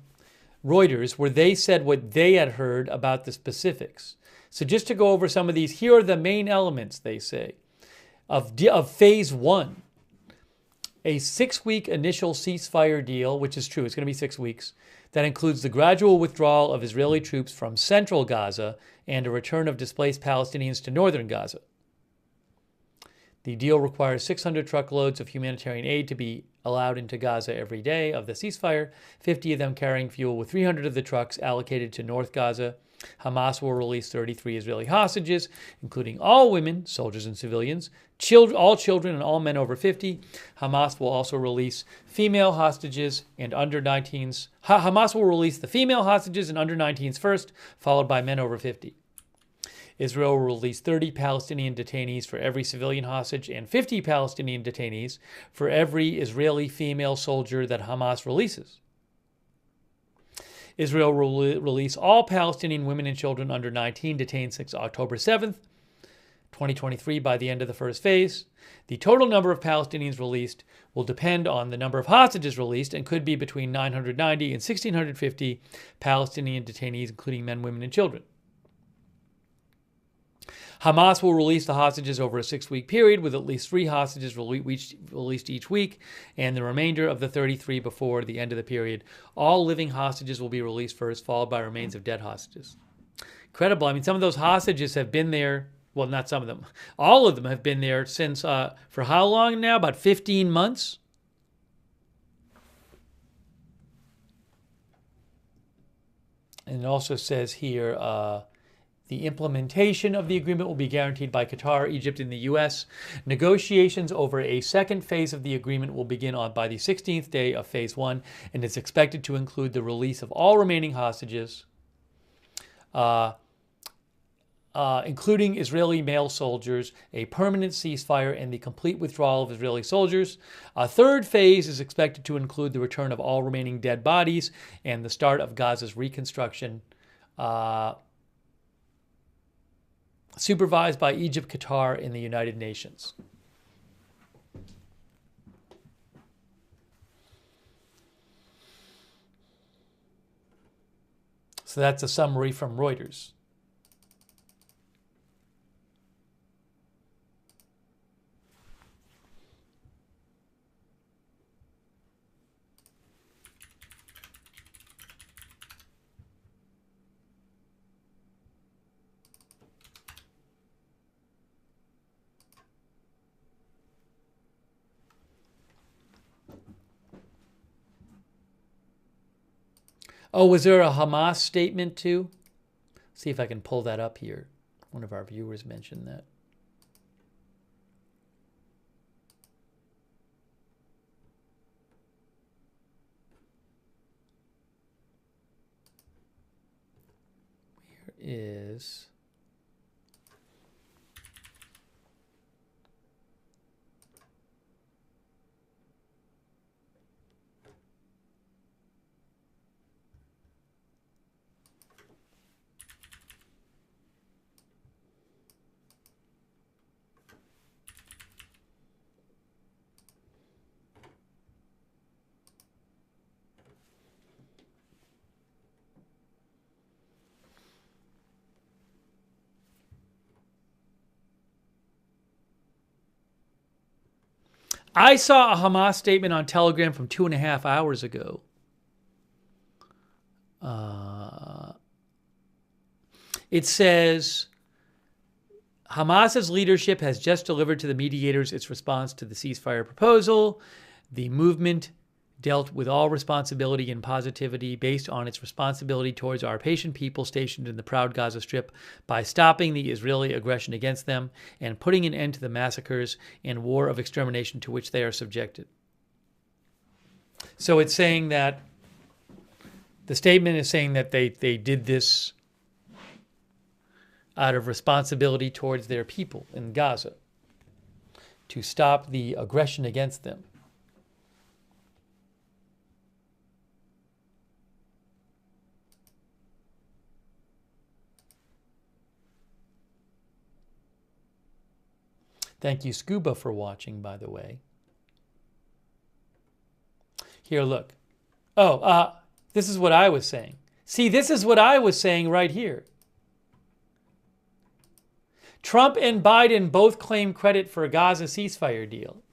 [SPEAKER 1] Reuters where they said what they had heard about the specifics. So just to go over some of these, here are the main elements, they say, of phase 1. A 6-week initial ceasefire deal, which is true, it's going to be 6 weeks, that includes the gradual withdrawal of Israeli troops from central Gaza and a return of displaced Palestinians to northern Gaza. The deal requires 600 truckloads of humanitarian aid to be allowed into Gaza every day of the ceasefire, 50 of them carrying fuel, with 300 of the trucks allocated to North Gaza. Hamas will release 33 Israeli hostages, including all women, soldiers and civilians, all children and all men over 50. Hamas will also release female hostages and under 19s. Hamas will release the female hostages and under 19s first, followed by men over 50. Israel will release 30 Palestinian detainees for every civilian hostage and 50 Palestinian detainees for every Israeli female soldier that Hamas releases. Israel will release all Palestinian women and children under 19 detained since October 7th, 2023 by the end of the first phase. The total number of Palestinians released will depend on the number of hostages released and could be between 990 and 1,650 Palestinian detainees, including men, women, and children. Hamas will release the hostages over a 6-week period with at least 3 hostages released each week and the remainder of the 33 before the end of the period. All living hostages will be released first, followed by remains of dead hostages. Incredible. I mean, some of those hostages have been there Well, not some of them. All of them have been there since, for how long now? About 15 months? And it also says here, the implementation of the agreement will be guaranteed by Qatar, Egypt, and the U.S. Negotiations over a second phase of the agreement will begin by the 16th day of Phase 1, and is expected to include the release of all remaining hostages, including Israeli male soldiers, a permanent ceasefire, and the complete withdrawal of Israeli soldiers. A third phase is expected to include the return of all remaining dead bodies and the start of Gaza's reconstruction, supervised by Egypt, Qatar, and the United Nations. So that's a summary from Reuters. Oh, was there a Hamas statement too? See if I can pull that up here. One of our viewers mentioned that. Where is... I saw a Hamas statement on Telegram from 2.5 hours ago. It says, Hamas's leadership has just delivered to the mediators its response to the ceasefire proposal. The movement dealt with all responsibility and positivity based on its responsibility towards our patient people stationed in the proud Gaza Strip by stopping the Israeli aggression against them and putting an end to the massacres and war of extermination to which they are subjected. So it's saying that, the statement is saying that they did this out of responsibility towards their people in Gaza to stop the aggression against them. Thank you, Scuba, for watching, by the way. Here, look. Oh, this is what I was saying. See, this is what I was saying right here. Trump and Biden both claim credit for a Gaza ceasefire deal.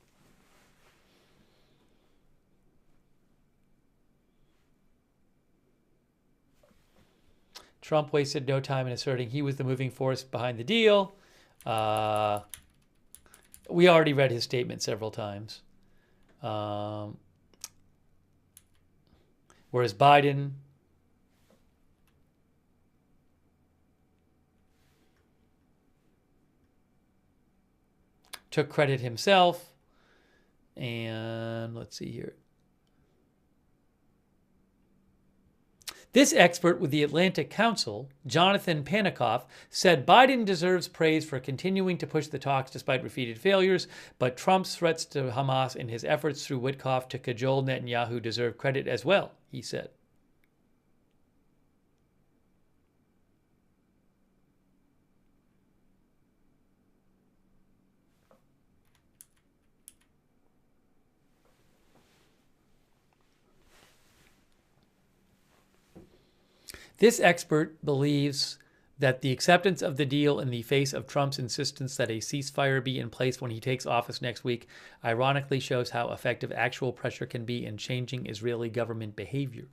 [SPEAKER 1] Trump wasted no time in asserting he was the moving force behind the deal. We already read his statement several times. Whereas Biden took credit himself. And let's see here. This expert with the Atlantic Council, Jonathan Panikoff, said Biden deserves praise for continuing to push the talks despite repeated failures, but Trump's threats to Hamas and his efforts through Witkoff to cajole Netanyahu deserve credit as well, he said. This expert believes that the acceptance of the deal in the face of Trump's insistence that a ceasefire be in place when he takes office next week ironically shows how effective actual pressure can be in changing Israeli government behavior.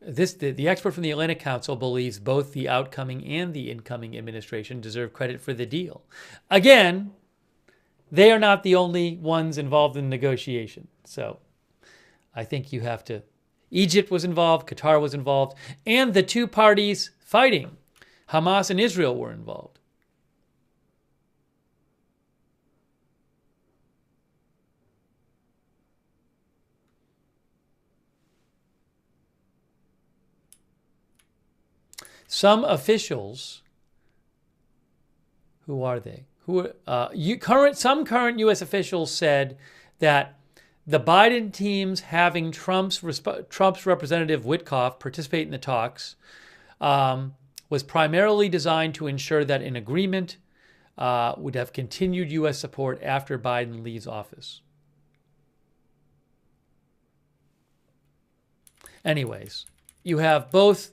[SPEAKER 1] The expert from the Atlantic Council believes both the outcoming and the incoming administration deserve credit for the deal. Again, they are not the only ones involved in negotiation. So I think you have to... Egypt was involved, Qatar was involved, and the two parties fighting, Hamas and Israel, were involved. Some officials, who are they? Some current U.S. officials said that the Biden team's having Trump's representative Witkoff participate in the talks was primarily designed to ensure that an agreement would have continued U.S. support after Biden leaves office. Anyways, you have both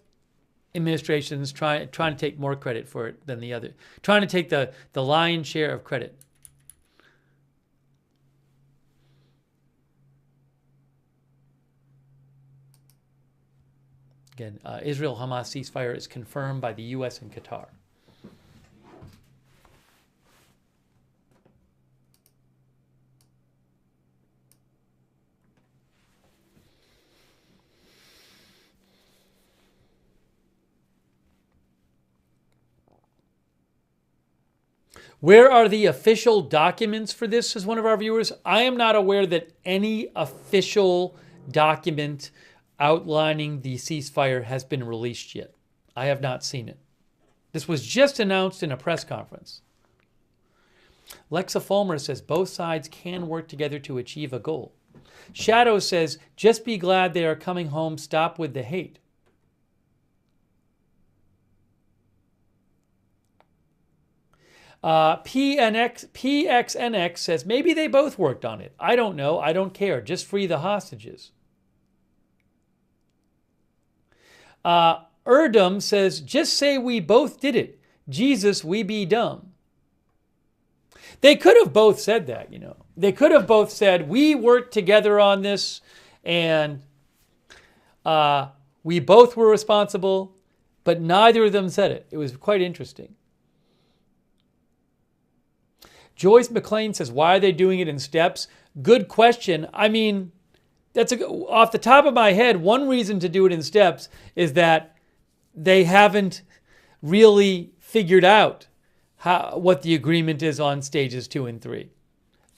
[SPEAKER 1] administrations trying to take more credit for it than the other, trying to take the lion's share of credit. Again, Israel-Hamas ceasefire is confirmed by the U.S. and Qatar. Where are the official documents for this, says one of our viewers? I am not aware that any official document outlining the ceasefire has been released yet. I have not seen it. This was just announced in a press conference. Lexa Fulmer says both sides can work together to achieve a goal. Shadow says, just be glad they are coming home, stop with the hate. PXNX says, maybe they both worked on it. I don't know. I don't care. Just free the hostages. Erdem says, just say we both did it. Jesus, we be dumb. They could have both said that, you know. They could have both said, we worked together on this and we both were responsible, but neither of them said it. It was quite interesting. Joyce McLean says, why are they doing it in steps? Good question. I mean, off the top of my head, one reason to do it in steps is that they haven't really figured out what the agreement is on stages 2 and 3.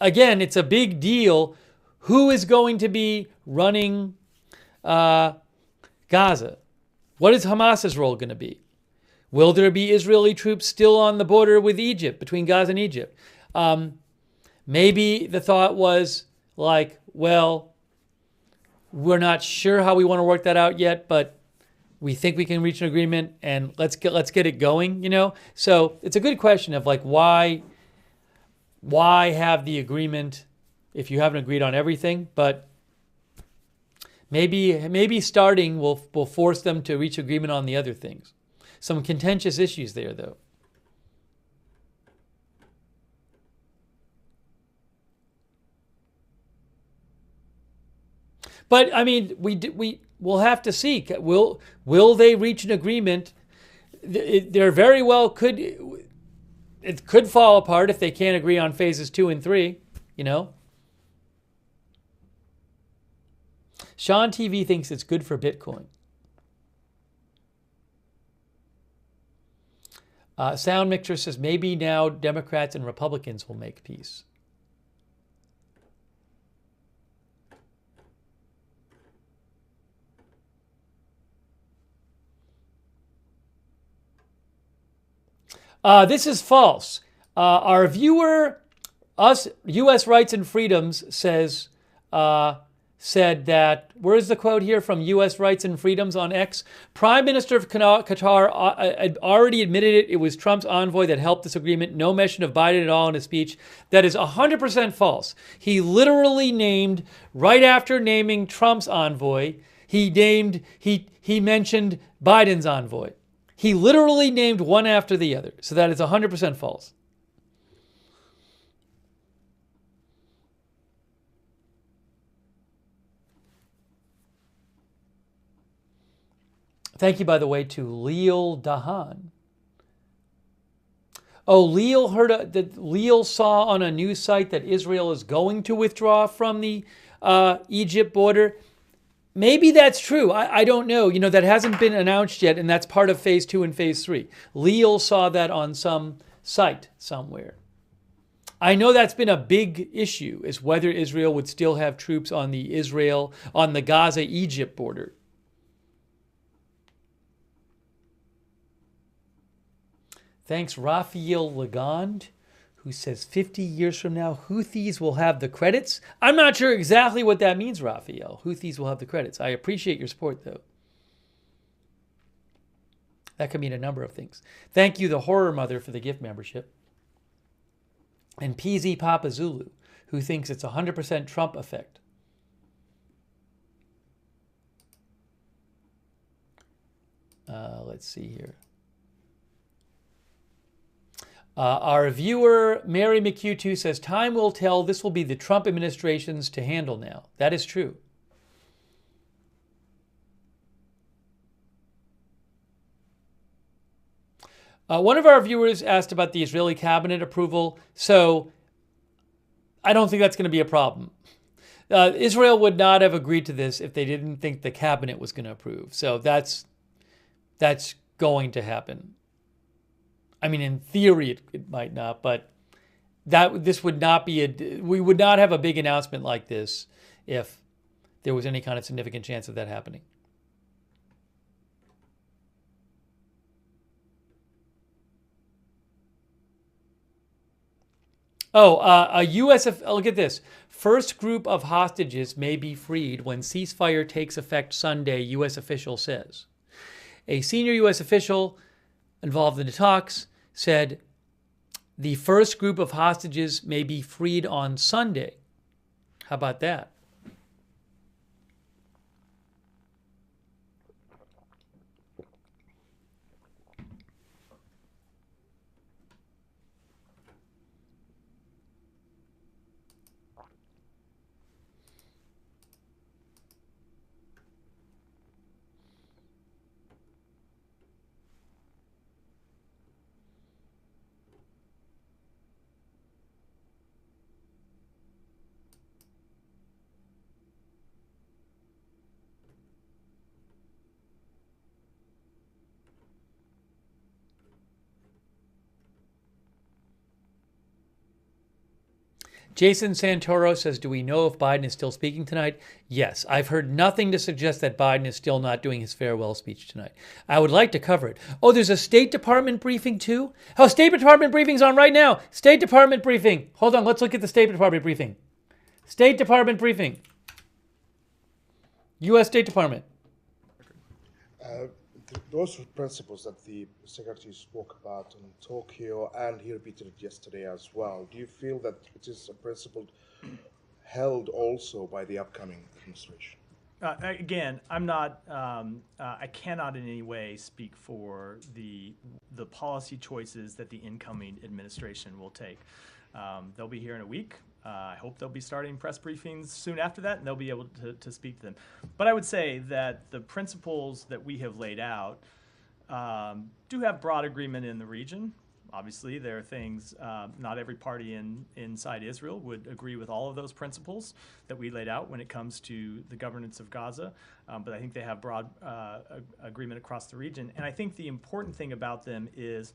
[SPEAKER 1] Again, it's a big deal. Who is going to be running Gaza? What is Hamas's role going to be? Will there be Israeli troops still on the border with Egypt, between Gaza and Egypt? Maybe the thought was like, well, we're not sure how we want to work that out yet, but we think we can reach an agreement and let's get it going, you know? So it's a good question of like, why have the agreement if you haven't agreed on everything? But maybe starting will force them to reach agreement on the other things. Some contentious issues there, though. But I mean, we'll have to see. Will they reach an agreement? There very well could. It could fall apart if they can't agree on phases 2 and 3. You know. Sean TV thinks it's good for Bitcoin. Sound Mixer says maybe now Democrats and Republicans will make peace. This is false. Our viewer, U.S. Rights and Freedoms, said that, where's the quote here from U.S. Rights and Freedoms on X? Prime Minister of Qatar already admitted it. It was Trump's envoy that helped this agreement. No mention of Biden at all in his speech. That is 100% false. He literally named, right after naming Trump's envoy, he mentioned Biden's envoy. He literally named one after the other. So that is 100% false. Thank you, by the way, to Leal Dahan. Oh, Leal Leal saw on a news site that Israel is going to withdraw from the Egypt border. Maybe that's true. I don't know. You know, that hasn't been announced yet, and that's part of phase 2 and phase 3. Leal saw that on some site somewhere. I know that's been a big issue, is whether Israel would still have troops on the Gaza-Egypt border. Thanks, Raphael Legond, who says 50 years from now, Houthis will have the credits. I'm not sure exactly what that means, Raphael. Houthis will have the credits. I appreciate your support, though. That could mean a number of things. Thank you, the Horror Mother, for the gift membership. And PZ Papa Zulu, who thinks it's 100% Trump effect. Let's see here. Our viewer, Mary McHugh, says, time will tell. This will be the Trump administration's to handle now. That is true. One of our viewers asked about the Israeli cabinet approval. So I don't think that's going to be a problem. Israel would not have agreed to this if they didn't think the cabinet was going to approve. So that's going to happen. I mean, in theory, it might not, but this would not be we would not have a big announcement like this if there was any kind of significant chance of that happening. Look at this. First group of hostages may be freed when ceasefire takes effect Sunday, U.S. official says. A senior U.S. official involved in the talks said the first group of hostages may be freed on Sunday. How about that? Jason Santoro says, do we know if Biden is still speaking tonight? Yes. I've heard nothing to suggest that Biden is still not doing his farewell speech tonight. I would like to cover it. Oh, there's a State Department briefing too? Oh, State Department briefing's on right now. State Department briefing. Hold on, let's look at the State Department briefing. State Department briefing. U.S. State Department.
[SPEAKER 11] Those principles that the Secretary spoke about in Tokyo, and he repeated it yesterday as well, do you feel that it is a principle held also by the upcoming administration?
[SPEAKER 12] Again, I'm not. I cannot in any way speak for the policy choices that the incoming administration will take. They'll be here in a week. I hope they'll be starting press briefings soon after that, and they'll be able to speak to them. But I would say that the principles that we have laid out do have broad agreement in the region. Obviously, there are things, not every party inside Israel would agree with all of those principles that we laid out when it comes to the governance of Gaza, but I think they have broad agreement across the region. And I think the important thing about them is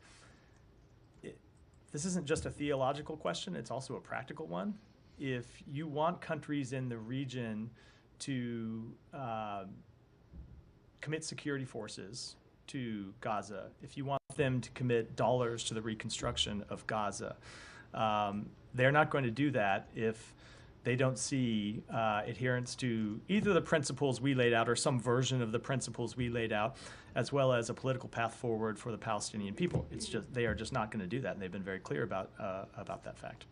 [SPEAKER 12] this isn't just a theological question, it's also a practical one. If you want countries in the region to commit security forces to Gaza, if you want them to commit dollars to the reconstruction of Gaza, they're not going to do that if they don't see adherence to either the principles we laid out or some version of the principles we laid out, as well as a political path forward for the Palestinian people. It's just they are just not going to do that, and they've been very clear about that fact.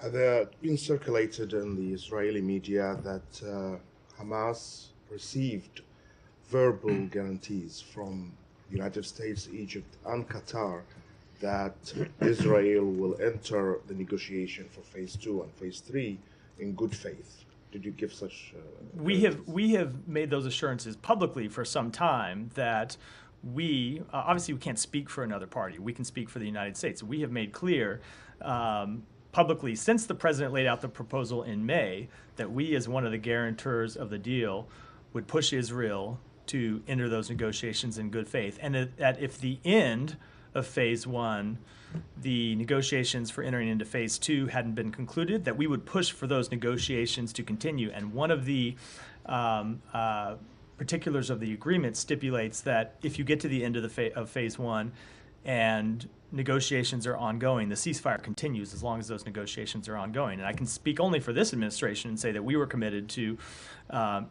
[SPEAKER 11] There been circulated in the Israeli media that Hamas received verbal guarantees from the United States, Egypt, and Qatar that Israel will enter the negotiation for phase 2 and phase 3 in good faith. Did you give such?
[SPEAKER 12] We have made those assurances publicly for some time that we obviously we can't speak for another party. We can speak for the United States. We have made clear publicly since the president laid out the proposal in May that we, as one of the guarantors of the deal, would push Israel to enter those negotiations in good faith, and that if the end of phase one, the negotiations for entering into phase two hadn't been concluded, that we would push for those negotiations to continue. And one of the particulars of the agreement stipulates that if you get to the end of of phase one and negotiations are ongoing, the ceasefire continues as long as those negotiations are ongoing. And I can speak only for this administration and say that we were committed to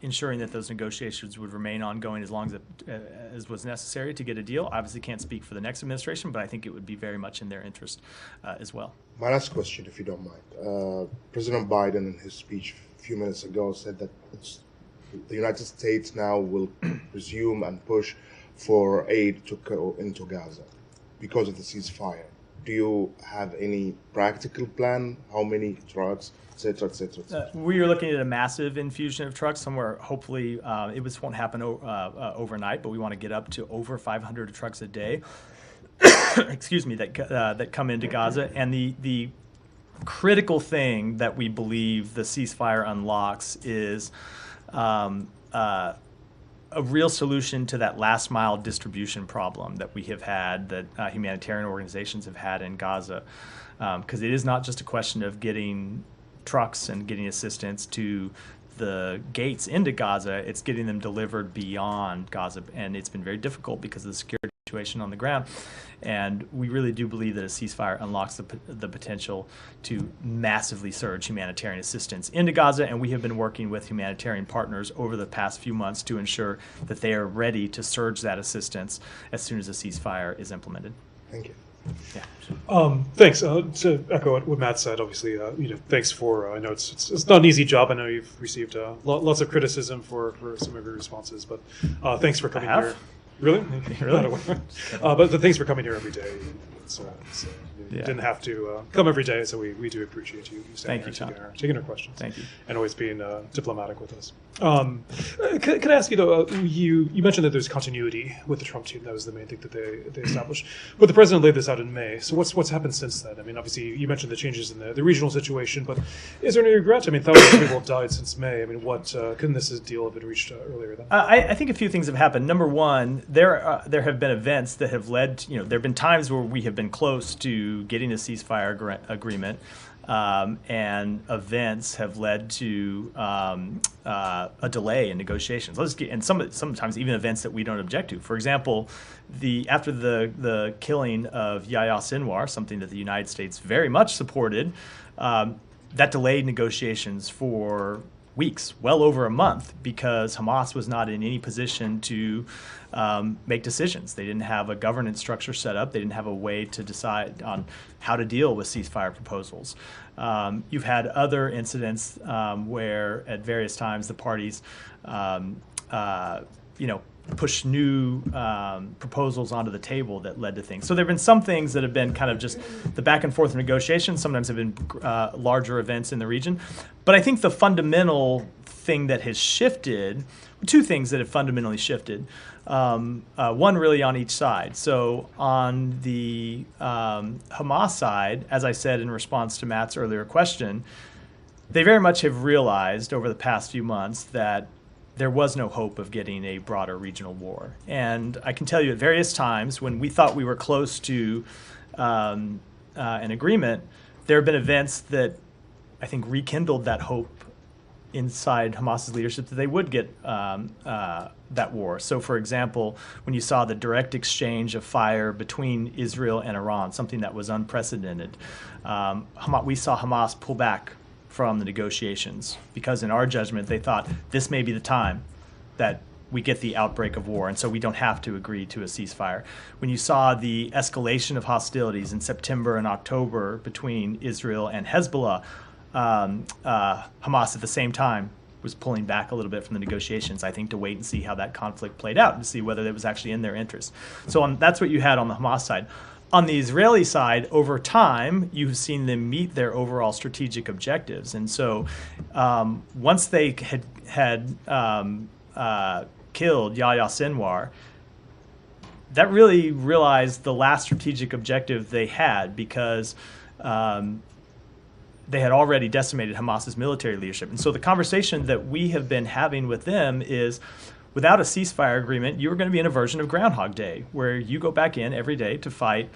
[SPEAKER 12] ensuring that those negotiations would remain ongoing as long as was necessary to get a deal. Obviously can't speak for the next administration, but I think it would be very much in their interest as well.
[SPEAKER 11] My last question, if you don't mind. President Biden, in his speech a few minutes ago, said that the United States now will resume and push for aid to go into Gaza because of the ceasefire. Do you have any practical plan? How many trucks, et cetera, et cetera, et cetera?
[SPEAKER 12] We are looking at a massive infusion of trucks somewhere. Hopefully, it won't happen overnight, but we want to get up to over 500 trucks a day. Excuse me, that come into Gaza. And the critical thing that we believe the ceasefire unlocks is a real solution to that last mile distribution problem that we have had, that humanitarian organizations have had in Gaza. Because it is not just a question of getting trucks and getting assistance to the gates into Gaza, it's getting them delivered beyond Gaza. And it's been very difficult because of the security situation on the ground. And we really do believe that a ceasefire unlocks the potential to massively surge humanitarian assistance into Gaza. And we have been working with humanitarian partners over the past few months to ensure that they are ready to surge that assistance as soon as a ceasefire is implemented.
[SPEAKER 11] Thank you.
[SPEAKER 12] Yeah.
[SPEAKER 13] Thanks. To echo what Matt said, obviously, thanks for. I know it's not an easy job. I know you've received lots of criticism for some of your responses, but thanks for coming here. Really?
[SPEAKER 12] Really?
[SPEAKER 13] But thanks for coming here every day. You didn't have to come every day, so we do appreciate you
[SPEAKER 12] Thank you, John.
[SPEAKER 13] Taking our questions.
[SPEAKER 12] Thank you.
[SPEAKER 13] And always being diplomatic with us. Can I ask you, though, you mentioned that there's continuity with the Trump team. That was the main thing that they established. But the president laid this out in May. So what's happened since then? I mean, obviously, you mentioned the changes in the regional situation, but is there any regret? I mean, thousands of people have died since May. I mean, couldn't this deal have been reached earlier then?
[SPEAKER 12] I think a few things have happened. Number one, there have been events that have led to, there have been times where we have been close to getting a ceasefire agreement, and events have led to a delay in negotiations. And sometimes even events that we don't object to. For example, after the killing of Yahya Sinwar, something that the United States very much supported, that delayed negotiations for weeks, well over a month, because Hamas was not in any position to make decisions. They didn't have a governance structure set up. They didn't have a way to decide on how to deal with ceasefire proposals. You've had other incidents where at various times the parties push new proposals onto the table that led to things. So there have been some things that have been kind of just the back and forth negotiations. Sometimes have been larger events in the region. But I think the fundamental thing that has shifted, two things that have fundamentally shifted, one really on each side. So on the Hamas side, as I said in response to Matt's earlier question, they very much have realized over the past few months that there was no hope of getting a broader regional war. And I can tell you at various times when we thought we were close to an agreement, there have been events that I think rekindled that hope inside Hamas's leadership that they would get that war. So, for example, when you saw the direct exchange of fire between Israel and Iran, something that was unprecedented, we saw Hamas pull back from the negotiations because in our judgment they thought this may be the time that we get the outbreak of war and so we don't have to agree to a ceasefire. When you saw the escalation of hostilities in September and October between Israel and Hezbollah, Hamas at the same time was pulling back a little bit from the negotiations, I think, to wait and see how that conflict played out and to see whether it was actually in their interest. So that's what you had on the Hamas side. On the Israeli side, over time, you've seen them meet their overall strategic objectives. And so once they had killed Yahya Sinwar, that really realized the last strategic objective they had, because they had already decimated Hamas's military leadership. And so the conversation that we have been having with them is, without a ceasefire agreement, you're going to be in a version of Groundhog Day, where you go back in every day to fight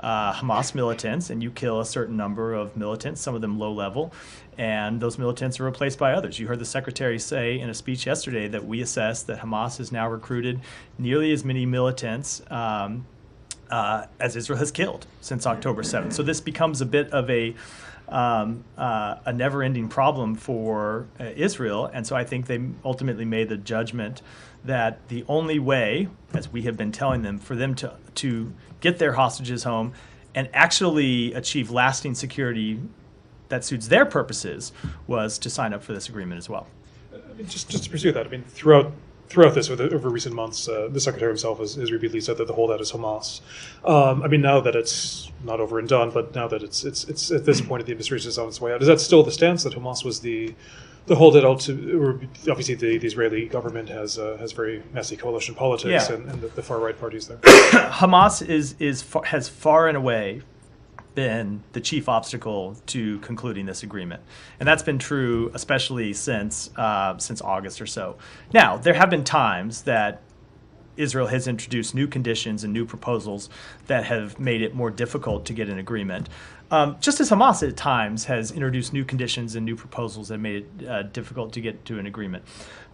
[SPEAKER 12] Hamas militants, and you kill a certain number of militants, some of them low level, and those militants are replaced by others. You heard the secretary say in a speech yesterday that we assess that Hamas has now recruited nearly as many militants as Israel has killed since October 7th. So this becomes a bit of a never-ending problem for Israel, and so I think they ultimately made the judgment that the only way, as we have been telling them, for them to get their hostages home and actually achieve lasting security that suits their purposes was to sign up for this agreement as well.
[SPEAKER 13] Just to pursue that, I mean, throughout this, over recent months, the secretary himself has repeatedly said that the holdout is Hamas. I mean, now that it's not over and done, but now that it's at this point, the administration is on its way out, is that still the stance, that Hamas was the holdout out to? Or obviously, the Israeli government has very messy coalition politics,
[SPEAKER 12] Yeah.
[SPEAKER 13] and the far right parties there.
[SPEAKER 12] Hamas has far and away been the chief obstacle to concluding this agreement, and that's been true especially since August or so. Now, there have been times that Israel has introduced new conditions and new proposals that have made it more difficult to get an agreement, just as Hamas at times has introduced new conditions and new proposals that made it difficult to get to an agreement.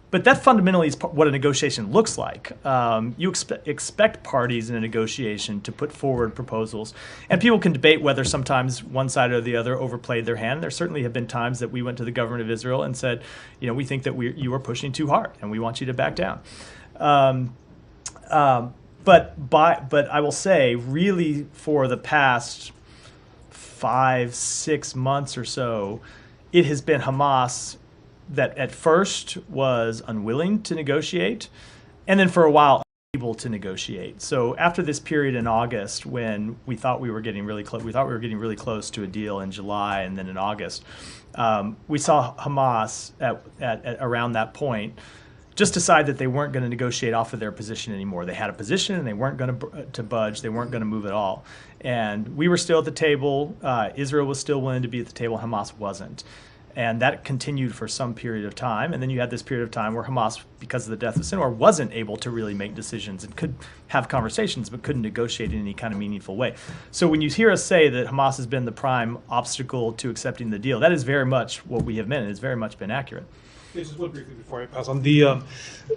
[SPEAKER 12] But that fundamentally is what a negotiation looks like. You expect parties in a negotiation to put forward proposals, and people can debate whether sometimes one side or the other overplayed their hand. There certainly have been times that we went to the government of Israel and said, you know, we think that you are pushing too hard, and we want you to back down. But I will say, really, for the past 5-6 months or so, it has been Hamas that at first was unwilling to negotiate, and then for a while unable to negotiate. So after this period in August, when we thought we were getting really close to a deal in July, and then in August, we saw Hamas at around that point just decide that they weren't going to negotiate off of their position anymore. They had a position, and they weren't going to budge. They weren't going to move at all. And we were still at the table. Israel was still willing to be at the table. Hamas wasn't. And that continued for some period of time. And then you had this period of time where Hamas, because of the death of Sinwar, wasn't able to really make decisions and could have conversations but couldn't negotiate in any kind of meaningful way. So when you hear us say that Hamas has been the prime obstacle to accepting the deal, that is very much what we have meant, and it's very much been accurate.
[SPEAKER 13] Just one briefly before I pass on. You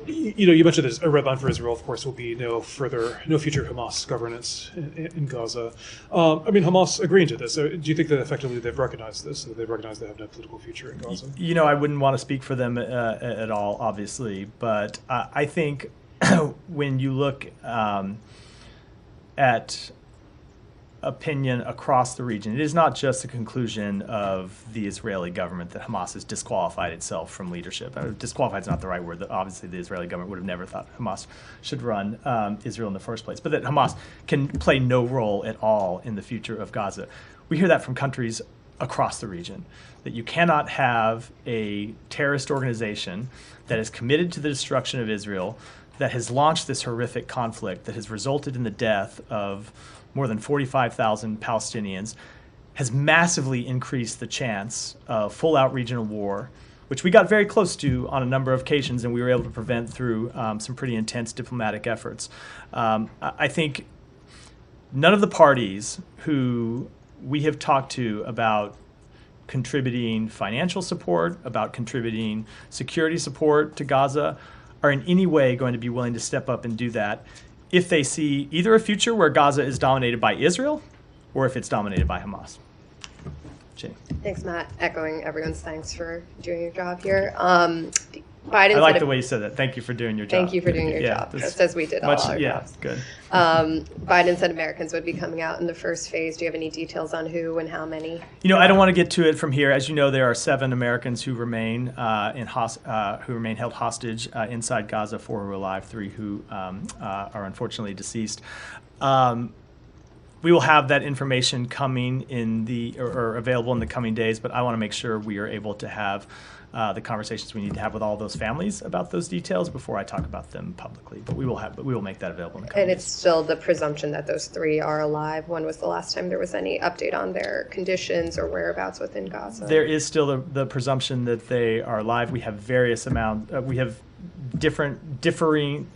[SPEAKER 13] mentioned there's a red line for Israel, of course, will be no future Hamas governance in Gaza. I mean, Hamas agreeing to this. So do you think that effectively they've recognized this, that they've recognized they have no political future in Gaza?
[SPEAKER 12] You know, I wouldn't want to speak for them at all, obviously, but I think when you look at opinion across the region, it is not just a conclusion of the Israeli government that Hamas has disqualified itself from leadership. Disqualified is not the right word. Obviously, the Israeli government would have never thought Hamas should run Israel in the first place, but that Hamas can play no role at all in the future of Gaza. We hear that from countries across the region, that you cannot have a terrorist organization that is committed to the destruction of Israel, that has launched this horrific conflict that has resulted in the death of more than 45,000 Palestinians, has massively increased the chance of full-out regional war, which we got very close to on a number of occasions, and we were able to prevent through some pretty intense diplomatic efforts. I think none of the parties who we have talked to about contributing financial support, about contributing security support to Gaza, are in any way going to be willing to step up and do that if they see either a future where Gaza is dominated by Israel or if it's dominated by Hamas. Jenny.
[SPEAKER 14] Thanks, Matt. Echoing everyone's thanks for doing your job here. Biden
[SPEAKER 12] I like the way you said that. Thank you for doing your job.
[SPEAKER 14] Thank you for doing your job, just as we did all our jobs.
[SPEAKER 12] Good.
[SPEAKER 14] Biden said Americans would be coming out in the first phase. Do you have any details on who and how many?
[SPEAKER 12] You know, I don't want to get to it from here. As you know, there are 7 Americans who remain who remain held hostage inside Gaza, 4 who are alive, 3 who are unfortunately deceased. we will have that information coming in or available in the coming days, but I want to make sure we are able to have the conversations we need to have with all those families about those details before I talk about them publicly. But we will make that available in the coming
[SPEAKER 14] And
[SPEAKER 12] days.
[SPEAKER 14] it's still the presumption that those 3 are alive. When was the last time there was any update on their conditions or wherabouts within Gaza?
[SPEAKER 12] There is still the presumption that they are alive. We have various we have differing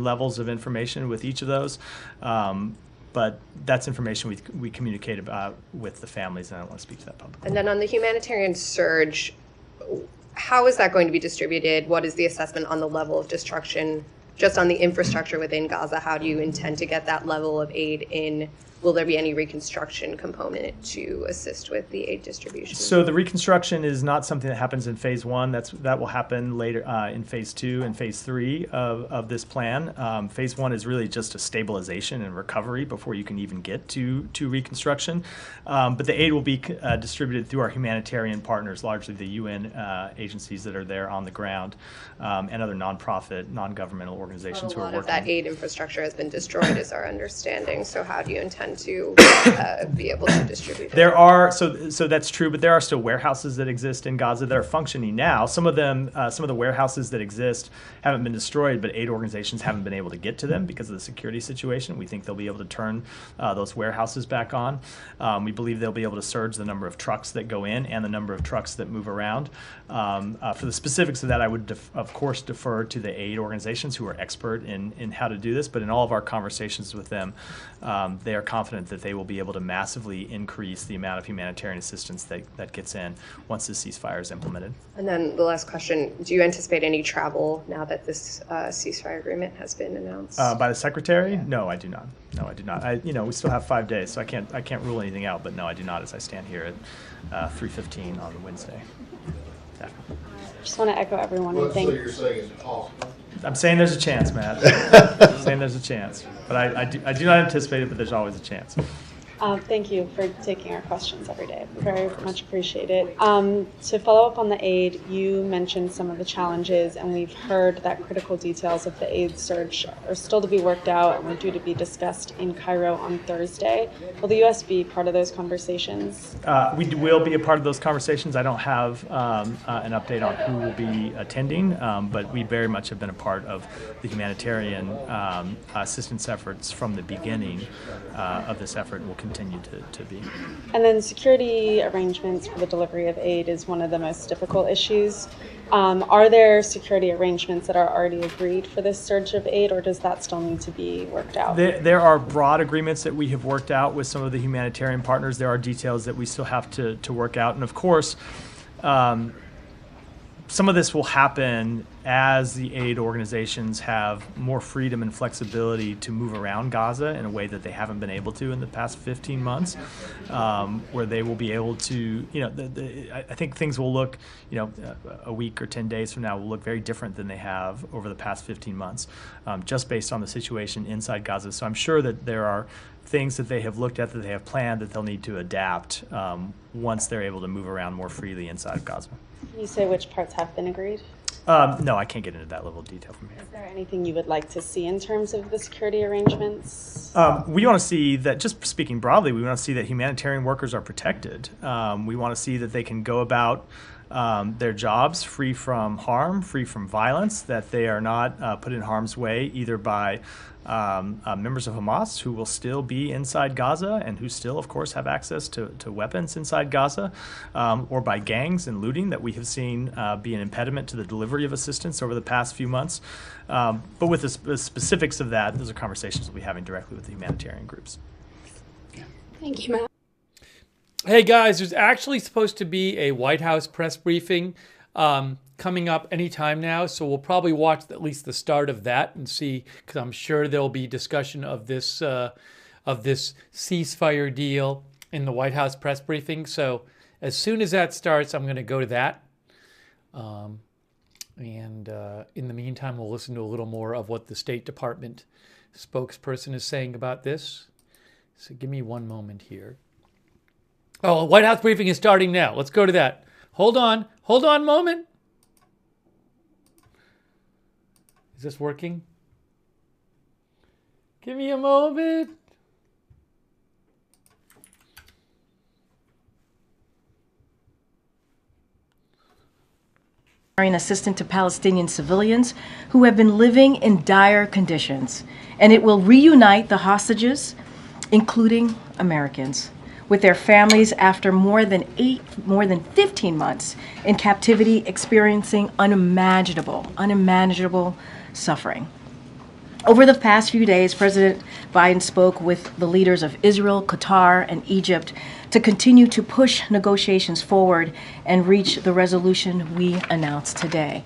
[SPEAKER 12] levels of information with each of those. But that's information we communicate about with the families, and I don't want to speak to that publicly.
[SPEAKER 14] And then on the humanitarian surge, how is that going to be distributed? What is the assessment on the level of destruction just on the infrastructure within Gaza? How do you intend to get that level of aid in? Will there be any reconstruction component to assist with the aid distribution?
[SPEAKER 12] So the reconstruction is not something that happens in phase 1. That will happen later in phase 2 and phase 3 of this plan. Phase 1 is really just a stabilization and recovery before you can even get to reconstruction. But the aid will be distributed through our humanitarian partners, largely the UN agencies that are there on the ground, and other nonprofit, non-governmental organizations who are working.
[SPEAKER 14] A lot of that aid infrastructure has been destroyed, is our understanding. So how do you intend to be able to distribute it?
[SPEAKER 12] There are, so that's true, but there are still warehouses that exist in Gaza that are functioning now. Some of them, some of the warehouses that exist haven't been destroyed, but aid organizations haven't been able to get to them because of the security situation. We think they'll be able to turn those warehouses back on. We believe they'll be able to surge the number of trucks that go in and the number of trucks that move around. For the specifics of that, I would, of course, defer to the aid organizations who are expert in how to do this, but in all of our conversations with them, they are confident that they will be able to massively increase the amount of humanitarian assistance that gets in once the ceasefire is implemented.
[SPEAKER 14] And then the last question, do you anticipate any travel now that this ceasefire agreement has been announced?
[SPEAKER 12] By the secretary? No, I do not. No, I do not. We still have 5 days, so I can't rule anything out, but no, I do not as I stand here at 3:15 on Wednesday. Yeah.
[SPEAKER 15] I just want to echo everyone and thank.
[SPEAKER 11] So you're saying it's possible?
[SPEAKER 12] I'm saying there's a chance, Matt. I'm saying there's a chance. But I do not anticipate it, but there's always a chance.
[SPEAKER 15] Thank you for taking our questions every day. Very much appreciate it. To follow up on the aid, you mentioned some of the challenges, and we've heard that critical details of the aid surge are still to be worked out and are due to be discussed in Cairo on Thursday. Will the U.S. be part of those conversations?
[SPEAKER 12] We will be a part of those conversations. I don't have an update on who will be attending, but we very much have been a part of the humanitarian assistance efforts from the beginning of this effort and will continue to be.
[SPEAKER 15] And then security arrangements for the delivery of aid is one of the most difficult issues. Are there security arrangements that are already agreed for this surge of aid, or does that still need to be worked out?
[SPEAKER 12] There are broad agreements that we have worked out with some of the humanitarian partners. There are details that we still have to work out. And of course, some of this will happen as the aid organizations have more freedom and flexibility to move around Gaza in a way that they haven't been able to in the past 15 months, where they will be able to, I think things will look, a week or 10 days from now will look very different than they have over the past 15 months, just based on the situation inside Gaza. So I'm sure that there are things that they have looked at, that they have planned, that they'll need to adapt once they're able to move around more freely inside of Gaza.
[SPEAKER 15] Can you say which parts have been agreed?
[SPEAKER 12] No, I can't get into that level of detail from here.
[SPEAKER 15] Is there anything you would like to see in terms of the security arrangements?
[SPEAKER 12] We want to see that, just speaking broadly, we want to see that humanitarian workers are protected. We want to see that they can go about their jobs free from harm, free from violence, that they are not put in harm's way either by members of Hamas who will still be inside Gaza and who still, of course, have access to weapons inside Gaza, or by gangs and looting that we have seen be an impediment to the delivery of assistance over the past few months. But with the specifics of that, those are conversations we'll be having directly with the humanitarian groups.
[SPEAKER 15] Thank you, Matt.
[SPEAKER 1] Hey guys, there's actually supposed to be a White House press briefing coming up anytime now, so we'll probably watch at least the start of that and see, because I'm sure there'll be discussion of this ceasefire deal in the White House press briefing. So as soon as that starts, I'm going to go to that. And in the meantime, we'll listen to a little more of what the State Department spokesperson is saying about this. So give me one moment here. Oh, White House briefing is starting now. Let's go to that. Hold on moment. Is this working? Give me a moment.
[SPEAKER 16] assistance to Palestinian civilians who have been living in dire conditions, and it will reunite the hostages, including Americans, with their families after more than 15 months in captivity, experiencing unimaginable suffering. Over the past few days, President Biden spoke with the leaders of Israel, Qatar, and Egypt to continue to push negotiations forward and reach the resolution we announced today.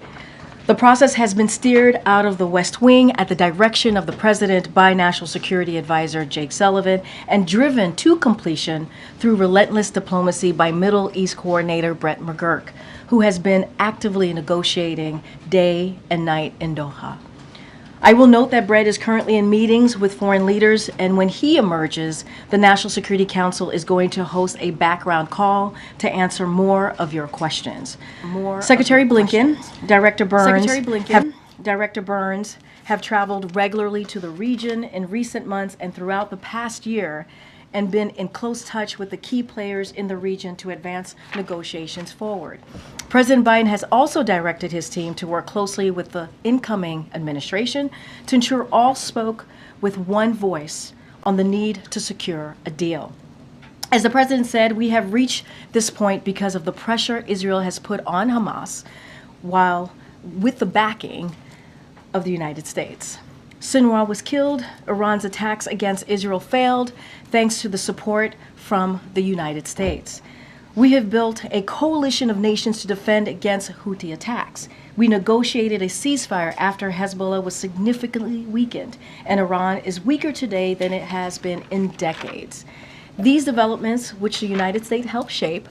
[SPEAKER 16] The process has been steered out of the West Wing at the direction of the President by National Security Advisor Jake Sullivan and driven to completion through relentless diplomacy by Middle East Coordinator Brett McGurk, who has been actively negotiating day and night in Doha. I will note that Brett is currently in meetings with foreign leaders, and when he emerges, the National Security Council is going to host a background call to answer more of your questions. Secretary Blinken, Director Burns have traveled regularly to the region in recent months and throughout the past year and been in close touch with the key players in the region to advance negotiations forward. President Biden has also directed his team to work closely with the incoming administration to ensure all spoke with one voice on the need to secure a deal. As the president said, we have reached this point because of the pressure Israel has put on Hamas, while with the backing of the United States. Sinwar was killed. Iran's attacks against Israel failed thanks to the support from the United States. We have built a coalition of nations to defend against Houthi attacks. We negotiated a ceasefire after Hezbollah was significantly weakened, and Iran is weaker today than it has been in decades. These developments, which the United States helped shape,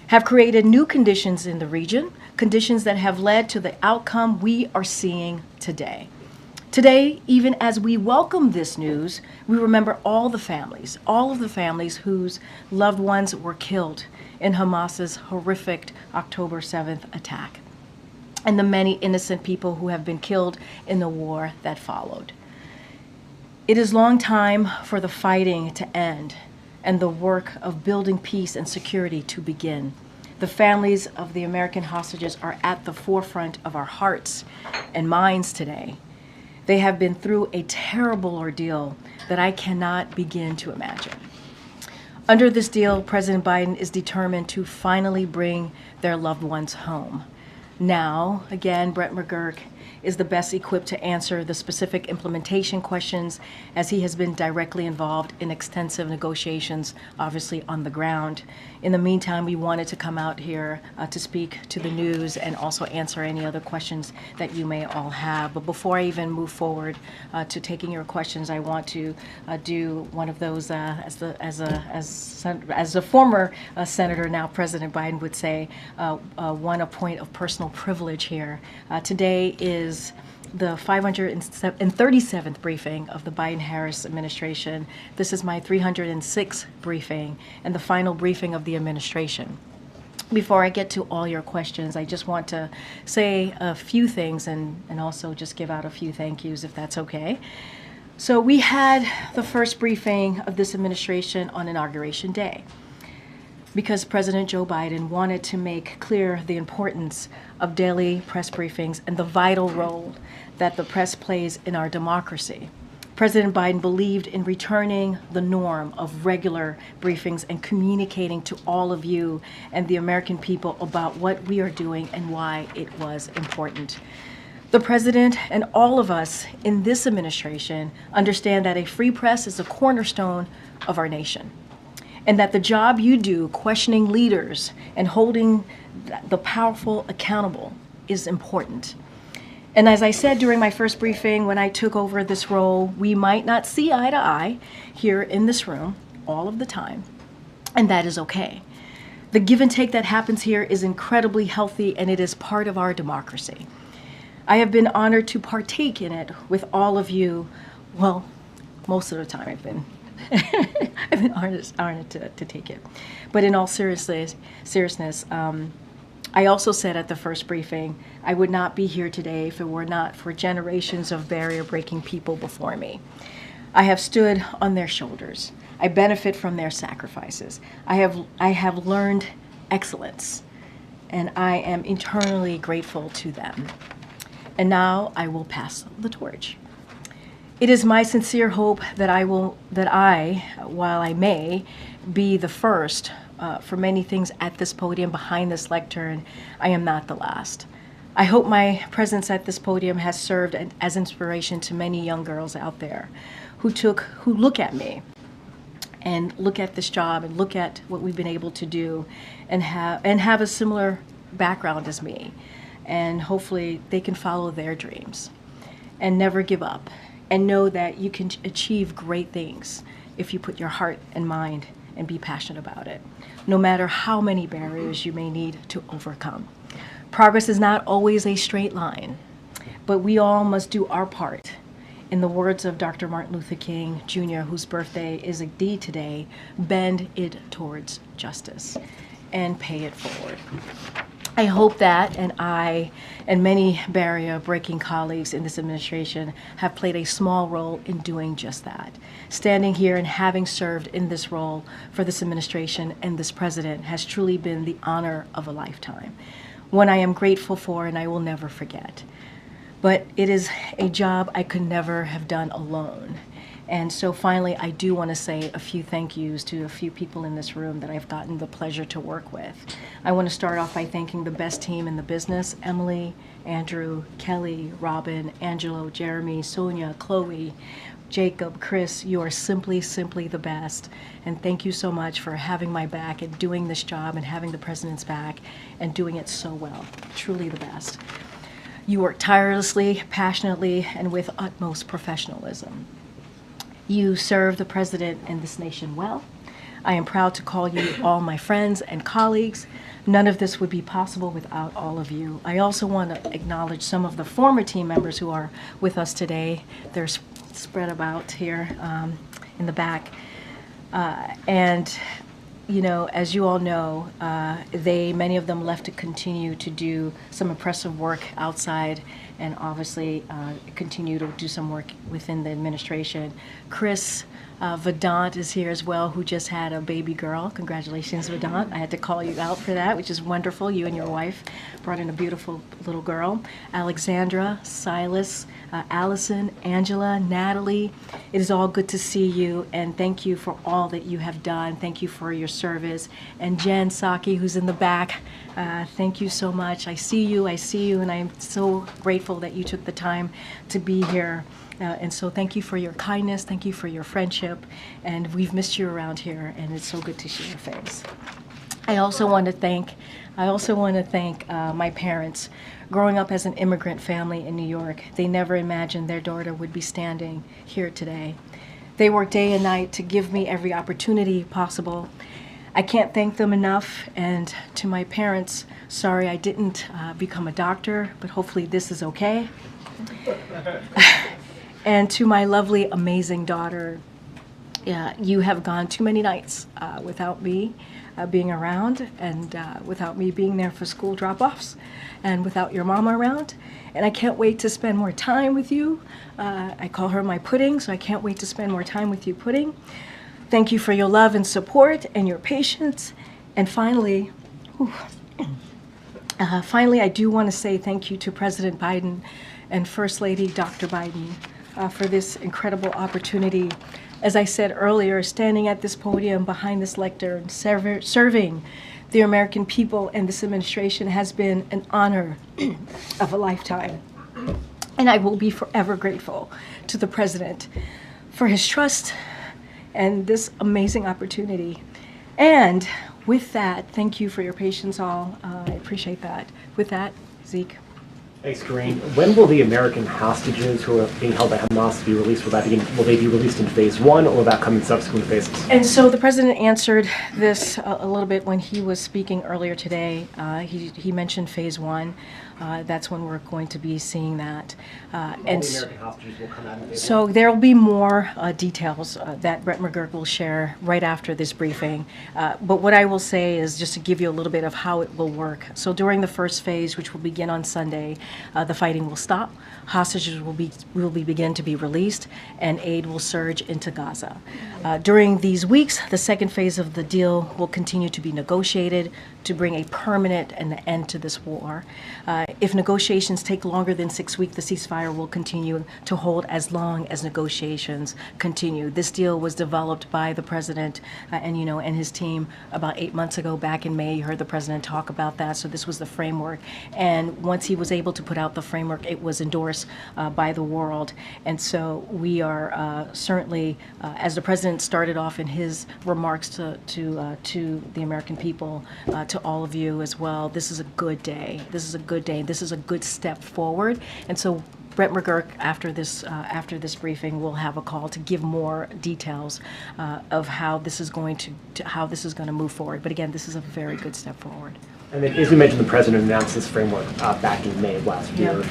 [SPEAKER 16] have created new conditions in the region, conditions that have led to the outcome we are seeing today. Today, even as we welcome this news, we remember all of the families whose loved ones were killed in Hamas's horrific October 7th attack, and the many innocent people who have been killed in the war that followed. It is long time for the fighting to end and the work of building peace and security to begin. The families of the American hostages are at the forefront of our hearts and minds today. They have been through a terrible ordeal that I cannot begin to imagine. Under this deal, President Biden is determined to finally bring their loved ones home. Now, again, Brett McGurk is the best equipped to answer the specific implementation questions, as he has been directly involved in extensive negotiations, obviously on the ground. In the meantime, we wanted to come out here to speak to the news and also answer any other questions that you may all have. But before I even move forward to taking your questions, I want to do one of those, as a former senator, now President Biden would say, a point of personal privilege here. Today is the 537th briefing of the Biden-Harris administration. This is my 306th briefing and the final briefing of the administration. Before I get to all your questions, I just want to say a few things and also just give out a few thank yous, if that's okay. So we had the first briefing of this administration on Inauguration Day, because President Joe Biden wanted to make clear the importance of daily press briefings and the vital role that the press plays in our democracy. President Biden believed in returning the norm of regular briefings and communicating to all of you and the American people about what we are doing and why it was important. The President and all of us in this administration understand that a free press is a cornerstone of our nation, and that the job you do questioning leaders and holding the powerful accountable is important. And as I said during my first briefing, when I took over this role, we might not see eye to eye here in this room all of the time, and that is okay. The give and take that happens here is incredibly healthy, and it is part of our democracy. I have been honored to partake in it with all of you. Well, most of the time I've been honored to take it. But in all seriousness, I also said at the first briefing, I would not be here today if it were not for generations of barrier-breaking people before me. I have stood on their shoulders. I benefit from their sacrifices. I have learned excellence and I am eternally grateful to them. And now I will pass the torch. It is my sincere hope that while I may be the first for many things at this podium, behind this lectern, I am not the last. I hope my presence at this podium has served as inspiration to many young girls out there who look at me and look at this job and look at what we've been able to do and have a similar background as me. And hopefully they can follow their dreams and never give up, and know that you can achieve great things if you put your heart and mind and be passionate about it, no matter how many barriers you may need to overcome. Progress is not always a straight line, but we all must do our part. In the words of Dr. Martin Luther King Jr., whose birthday is indeed today, bend it towards justice and pay it forward. I hope that, and I and many barrier-breaking colleagues in this administration have played a small role in doing just that. Standing here and having served in this role for this administration and this president has truly been the honor of a lifetime, one I am grateful for and I will never forget. But it is a job I could never have done alone. And so finally, I do want to say a few thank yous to a few people in this room that I've gotten the pleasure to work with. I want to start off by thanking the best team in the business: Emily, Andrew, Kelly, Robin, Angelo, Jeremy, Sonia, Chloe, Jacob, Chris. You are simply the best. And thank you so much for having my back and doing this job and having the president's back and doing it so well. Truly the best. You work tirelessly, passionately, and with utmost professionalism. You serve the president and this nation well. I am proud to call you all my friends and colleagues. None of this would be possible without all of you. I also want to acknowledge some of the former team members who are with us today. They're spread about here in the back. And you know, as you all know, many of them left to continue to do some impressive work outside and obviously continue to do some work within the administration. Chris Vedant is here as well, who just had a baby girl. Congratulations, Vedant. I had to call you out for that, which is wonderful. You and your wife brought in a beautiful little girl. Alexandra, Silas, Allison, Angela, Natalie. It is all good to see you, and thank you for all that you have done. Thank you for your service. And Jen Saki, who's in the back, thank you so much. I see you, and I am so grateful that you took the time to be here. And so thank you for your kindness, thank you for your friendship, and we've missed you around here, and it's so good to see your face. I also want to thank my parents. Growing up as an immigrant family in New York, they never imagined their daughter would be standing here today. They worked day and night to give me every opportunity possible. I can't thank them enough, and to my parents, sorry I didn't become a doctor, but hopefully this is okay. And to my lovely, amazing daughter, you have gone too many nights without me being around, and without me being there for school drop-offs, and without your mama around. And I can't wait to spend more time with you. I call her my pudding, so I can't wait to spend more time with you, Pudding. Thank you for your love and support and your patience. And finally, I do want to say thank you to President Biden and First Lady Dr. Biden for this incredible opportunity. As I said earlier, standing at this podium behind this lectern, serving the American people and this administration has been an honor of a lifetime. And I will be forever grateful to the President for his trust and this amazing opportunity. And with that, thank you for your patience all. I appreciate that. With that, Zeke.
[SPEAKER 17] Thanks, Karine. When will the American hostages who are being held by Hamas be released? Will they be released in phase one, or will that come in subsequent phases?
[SPEAKER 16] And so the president answered this a little bit when he was speaking earlier today. He mentioned phase one. That's when we're going to be seeing that.
[SPEAKER 17] And the American hostages will come out in phase
[SPEAKER 16] so
[SPEAKER 17] one?
[SPEAKER 16] there will be more details that Brett McGurk will share right after this briefing. But what I will say is just to give you a little bit of how it will work. So during the first phase, which will begin on Sunday, the fighting will stop, hostages will begin to be released, and aid will surge into Gaza. During these weeks, the second phase of the deal will continue to be negotiated to bring a permanent end to this war. If negotiations take longer than 6 weeks, the ceasefire will continue to hold as long as negotiations continue. This deal was developed by the president and his team about 8 months ago, back in May. You heard the president talk about that. So this was the framework. And once he was able to put out the framework, it was endorsed by the world. And so we are certainly, as the president started off in his remarks to the American people, to all of you as well, this is a good day. This is a good day. This is a good step forward. And so Brett McGurk, after this briefing, will have a call to give more details of how this is going to move forward. But again, this is a very good step forward.
[SPEAKER 17] And then, as we mentioned, the president announced this framework back in May of last year, a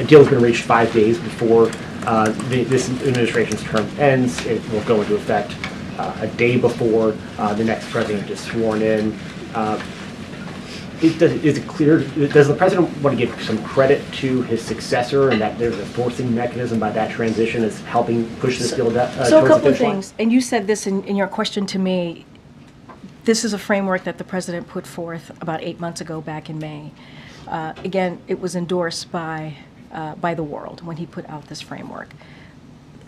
[SPEAKER 17] deal has been reached 5 days before this administration's term ends. It will go into effect a day before the next president is sworn in. Is it clear, does the president want to give some credit to his successor, and that there's a forcing mechanism by that transition is helping push this deal towards the finish line?
[SPEAKER 16] So a couple of things, and you said this in your question to me. This is a framework that the president put forth about 8 months ago, back in May. Again, it was endorsed by the world when he put out this framework.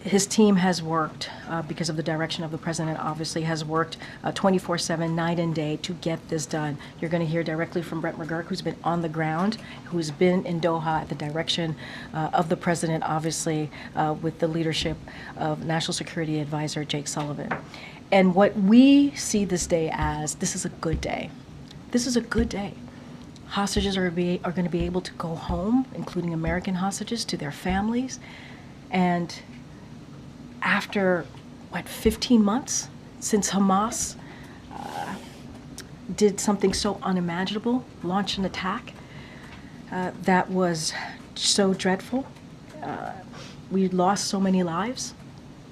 [SPEAKER 16] His team has worked, because of the direction of the president, obviously, has worked 24/7, night and day, to get this done. You're going to hear directly from Brett McGurk, who's been on the ground, who's been in Doha at the direction of the president, obviously, with the leadership of National Security Advisor Jake Sullivan. And what we see this day as, this is a good day. This is a good day. Hostages are going to be able to go home, including American hostages, to their families. And after, 15 months since Hamas did something so unimaginable, launched an attack that was so dreadful. We lost so many lives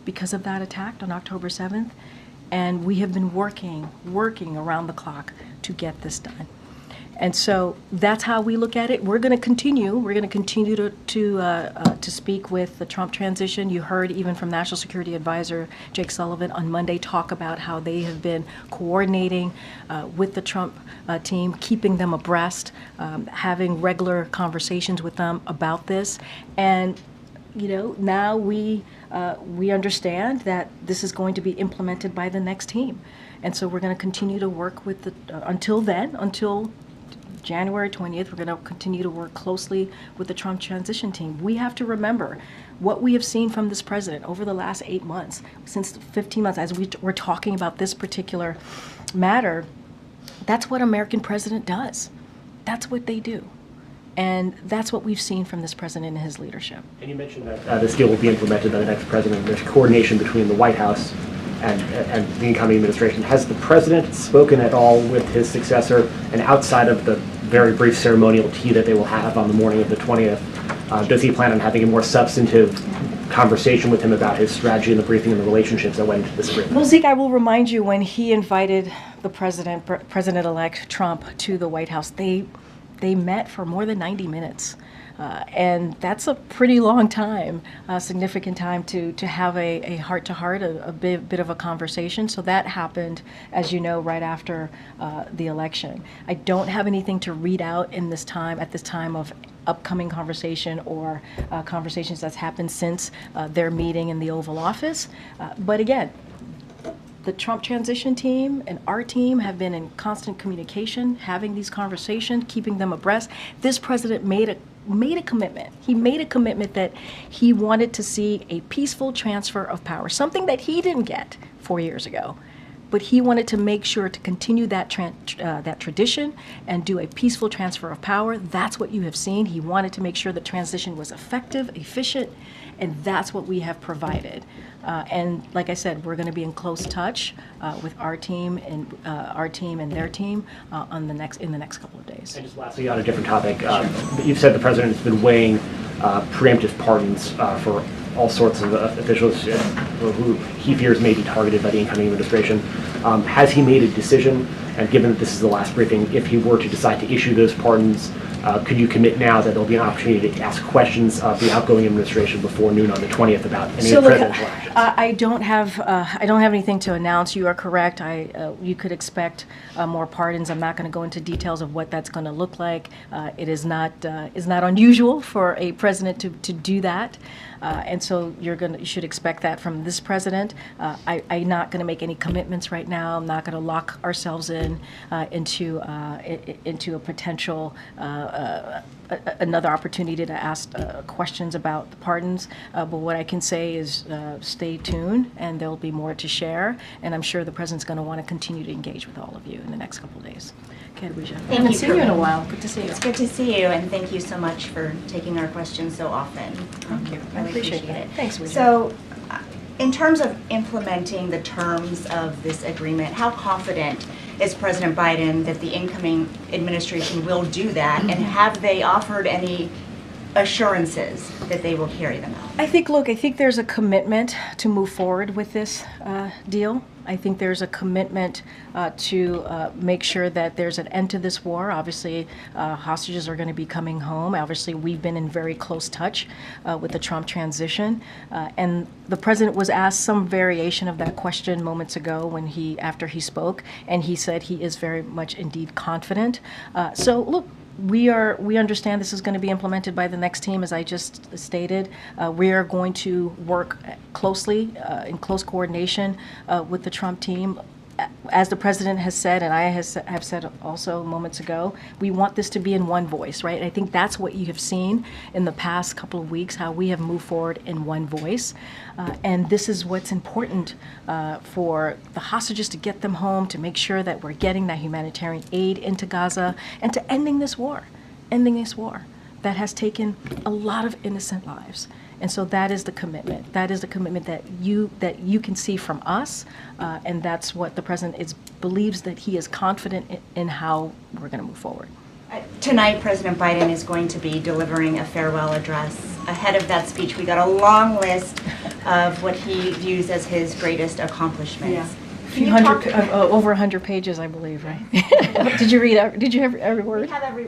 [SPEAKER 16] because of that attack on October 7th, and we have been working around the clock to get this done. And so that's how we look at it. We're going to continue. We're going to continue to speak with the Trump transition. You heard even from National Security Advisor Jake Sullivan on Monday talk about how they have been coordinating with the Trump team, keeping them abreast, having regular conversations with them about this. And now we understand that this is going to be implemented by the next team. And so we're going to continue to work with until January 20th, we're going to continue to work closely with the Trump transition team. We have to remember what we have seen from this president over the last 8 months, since 15 months, as we're talking about this particular matter. That's what American president does. That's what they do. And that's what we've seen from this president and his leadership.
[SPEAKER 17] And you mentioned that this deal will be implemented by the next president. There's coordination between the White House and the incoming administration. Has the president spoken at all with his successor? And outside of the very brief ceremonial tea that they will have on the morning of the 20th, does he plan on having a more substantive conversation with him about his strategy and the briefing and the relationships that went into this agreement?
[SPEAKER 16] Well, Zeke, I will remind you, when he invited the President-elect Trump to the White House, they met for more than 90 minutes. And that's a pretty long time, a significant time to have a heart-to-heart, a bit of a conversation. So that happened, as you know, right after the election. I don't have anything to read out at this time of upcoming conversation or conversations that's happened since their meeting in the Oval Office. But again, the Trump transition team and our team have been in constant communication, having these conversations, keeping them abreast. This president made a commitment. He made a commitment that he wanted to see a peaceful transfer of power, something that he didn't get 4 years ago. But he wanted to make sure to continue that tradition and do a peaceful transfer of power. That's what you have seen. He wanted to make sure the transition was effective, efficient, and that's what we have provided. And like I said, we're going to be in close touch with our team and their team in the next couple of days.
[SPEAKER 17] And just lastly, on a different topic, you've said the president has been weighing preemptive pardons for all sorts of officials who he fears may be targeted by the incoming administration. Has he made a decision? And given that this is the last briefing, if he were to decide to issue those pardons, could you commit now that there'll be an opportunity to ask questions of the outgoing administration before noon on the 20th about any presidential actions?
[SPEAKER 16] I don't have anything to announce. You are correct. You could expect more pardons. I'm not going to go into details of what that's going to look like. It is not unusual for a president to do that. And so you should expect that from this president. I'm not going to make any commitments right now. I'm not going to lock ourselves into a potential another opportunity to ask questions about the pardons. But what I can say is stay tuned, and there'll be more to share. And I'm sure the president's going to want to continue to engage with all of you in the next couple of days. Okay, Lucia. I haven't seen you in a while. Good to see you.
[SPEAKER 18] It's good to see you, and thank you so much for taking our questions so often.
[SPEAKER 16] Thank you. I appreciate it. Thanks, Lucia.
[SPEAKER 18] So, in terms of implementing the terms of this agreement, how confident is President Biden that the incoming administration will do that, and have they offered any assurances that they will carry them out?
[SPEAKER 16] I think there's a commitment to move forward with this deal. I think there's a commitment to make sure that there's an end to this war. Obviously, hostages are going to be coming home. Obviously, we've been in very close touch with the Trump transition. And the president was asked some variation of that question moments ago after he spoke, and he said he is very much indeed confident. So look, we understand this is going to be implemented by the next team, as I just stated. We are going to work closely, in close coordination with the Trump team. As the president has said, and I have said also moments ago, we want this to be in one voice, right? I think that's what you have seen in the past couple of weeks, how we have moved forward in one voice. And this is what's important for the hostages, to get them home, to make sure that we're getting that humanitarian aid into Gaza, and to ending this war that has taken a lot of innocent lives. And so that is the commitment. That is the commitment that you can see from us, and that's what the president believes, that he is confident in how we're going to move forward.
[SPEAKER 18] Tonight, President Biden is going to be delivering a farewell address. Ahead of that speech, we got a long list of what he views as his greatest accomplishments.
[SPEAKER 16] Yeah. Over 100 pages, I believe, right? Did you read? Did you have every word?
[SPEAKER 18] We have every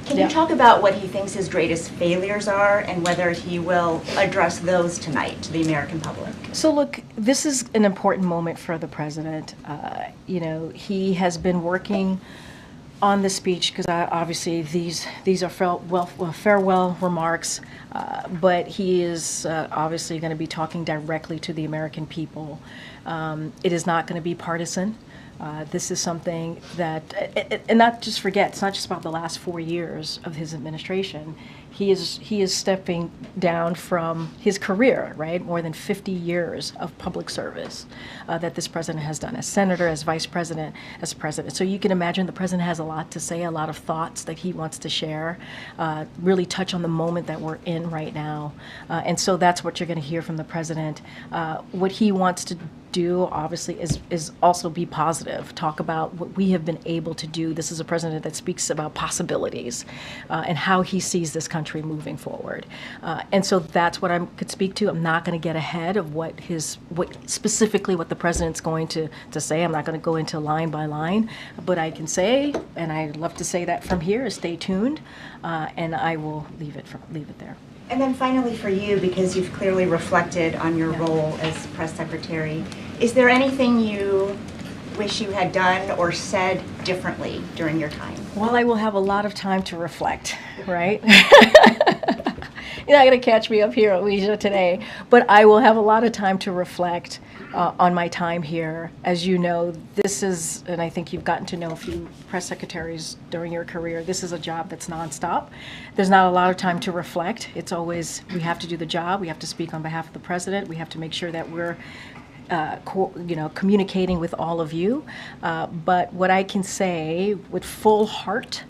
[SPEAKER 18] Can you talk about what he thinks his greatest failures are, and whether he will address those tonight to the American public?
[SPEAKER 16] So look, this is an important moment for the president. He has been working on the speech, because obviously these are farewell remarks, but he is obviously going to be talking directly to the American people. It is not going to be partisan. This is something that, and not just forget, it's not just about the last 4 years of his administration. He is stepping down from his career, right? More than 50 years of public service that this president has done as senator, as vice president, as president. So you can imagine the president has a lot to say, a lot of thoughts that he wants to share, really touch on the moment that we're in right now. And so that's what you're going to hear from the president. What he wants to do, obviously, is also be positive, talk about what we have been able to do. This is a president that speaks about possibilities and how he sees this country moving forward. And so that's what I could speak to. I'm not going to get ahead of what specifically what the president's going to say. I'm not going to go into line by line, but I can say, and I'd love to say that from here, is stay tuned, and I will leave it there.
[SPEAKER 18] And then finally for you, because you've clearly reflected on your role as press secretary, is there anything you wish you had done or said differently during your time?
[SPEAKER 16] Well, I will have a lot of time to reflect, right? You're not going to catch me up here, Alicia, today, but I will have a lot of time to reflect on my time here. As you know, this is, and I think you've gotten to know a few press secretaries during your career, this is a job that's nonstop. There's not a lot of time to reflect. It's always, we have to do the job, we have to speak on behalf of the president, we have to make sure that we're communicating with all of you. But what I can say with full heart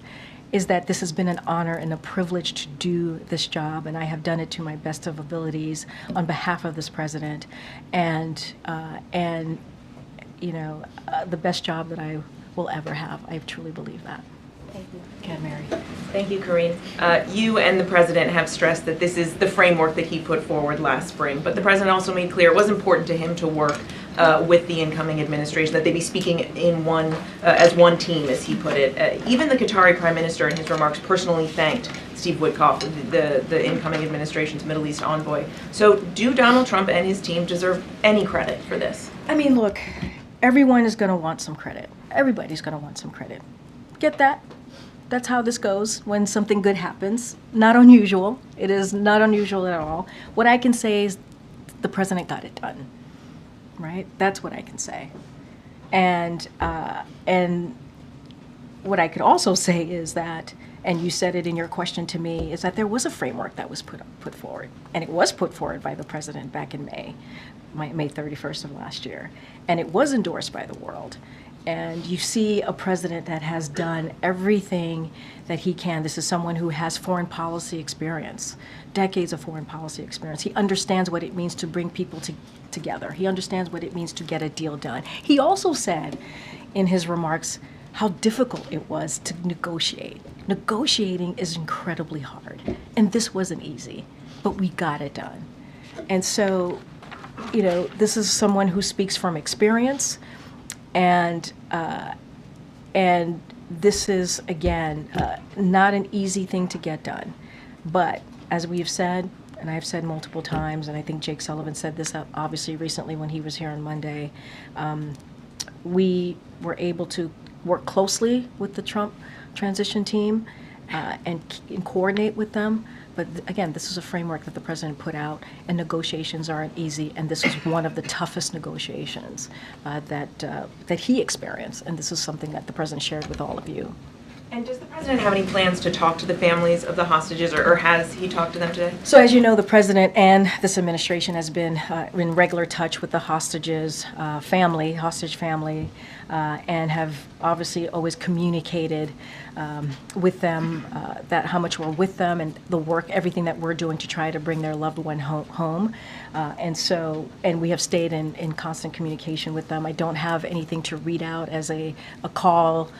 [SPEAKER 16] is that this has been an honor and a privilege to do this job, and I have done it to my best of abilities on behalf of this president, and the best job that I will ever have. I truly believe that.
[SPEAKER 18] Thank you.
[SPEAKER 16] Okay, Mary.
[SPEAKER 19] Thank you, Karine. You and the president have stressed that this is the framework that he put forward last spring, but the president also made clear it was important to him to work with the incoming administration, that they be speaking in one as one team, as he put it. Even the Qatari Prime Minister in his remarks personally thanked Steve Witkoff, the incoming administration's Middle East envoy. So do Donald Trump and his team deserve any credit for this?
[SPEAKER 16] I mean, look, everyone is going to want some credit. Everybody's going to want some credit. Get that? That's how this goes when something good happens. Not unusual. It is not unusual at all. What I can say is the president got it done, right? That's what I can say. And what I could also say is that, and you said it in your question to me, is that there was a framework that was put forward. And it was put forward by the president back in May 31st of last year. And it was endorsed by the world. And you see a president that has done everything that he can. This is someone who has foreign policy experience, decades of foreign policy experience. He understands what it means to bring people together. He understands what it means to get a deal done. He also said in his remarks how difficult it was to negotiate. Negotiating is incredibly hard, and this wasn't easy, but we got it done. And so, you know, this is someone who speaks from experience. And this is, again, not an easy thing to get done. But as we've said, and I've said multiple times, and I think Jake Sullivan said this obviously recently when he was here on Monday, we were able to work closely with the Trump transition team and coordinate with them. But again, this is a framework that the president put out, and negotiations aren't easy, and this was one of the toughest negotiations that he experienced, and this is something that the president shared with all of you.
[SPEAKER 19] And does the president have any plans to talk to the families of the hostages, or has he talked to them today?
[SPEAKER 16] So as you know, the president and this administration has been in regular touch with the hostages hostage family, and have obviously always communicated with them that how much we're with them and the work, everything that we're doing to try to bring their loved one home. And we have stayed in constant communication with them. I don't have anything to read out as a call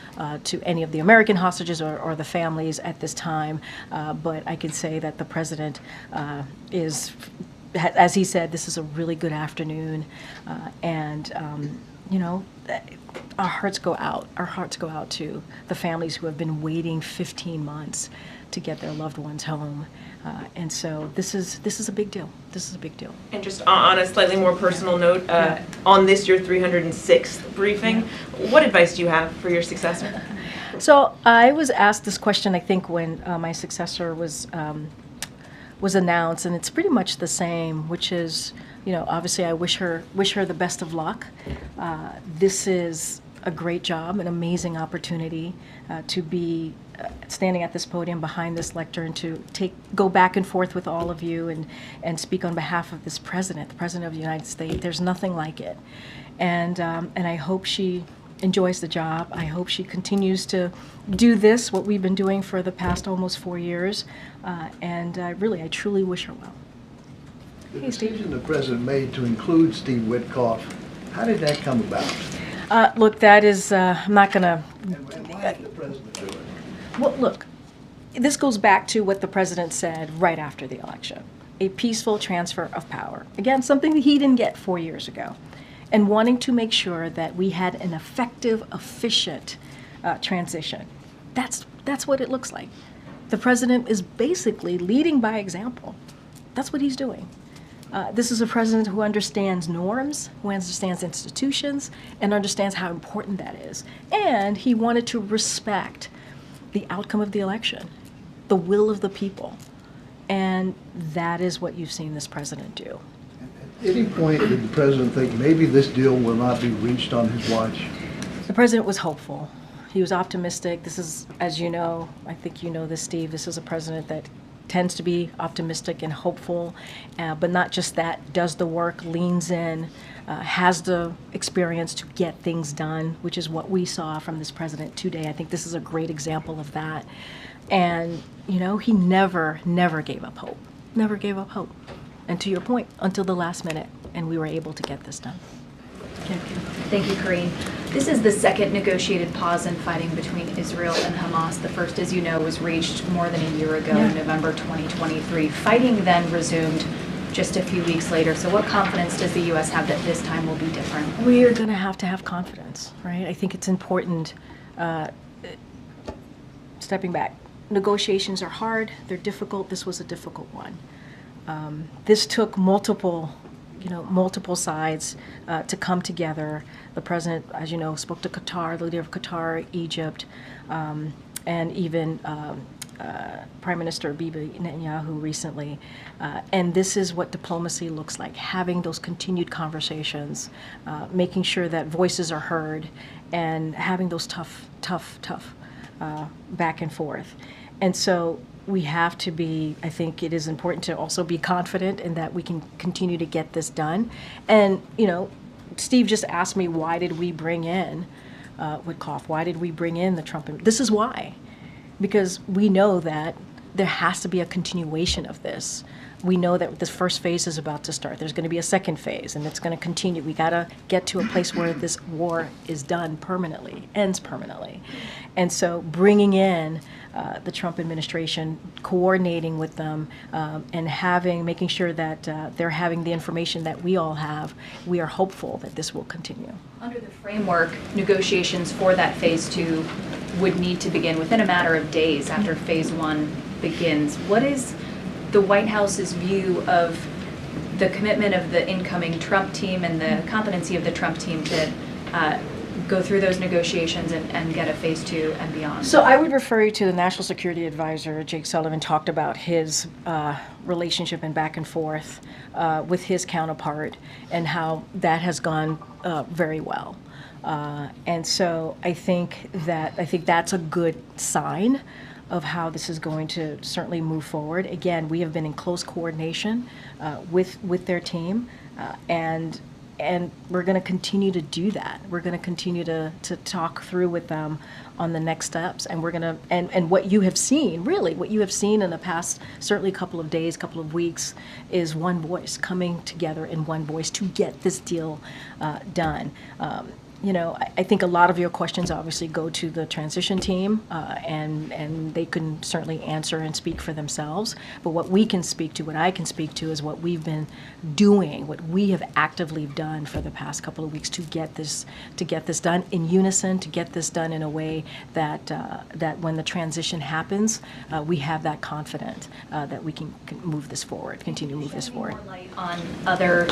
[SPEAKER 16] to any of the American hostages or the families at this time, but I can say that the president is, as he said, this is a really good afternoon, you know, our hearts go out. Our hearts go out to the families who have been waiting 15 months to get their loved ones home. And so this is a big deal. This is a big deal.
[SPEAKER 19] And just on a slightly more personal note, on this, your 306th briefing, what advice do you have for your successor?
[SPEAKER 16] So I was asked this question, I think, when my successor was announced, and it's pretty much the same, which is, you know, obviously I wish her the best of luck. This is a great job, an amazing opportunity to be standing at this podium behind this lectern and to go back and forth with all of you and speak on behalf of this president, the president of the United States. There's nothing like it, and I hope she enjoys the job. I hope she continues to do this, what we've been doing for the past almost 4 years, and I truly wish her well.
[SPEAKER 20] The decision the president made to include Steve Witkoff, how did that come about?
[SPEAKER 16] Look, that is, I'm not going to...
[SPEAKER 20] Why did the president do it?
[SPEAKER 16] Well, look, this goes back to what the president said right after the election. A peaceful transfer of power. Again, something that he didn't get 4 years ago. And wanting to make sure that we had an effective, efficient transition. That's what it looks like. The president is basically leading by example. That's what he's doing. This is a president who understands norms, who understands institutions, and understands how important that is. And he wanted to respect the outcome of the election, the will of the people. And that is what you've seen this president do.
[SPEAKER 20] At any point did the president think maybe this deal will not be reached on his watch?
[SPEAKER 16] The president was hopeful. He was optimistic. This is, as you know, I think you know this, Steve, this is a president that tends to be optimistic and hopeful, but not just that, does the work, leans in, has the experience to get things done, which is what we saw from this president today. I think this is a great example of that. And, you know, he never gave up hope. Never gave up hope. And to your point, until the last minute, and we were able to get this done.
[SPEAKER 21] Thank you, Karine. This is the second negotiated pause in fighting between Israel and Hamas. The first, as you know, was reached more than a year ago in November 2023. Fighting then resumed just a few weeks later. So what confidence does the U.S. have that this time will be different?
[SPEAKER 16] We are going to have confidence, right? I think it's important, stepping back. Negotiations are hard, they're difficult. This was a difficult one. This took multiple sides to come together. The president, as you know, spoke to Qatar, the leader of Qatar, Egypt, and even Prime Minister Bibi Netanyahu recently. And this is what diplomacy looks like, having those continued conversations, making sure that voices are heard, and having those tough back and forth. And so we have to be, I think it is important to also be confident in that we can continue to get this done. And, Steve just asked me, why did we bring in Witkoff? Why did we bring in the Trump? This is why. Because we know that there has to be a continuation of this. We know that this first phase is about to start. There's going to be a second phase, and it's going to continue. We got to get to a place where this war is done permanently, ends permanently. And so bringing in the Trump administration, coordinating with them, and making sure that they're having the information that we all have, we are hopeful that this will continue.
[SPEAKER 21] Under the framework, negotiations for that phase 2 would need to begin within a matter of days after phase 1 begins. What is the White House's view of the commitment of the incoming Trump team and the competency of the Trump team to go through those negotiations and get a phase 2 and beyond?
[SPEAKER 16] So I would refer you to the National Security Advisor. Jake Sullivan talked about his relationship and back and forth with his counterpart and how that has gone very well. And so I think that's a good sign of how this is going to certainly move forward. Again, we have been in close coordination with their team, and we're going to continue to do that. We're going to continue to talk through with them on the next steps, and we're going to and what you have seen, really, what you have seen in the past, certainly couple of days, couple of weeks, is one voice coming together in one voice to get this deal done. I think a lot of your questions obviously go to the transition team, and they can certainly answer and speak for themselves. But what we can speak to, what I can speak to, is what we've been doing, what we have actively done for the past couple of weeks to get this done in unison, to get this done in a way that when the transition happens, we have that confidence that we can move this forward, continue to move this forward.
[SPEAKER 21] More light on other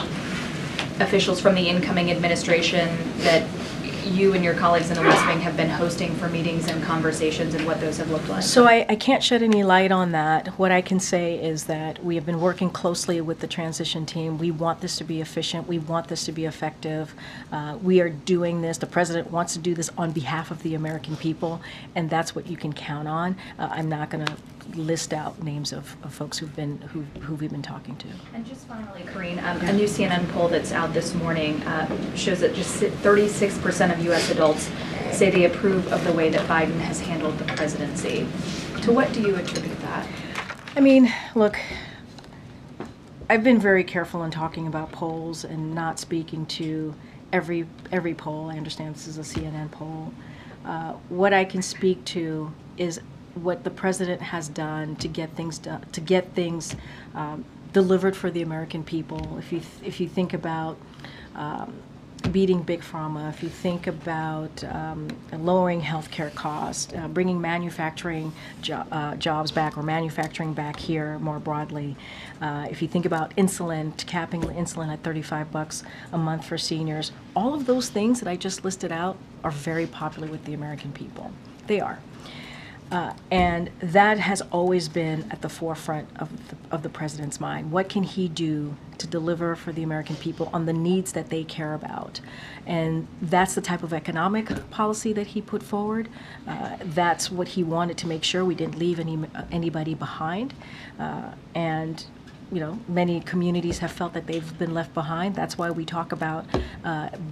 [SPEAKER 21] officials from the incoming administration that you and your colleagues in the West Wing have been hosting for meetings and conversations, and what those have looked like?
[SPEAKER 16] So I can't shed any light on that. What I can say is that we have been working closely with the transition team. We want this to be efficient. We want this to be effective. We are doing this. The president wants to do this on behalf of the American people, and that's what you can count on. I'm not going to list out names of folks who we've been talking to.
[SPEAKER 21] And just finally, Karine, a new CNN poll that's out this morning shows that just 36% of U.S. adults say they approve of the way that Biden has handled the presidency. To what do you attribute that?
[SPEAKER 16] I mean, look, I've been very careful in talking about polls and not speaking to every poll. I understand this is a CNN poll. What I can speak to is what the president has done to get things done, to get things delivered for the American people. If you think about beating Big Pharma, if you think about lowering healthcare costs, bringing manufacturing jobs back, or manufacturing back here more broadly, if you think about insulin, capping insulin at $35 a month for seniors, all of those things that I just listed out are very popular with the American people. They are. And that has always been at the forefront of the president's mind. What can he do to deliver for the American people on the needs that they care about? And that's the type of economic policy that he put forward. That's what he wanted to make sure we didn't leave anybody behind. And many communities have felt that they've been left behind. That's why we talk about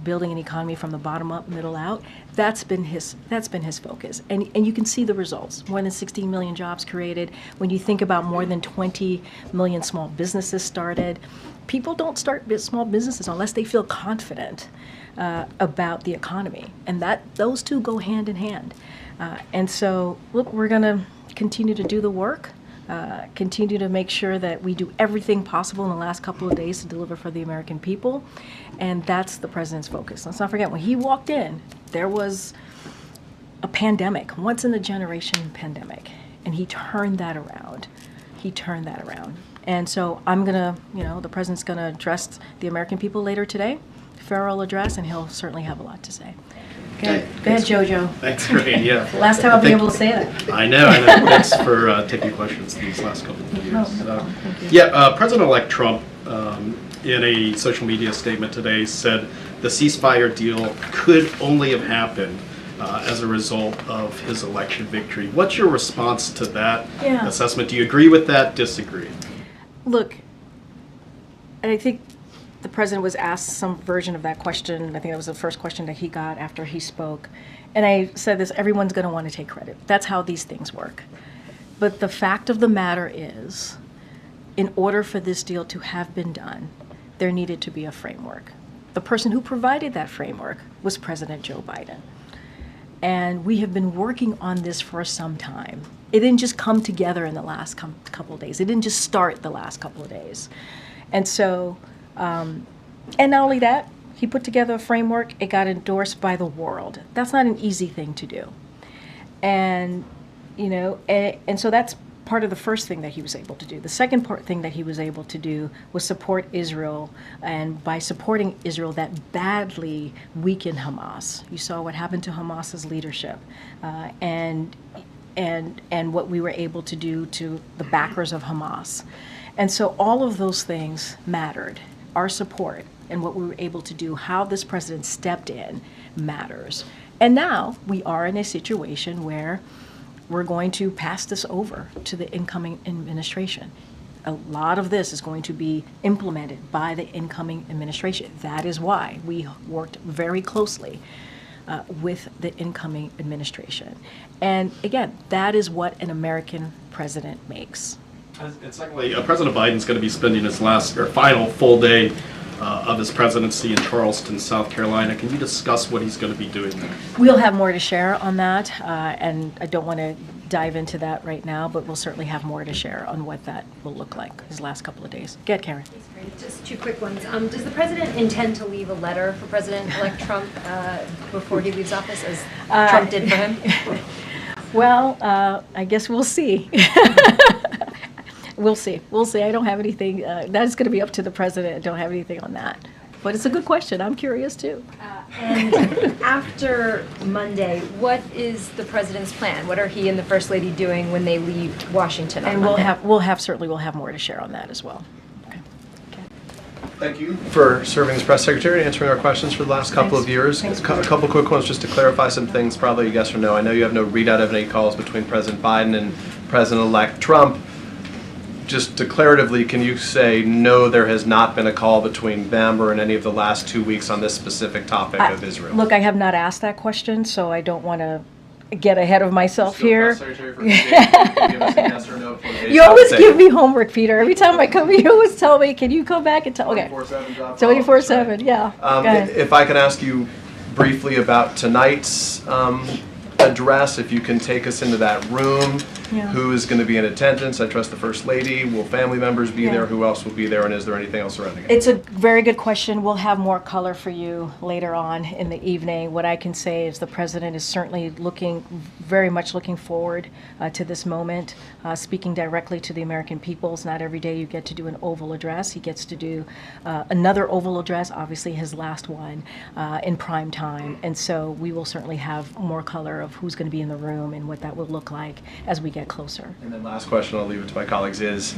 [SPEAKER 16] building an economy from the bottom up, middle out. That's been his focus, and you can see the results. More than 16 million jobs created. When you think about more than 20 million small businesses started, people don't start small businesses unless they feel confident about the economy, and those two go hand in hand. And so, look, we're going to continue to do the work. continue to make sure that we do everything possible in the last couple of days to deliver for the American people. And that's the president's focus. Let's not forget, when he walked in, there was a pandemic, once in a generation pandemic. And he turned that around. He turned that around. And so I'm going to, the president's going to address the American people later today, farewell address, and he'll certainly have a lot to say. Go ahead, Jojo.
[SPEAKER 2] Thanks, Karine. Yeah.
[SPEAKER 16] Last time I'll be able to say that.
[SPEAKER 2] I know. Thanks for taking questions these last couple of years. President-elect Trump, in a social media statement today, said the ceasefire deal could only have happened as a result of his election victory. What's your response to that assessment? Do you agree with that? Disagree?
[SPEAKER 16] Look, I think the president was asked some version of that question. I think that was the first question that he got after he spoke. And I said this, everyone's going to want to take credit. That's how these things work. But the fact of the matter is, in order for this deal to have been done, there needed to be a framework. The person who provided that framework was President Joe Biden. And we have been working on this for some time. It didn't just come together in the last couple of days. It didn't just start the last couple of days. And so, and not only that, he put together a framework. It got endorsed by the world. That's not an easy thing to do. And, and so that's part of the first thing that he was able to do. The second thing that he was able to do was support Israel, and by supporting Israel, that badly weakened Hamas. You saw what happened to Hamas's leadership, and what we were able to do to the backers of Hamas. And so all of those things mattered. Our support and what we were able to do, how this president stepped in, matters. And now we are in a situation where we're going to pass this over to the incoming administration. A lot of this is going to be implemented by the incoming administration. That is why we worked very closely with the incoming administration. And again, that is what an American president makes.
[SPEAKER 2] And secondly, President Biden's going to be spending his final full day of his presidency in Charleston, South Carolina. Can you discuss what he's going to be doing there?
[SPEAKER 16] We'll have more to share on that, and I don't want to dive into that right now, but we'll certainly have more to share on what that will look like his last couple of days. Go ahead, Karen.
[SPEAKER 22] Just two quick ones. Does the president intend to leave a letter for President-elect Trump before he leaves office, as Trump did for him?
[SPEAKER 16] Well, I guess we'll see. We'll see. We'll see. I don't have anything. That's going to be up to the president. I don't have anything on that. But it's a good question. I'm curious, too.
[SPEAKER 22] And after Monday, what is the president's plan? What are he and the First Lady doing when they leave Washington on
[SPEAKER 16] And
[SPEAKER 22] Monday?
[SPEAKER 16] we'll have more to share on that as well.
[SPEAKER 23] Thank you for serving as press secretary and answering our questions for the last couple of years. A couple quick ones just to clarify some things, probably a yes or no. I know you have no readout of any calls between President Biden and President-elect Trump. Just declaratively, can you say, no, there has not been a call between them or in any of the last 2 weeks on this specific topic of Israel?
[SPEAKER 16] Look, I have not asked that question, so I don't want to get ahead of myself here. You always give me homework, Peter. Every time I come, you always tell me, can you come back and tell? Okay. 24/7, yeah.
[SPEAKER 23] If I can ask you briefly about tonight's address, if you can take us into that room.
[SPEAKER 16] Yeah.
[SPEAKER 23] Who is going to be in attendance? I trust the First Lady. Will family members be there? Who else will be there? And is there anything else surrounding it?
[SPEAKER 16] It's a very good question. We'll have more color for you later on in the evening. What I can say is the president is certainly very much looking forward to this moment, speaking directly to the American people. It's not every day you get to do an Oval address. He gets to do another Oval address, obviously his last one, in prime time. And so we will certainly have more color of who's going to be in the room and what that will look like as we get closer.
[SPEAKER 23] And then last question, I'll leave it to my colleagues, is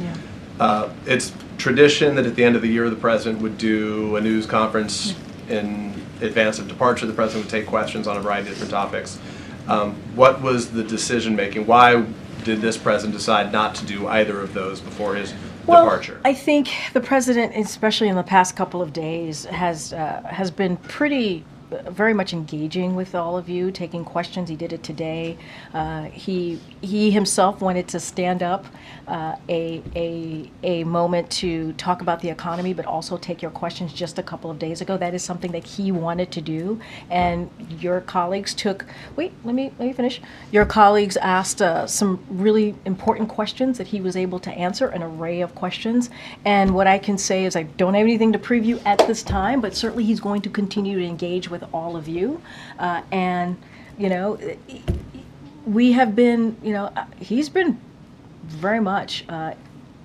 [SPEAKER 23] it's tradition that at the end of the year the president would do a news conference in advance of departure. The president would take questions on a variety of different topics. What was the decision making? Why did this president decide not to do either of those before his departure?
[SPEAKER 16] I think the president, especially in the past couple of days, has been pretty very much engaging with all of you, taking questions. He did it today. He himself wanted to stand up a moment to talk about the economy, but also take your questions just a couple of days ago. That is something that he wanted to do, and your colleagues took. Wait, let me finish. Your colleagues asked some really important questions that he was able to answer, an array of questions. And what I can say is I don't have anything to preview at this time, but certainly he's going to continue to engage with all of you. And, you know, we have been, you know, he's been very much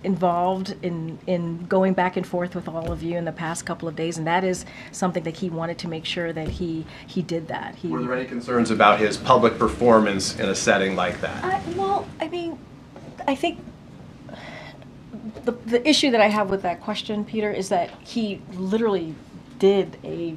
[SPEAKER 16] involved in going back and forth with all of you in the past couple of days, and that is something that he wanted to make sure that he did that.
[SPEAKER 23] Were there any concerns about his public performance in a setting like that?
[SPEAKER 16] Well, I mean, I think the issue that I have with that question, Peter, is that he literally did a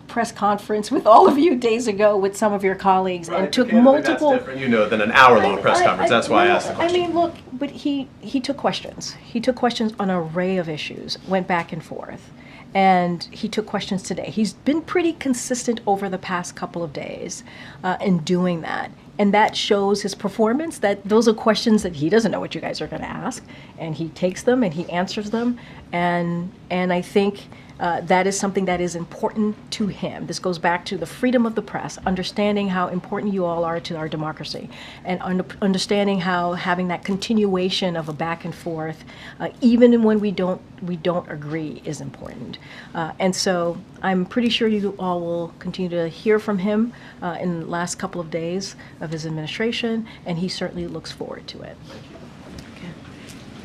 [SPEAKER 16] press conference with all of you days ago with some of your colleagues,
[SPEAKER 23] Right,
[SPEAKER 16] and took
[SPEAKER 23] that's
[SPEAKER 16] multiple.
[SPEAKER 23] different, you know, than an hour-long press conference. That's why I asked the question.
[SPEAKER 16] I mean, look, but he took questions. He took questions on an array of issues, went back and forth, and he took questions today. He's been pretty consistent over the past couple of days in doing that. And that shows his performance, that those are questions that he doesn't know what you guys are going to ask, and he takes them and he answers them, and I think that is something that is important to him. This goes back to the freedom of the press, understanding how important you all are to our democracy, and understanding how having that continuation of a back and forth, even when we don't agree, is important. And so I'm pretty sure you all will continue to hear from him in the last couple of days of his administration, and he certainly looks forward to it.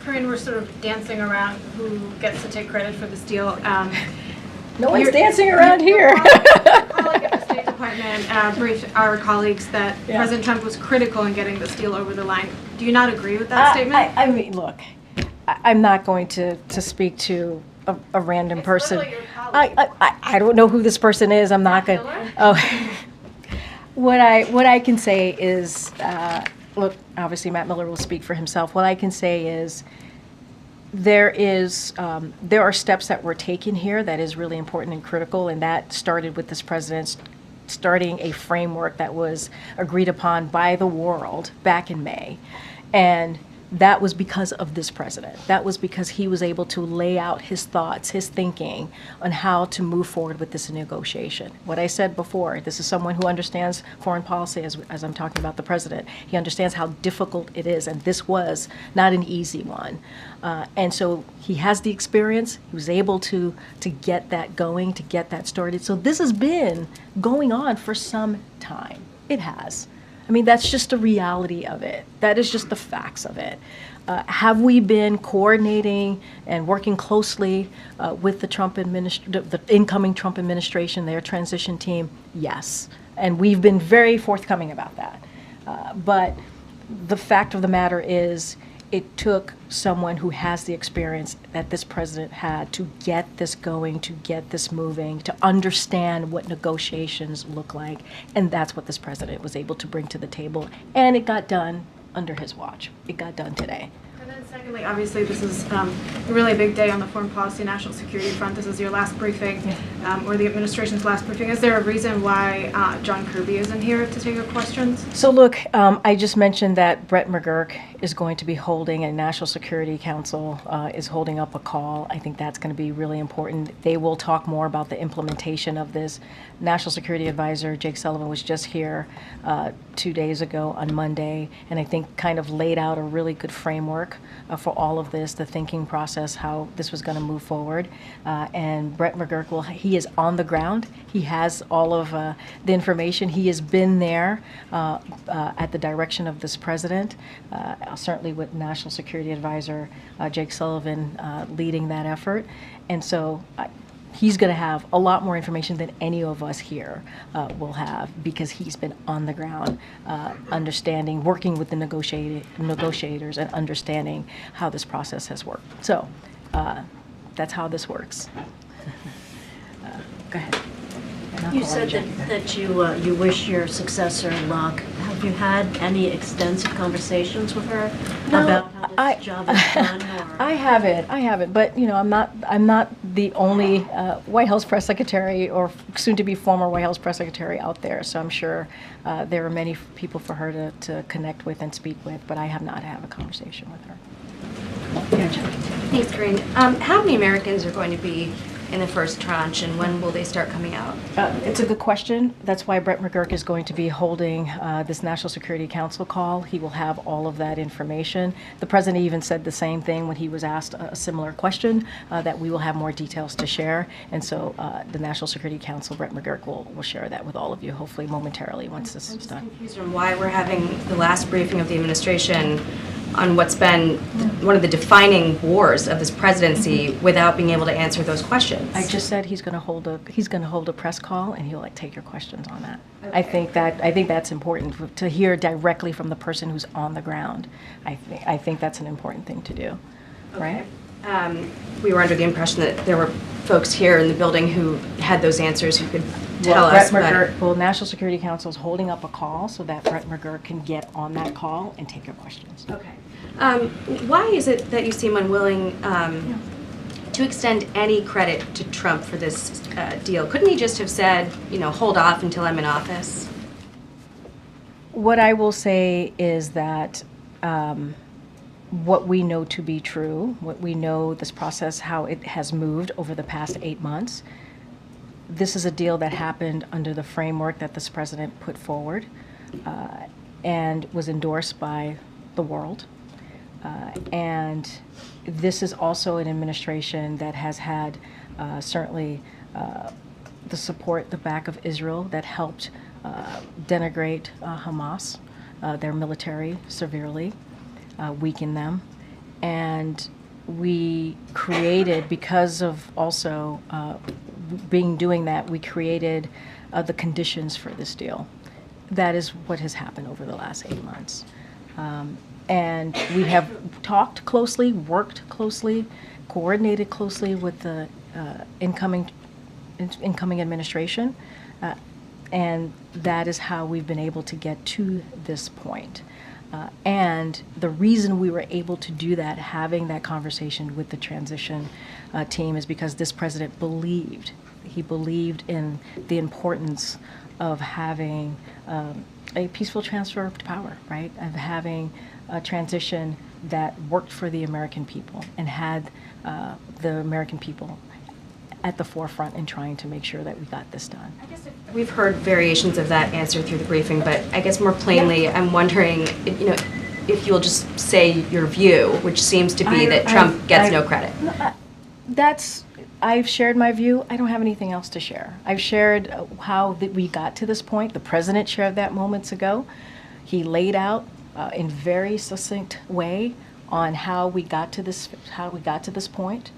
[SPEAKER 5] Karine, we're sort of dancing around who gets to take credit for this deal.
[SPEAKER 16] No one's dancing around here.
[SPEAKER 5] Your colleague at the State Department briefed our colleagues that President Trump was critical in getting this deal over the line. Do you not agree with that statement?
[SPEAKER 16] I mean, look, I'm not going to speak to a random person. I don't know who this person is. I'm not going to. Oh. What I can say is, look, obviously Matt Miller will speak for himself. What I can say is there are steps that were taken here that is really important and critical, and that started with this president starting a framework that was agreed upon by the world back in May. And that was because of this president. That was because he was able to lay out his thoughts, his thinking on how to move forward with this negotiation. What I said before, this is someone who understands foreign policy as I'm talking about the president. He understands how difficult it is, and this was not an easy one. And so he has the experience. He was able to get that going, to get that started. So this has been going on for some time. It has. I mean, that's just the reality of it. That is just the facts of it. Have we been coordinating and working closely with the incoming Trump administration, their transition team? Yes. And we've been very forthcoming about that. But the fact of the matter is, it took someone who has the experience that this president had to get this going, to get this moving, to understand what negotiations look like. And that's what this president was able to bring to the table. And it got done under his watch. It got done today.
[SPEAKER 5] And then secondly, obviously this is a really big day on the foreign policy, national security front. This is your last briefing, or the administration's last briefing. Is there a reason why John Kirby isn't here to take your questions?
[SPEAKER 16] So look, I just mentioned that Brett McGurk is going to be holding, a National Security Council is holding up a call. I think that's going to be really important. They will talk more about the implementation of this. National Security Advisor Jake Sullivan was just here 2 days ago on Monday, and I think kind of laid out a really good framework for all of this, the thinking process, how this was going to move forward. And Brett McGurk, he is on the ground. He has all of the information. He has been there at the direction of this president, certainly with National Security Advisor Jake Sullivan leading that effort. And so he's going to have a lot more information than any of us here will have, because he's been on the ground, understanding, working with the negotiators and understanding how this process has worked. So that's how this works. Go ahead.
[SPEAKER 7] You said that you wish your successor luck. Have
[SPEAKER 6] Have you had any extensive conversations with her about how this job is done? Or?
[SPEAKER 16] I haven't. But you know, I'm not the only White House press secretary or soon-to-be former White House press secretary out there. So I'm sure there are many people for her to connect with and speak with. But I have not had a conversation with her.
[SPEAKER 22] Thanks, Karine. How many Americans are going to be in the first tranche, and when will they start coming out?
[SPEAKER 16] It's a good question. That's why Brett McGurk is going to be holding this National Security Council call. He will have all of that information. The president even said the same thing when he was asked a similar question, that we will have more details to share. And so the National Security Council, Brett McGurk, will share that with all of you, hopefully momentarily once this is done.
[SPEAKER 22] I'm confused on why we're having the last briefing of the administration on what's been one of the defining wars of this presidency without being able to answer those questions.
[SPEAKER 16] I just said he's going to hold a press call and he'll take your questions on that. Okay. I think that's important to hear directly from the person who's on the ground. I think that's an important thing to do,
[SPEAKER 22] okay. Right? We were under the impression that there were folks here in the building who had those answers who could tell us.
[SPEAKER 16] Well, National Security Council is holding up a call so that Brett McGurk can get on that call and take your questions.
[SPEAKER 22] Okay. Why is it that you seem unwilling to extend any credit to Trump for this deal? Couldn't he just have said, you know, hold off until I'm in office?
[SPEAKER 16] What I will say is that what we know to be true, what we know this process, how it has moved over the past 8 months, this is a deal that happened under the framework that this president put forward and was endorsed by the world. And this is also an administration that has had certainly the support, the back of Israel that helped denigrate Hamas, their military severely, weaken them. And we created, because of also doing that, we created the conditions for this deal. That is what has happened over the last 8 months. And we have talked closely, worked closely, coordinated closely with the incoming administration, and that is how we've been able to get to this point. And the reason we were able to do that, having that conversation with the transition team, is because this president believed in the importance of having a peaceful transfer of power, right? Of having a transition that worked for the American people and had the American people at the forefront in trying to make sure that we got this done.
[SPEAKER 22] I guess we've heard variations of that answer through the briefing, but I guess more plainly, I'm wondering, you know, if you'll just say your view, which seems to be that Trump gets no credit.
[SPEAKER 16] I've shared my view. I don't have anything else to share. I've shared how we got to this point. The president shared that moments ago. He laid out in very succinct way on how we got to this point.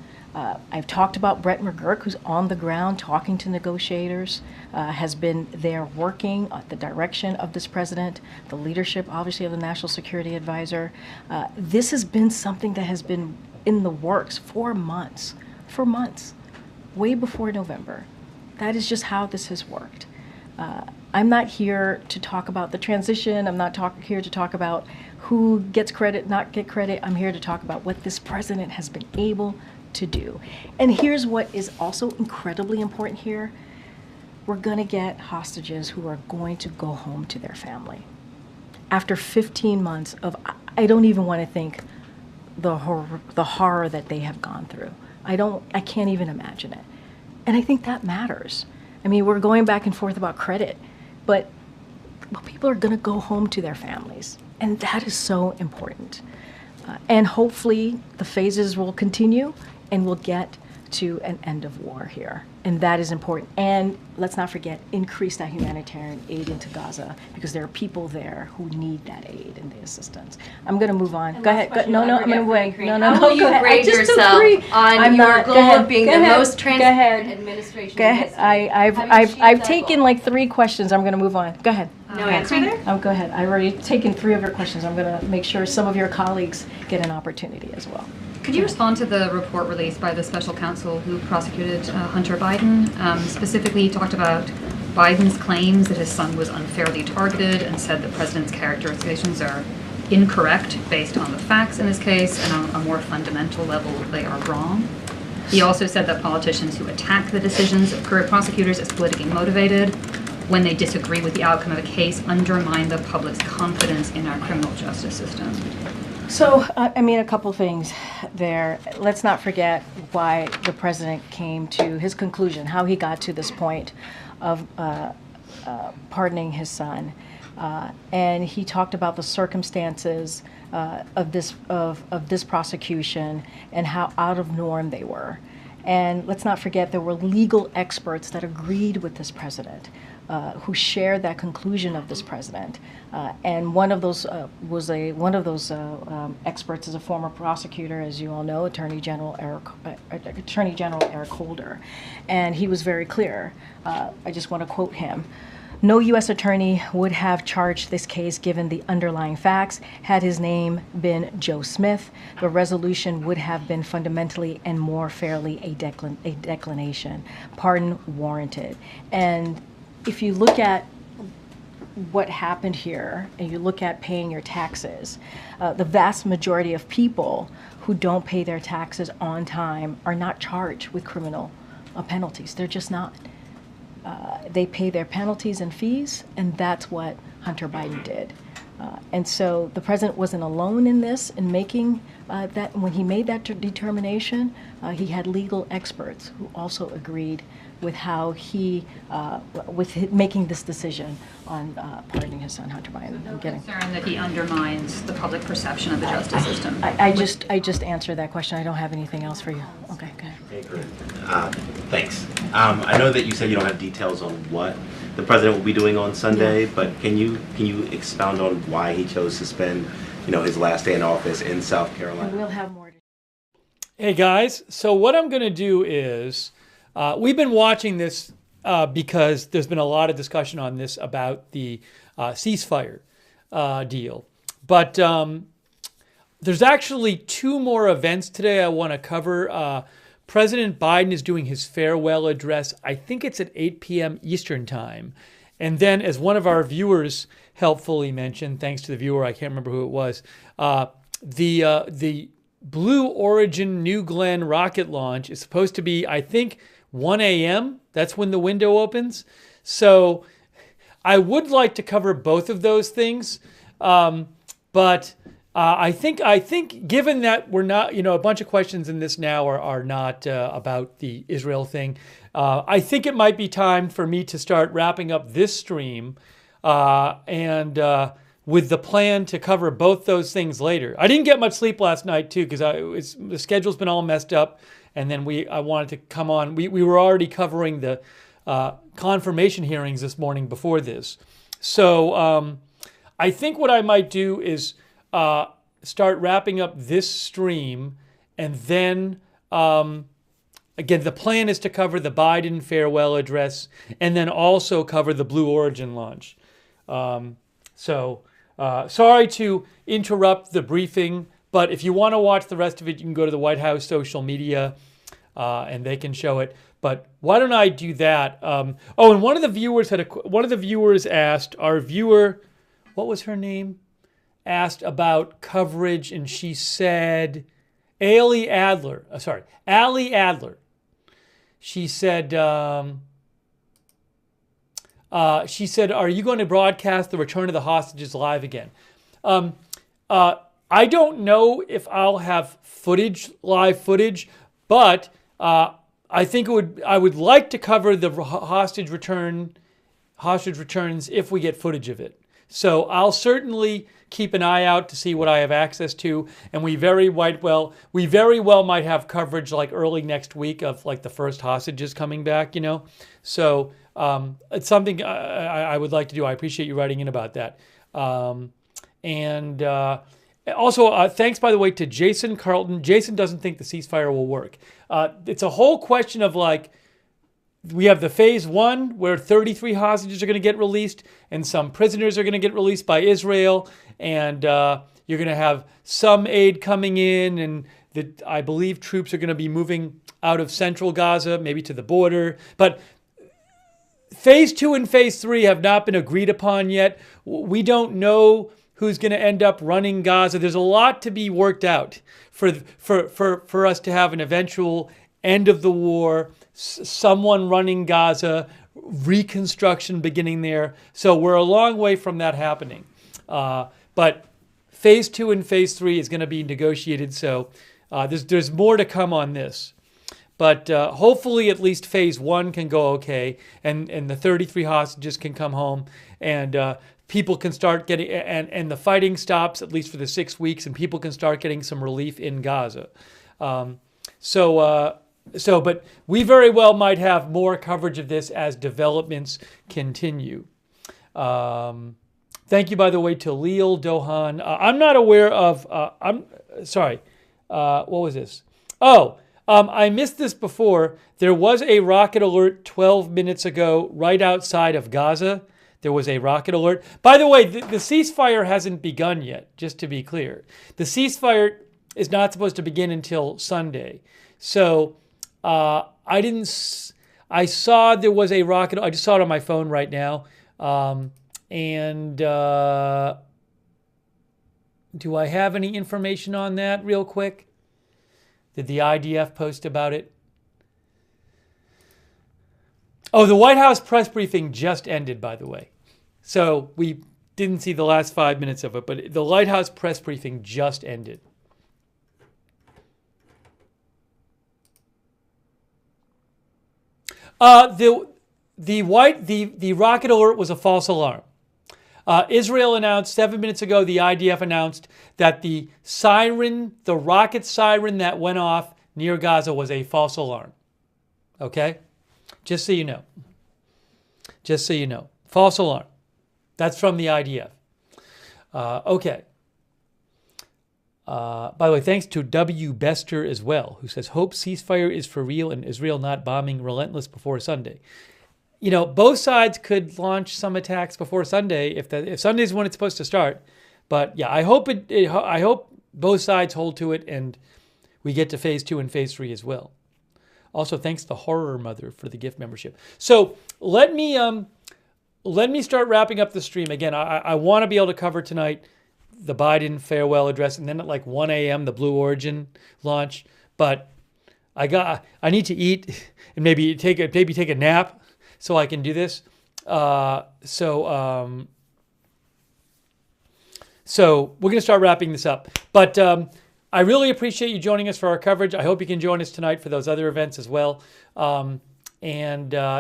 [SPEAKER 16] I've talked about Brett McGurk, who's on the ground talking to negotiators, has been there working at the direction of this president, the leadership, obviously, of the National Security Advisor. This has been something that has been in the works for months, way before November. That is just how this has worked. I'm not here to talk about the transition. I'm not here to talk about who gets credit, not get credit. I'm here to talk about what this president has been able to do. And here's what is also incredibly important here. We're going to get hostages who are going to go home to their family. After 15 months of, I don't even want to think the horror that they have gone through. I can't even imagine it. And I think that matters. I mean, we're going back and forth about credit, but people are going to go home to their families. And that is so important. And hopefully the phases will continue and we'll get to an end of war here. And that is important. And let's not forget, increase that humanitarian aid into Gaza, because there are people there who need that aid and the assistance. I'm going to move on. Go ahead. No, I'm going to wait. No,
[SPEAKER 22] how will you grade yourself on your goal of being the most transparent administration?
[SPEAKER 16] Go ahead. I've taken like 3 questions. I'm going to move on. Go ahead.
[SPEAKER 22] No answer there?
[SPEAKER 16] Oh, go ahead. I've already taken 3 of your questions. I'm going to make sure some of your colleagues get an opportunity as well.
[SPEAKER 21] Could you respond to the report released by the special counsel who prosecuted Hunter Biden? Specifically, he talked about Biden's claims that his son was unfairly targeted and said the president's characterizations are incorrect based on the facts in this case, and on a more fundamental level, they are wrong. He also said that politicians who attack the decisions of career prosecutors as politically motivated when they disagree with the outcome of a case undermine the public's confidence in our criminal justice system.
[SPEAKER 16] So, I mean, a couple things there. Let's not forget why the president came to his conclusion, how he got to this point of pardoning his son. And he talked about the circumstances of this prosecution and how out of norm they were. And let's not forget there were legal experts that agreed with this president, who shared that conclusion of this president. And one of those experts is a former prosecutor, as you all know, Attorney General Eric Holder, and he was very clear. I just want to quote him. No U.S. attorney would have charged this case given the underlying facts. Had his name been Joe Smith, the resolution would have been fundamentally and more fairly a declination. Pardon warranted. And if you look at what happened here, and you look at paying your taxes, the vast majority of people who don't pay their taxes on time are not charged with criminal penalties. They're just not. They pay their penalties and fees, and that's what Hunter Biden did. And so the president wasn't alone in this, in making that. When he made that determination, he had legal experts who also agreed with how making this decision on pardoning his son, Hunter Biden.
[SPEAKER 21] No concern that he undermines the public perception of the justice system.
[SPEAKER 16] I just answered that question. I don't have anything else for you. Okay, good.
[SPEAKER 3] Okay, great. Thanks. I know that you said you don't have details on what the president will be doing on Sunday, but can you expound on why he chose to spend, his last day in office in South Carolina?
[SPEAKER 16] And we'll have more.
[SPEAKER 1] Hey guys, so what I'm going to do is, we've been watching this because there's been a lot of discussion on this about the ceasefire deal. But there's actually two more events today I want to cover. President Biden is doing his farewell address. I think it's at 8 p.m. Eastern time. And then, as one of our viewers helpfully mentioned, thanks to the viewer, I can't remember who it was, the Blue Origin New Glenn rocket launch is supposed to be, I think, 1 a.m. That's when the window opens. So I would like to cover both of those things. But I think given that we're not, a bunch of questions in this now are not about the Israel thing, I think it might be time for me to start wrapping up this stream and with the plan to cover both those things later. I didn't get much sleep last night too because the schedule's been all messed up, and then I wanted to come on. We were already covering the confirmation hearings this morning before this, so I think what I might do is start wrapping up this stream, and then again the plan is to cover the Biden farewell address, and then also cover the Blue Origin launch. Sorry to interrupt the briefing, but if you want to watch the rest of it, you can go to the White House social media, and they can show it. But why don't I do that? And one of the viewers asked, our viewer, what was her name? Asked about coverage, and she said, Allie Adler. She said, are you going to broadcast the return of the hostages live again? I don't know if I'll have live footage, but I think I would like to cover the hostage returns if we get footage of it. So I'll certainly keep an eye out to see what I have access to, and we very well might have coverage like early next week of like the first hostages coming back, So it's something I would like to do. I appreciate you writing in about that. Also, thanks, by the way, to Jason Carlton. Jason doesn't think the ceasefire will work. It's a whole question of like, we have the phase one where 33 hostages are going to get released and some prisoners are going to get released by Israel. And you're going to have some aid coming in, and I believe troops are going to be moving out of central Gaza, maybe to the border. But phase 2 and phase 3 have not been agreed upon yet. We don't know who's going to end up running Gaza. There's a lot to be worked out for us to have an eventual end of the war, someone running Gaza, reconstruction beginning there. So we're a long way from that happening. But phase 2 and phase 3 is going to be negotiated. So there's more to come on this. But hopefully at least phase 1 can go okay, and the 33 hostages can come home, and people can start getting, and the fighting stops at least for the 6 weeks, and people can start getting some relief in Gaza. But we very well might have more coverage of this as developments continue. Thank you, by the way, to Leal Dohan. I'm not aware of, what was this? I missed this before. There was a rocket alert 12 minutes ago right outside of Gaza. There was a rocket alert. By the way, the ceasefire hasn't begun yet, just to be clear. The ceasefire is not supposed to begin until Sunday. So I saw there was a rocket. I just saw it on my phone right now. Do I have any information on that real quick? Did the IDF post about it? Oh, the White House press briefing just ended, by the way. So we didn't see the last 5 minutes of it, but the White House press briefing just ended. The rocket alert was a false alarm. Israel announced 7 minutes ago, the IDF announced that the rocket siren that went off near Gaza was a false alarm. Okay? Just so you know. Just so you know. False alarm. That's from the IDF. Okay. By the way, thanks to W. Bester as well, who says, hope ceasefire is for real and Israel not bombing relentless before Sunday. You know, both sides could launch some attacks before Sunday if Sunday's when it's supposed to start. But yeah, I hope I hope both sides hold to it and we get to phase 2 and phase 3 as well. Also, thanks to Horror Mother for the gift membership. So let me start wrapping up the stream. Again, I want to be able to cover tonight the Biden farewell address, and then at like 1 a.m. the Blue Origin launch. But I need to eat and maybe take a nap so I can do this. So we're going to start wrapping this up. But I really appreciate you joining us for our coverage. I hope you can join us tonight for those other events as well. And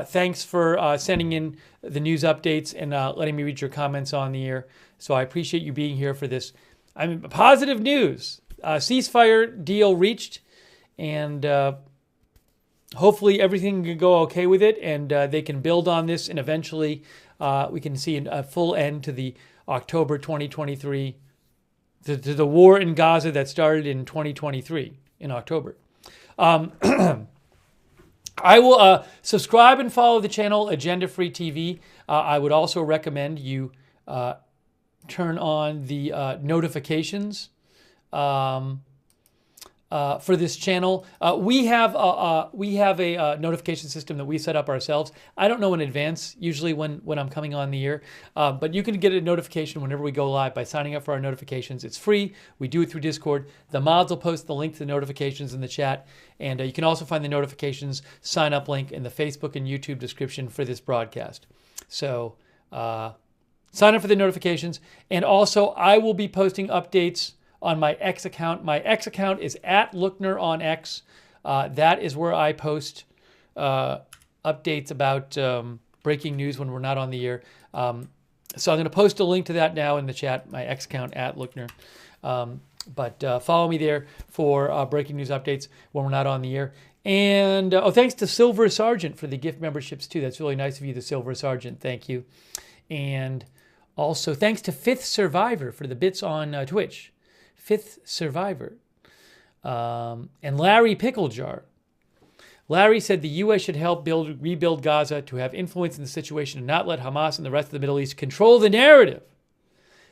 [SPEAKER 1] thanks for sending in the news updates and letting me read your comments on the air. So I appreciate you being here for this. I mean, positive news. Ceasefire deal reached, and hopefully everything can go okay with it, and they can build on this, and eventually we can see a full end to the October 2023, to the war in Gaza that started in 2023 in October. I will subscribe and follow the channel Agenda Free TV. I would also recommend you turn on the notifications for this channel. We have a notification system that we set up ourselves. I don't know in advance usually when I'm coming on the air, but you can get a notification whenever we go live by signing up for our notifications. It's free. We do it through Discord. The mods will post the link to the notifications in the chat, and you can also find the notifications sign up link in the Facebook and YouTube description for this broadcast. So sign up for the notifications, and also I will be posting updates on my X account. My X account is @Lookner on X. That is where I post updates about breaking news when we're not on the air. So I'm going to post a link to that now in the chat, my X account @Lookner. But follow me there for breaking news updates when we're not on the air. And thanks to Silver Sergeant for the gift memberships too. That's really nice of you, the Silver Sergeant. Thank you. And also thanks to Fifth Survivor for the bits on Twitch. Fifth Survivor. And Larry Picklejar. Larry said the U.S. should help rebuild Gaza to have influence in the situation and not let Hamas and the rest of the Middle East control the narrative.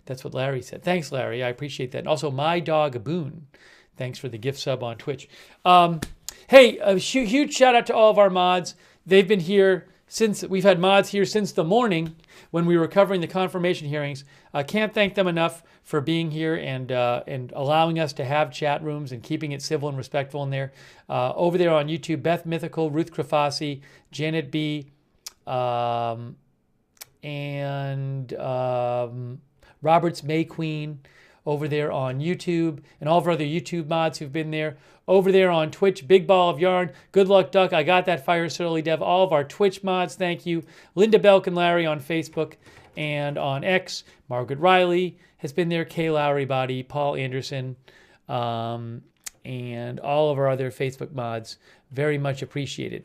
[SPEAKER 1] That's what Larry said. Thanks, Larry. I appreciate that. And also, My Dog Boone. Thanks for the gift sub on Twitch. Hey, a huge shout out to all of our mods. They've been here since we've had mods here since the morning when we were covering the confirmation hearings. I can't thank them enough for being here and allowing us to have chat rooms and keeping it civil and respectful in there. Over there on YouTube, Beth Mythical, Ruth Krafasi, Janet B, and Roberts May Queen over there on YouTube, and all of our other YouTube mods who've been there. Over there on Twitch, Big Ball of Yarn, Good Luck Duck, I Got That Fire, Surly Dev, all of our Twitch mods, thank you. Linda Belk and Larry on Facebook and on X. Margaret Riley has been there, Kay Lowry Body, Paul Anderson, and all of our other Facebook mods. Very much appreciated.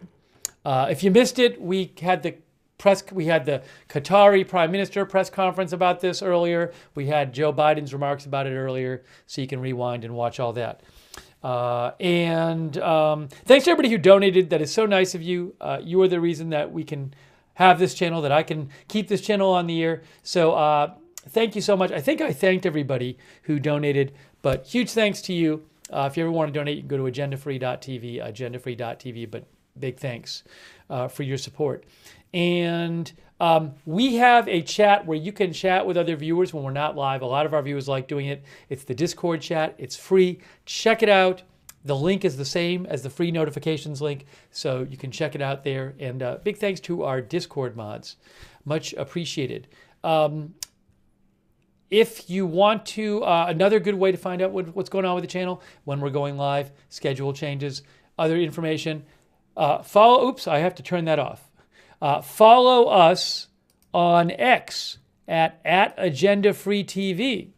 [SPEAKER 1] If you missed it, we had the Qatari Prime Minister press conference about this earlier. We had Joe Biden's remarks about it earlier, so you can rewind and watch all that. Thanks to everybody who donated. That is so nice of you. You are the reason that we can have this channel, that I can keep this channel on the air. So thank you so much. I think I thanked everybody who donated, but huge thanks to you. If you ever want to donate, you can go to agendafree.tv, but big thanks for your support. And we have a chat where you can chat with other viewers when we're not live. A lot of our viewers like doing it. It's the Discord chat. It's free. Check it out. The link is the same as the free notifications link, so you can check it out there. And big thanks to our Discord mods. Much appreciated. If you want to, another good way to find out what's going on with the channel, when we're going live, schedule changes, other information, oops, I have to turn that off. Follow us on X at AgendaFreeTV.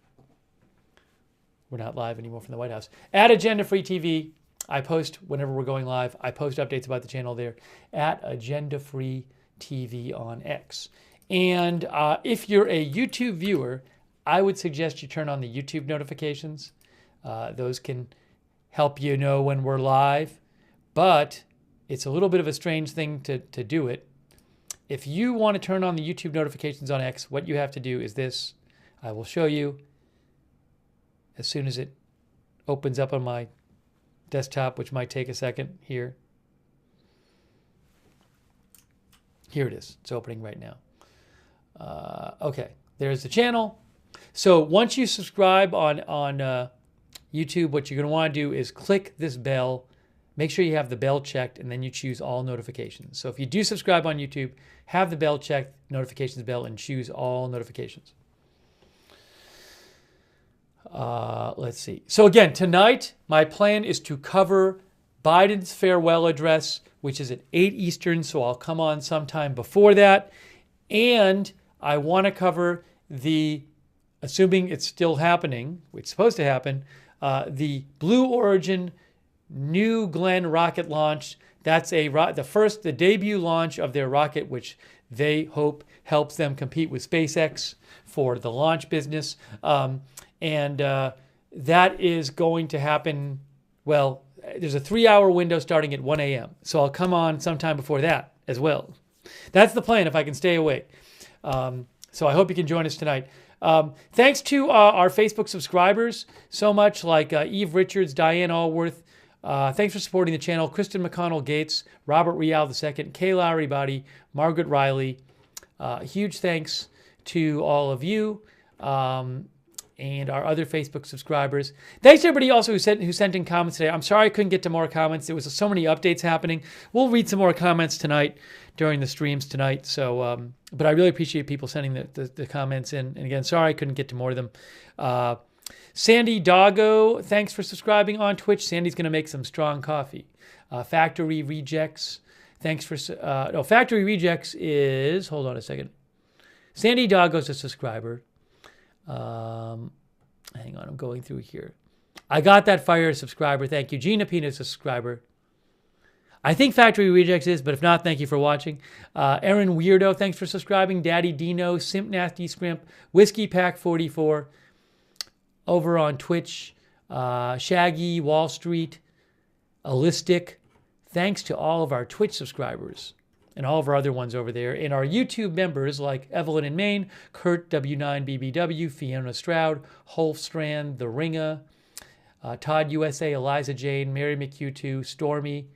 [SPEAKER 1] We're not live anymore from the White House. At AgendaFreeTV. I post whenever we're going live. I post updates about the channel there at AgendaFreeTV on X. And if you're a YouTube viewer, I would suggest you turn on the YouTube notifications. Those can help you know when we're live, but it's a little bit of a strange thing to do it. If you want to turn on the YouTube notifications on X, what you have to do is this. I will show you as soon as it opens up on my desktop, which might take a second here. Here it is. It's opening right now. Okay, there's the channel. So once you subscribe on YouTube, what you're going to want to do is click this bell. Make sure you have the bell checked, and then you choose all notifications. So if you do subscribe on YouTube, have the bell checked, notifications bell, and choose all notifications. Let's see. So again, tonight, my plan is to cover Biden's farewell address, which is at 8 Eastern, so I'll come on sometime before that. And I want to cover assuming it's still happening, it's supposed to happen, the Blue Origin New Glenn rocket launch. That's the debut launch of their rocket, which they hope helps them compete with SpaceX for the launch business. That is going to happen, well, there's a 3-hour window starting at 1 a.m. So I'll come on sometime before that as well. That's the plan if I can stay awake. So I hope you can join us tonight. Thanks to our Facebook subscribers so much, like Eve Richards, Diane Allworth. Thanks for supporting the channel. Kristen McConnell Gates, Robert Rial II, Kay Lowry Body, Margaret Riley. Huge thanks to all of you and our other Facebook subscribers. Thanks to everybody also who sent in comments today. I'm sorry I couldn't get to more comments. There was so many updates happening. We'll read some more comments tonight during the streams tonight. So, but I really appreciate people sending the comments in. And again, sorry I couldn't get to more of them. Sandy Doggo, thanks for subscribing on Twitch. Sandy's going to make some strong coffee. Factory Rejects, thanks for... Factory Rejects is... Hold on a second. Sandy Doggo's a subscriber. Hang on, I'm going through here. I Got That Fire, subscriber. Thank you. Gina Peanut's a subscriber. I think Factory Rejects is, but if not, thank you for watching. Aaron Weirdo, thanks for subscribing. Daddy Dino, Simp Nasty Scrimp, Whiskey Pack 44. Over on Twitch, Shaggy, Wall Street, Allistic. Thanks to all of our Twitch subscribers and all of our other ones over there. And our YouTube members like Evelyn in Maine, Kurt W9BBW, Fiona Stroud, Holfstrand, The Ringer, Todd USA, Eliza Jane, Mary McHugh2, Stormy,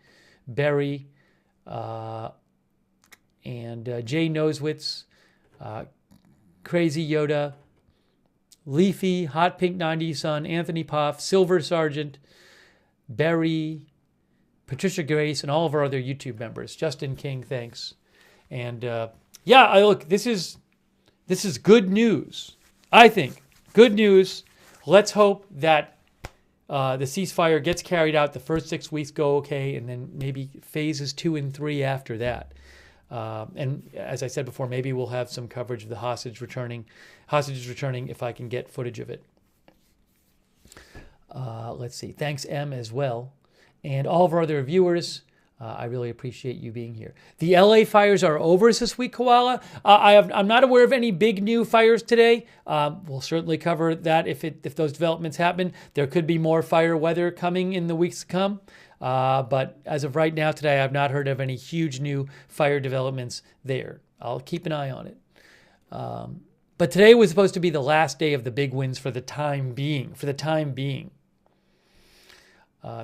[SPEAKER 1] Berry, and Jay Noswitz, Crazy Yoda, Leafy, Hot Pink 90 Sun, Anthony Poff, Silver Sergeant, Barry, Patricia Grace, and all of our other YouTube members. Justin King, thanks. And look, this is good news. I think good news. Let's hope that the ceasefire gets carried out. The first 6 weeks go okay, and then maybe phases 2 and 3 after that. And as I said before, maybe we'll have some coverage of the hostages returning if I can get footage of it. Let's see. Thanks, M, as well. And all of our other viewers, I really appreciate you being here. The LA fires are over this week, Koala. I'm not aware of any big new fires today. We'll certainly cover that if those developments happen. There could be more fire weather coming in the weeks to come. But as of right now today, I've not heard of any huge new fire developments there. I'll keep an eye on it. But today was supposed to be the last day of the big wins for the time being.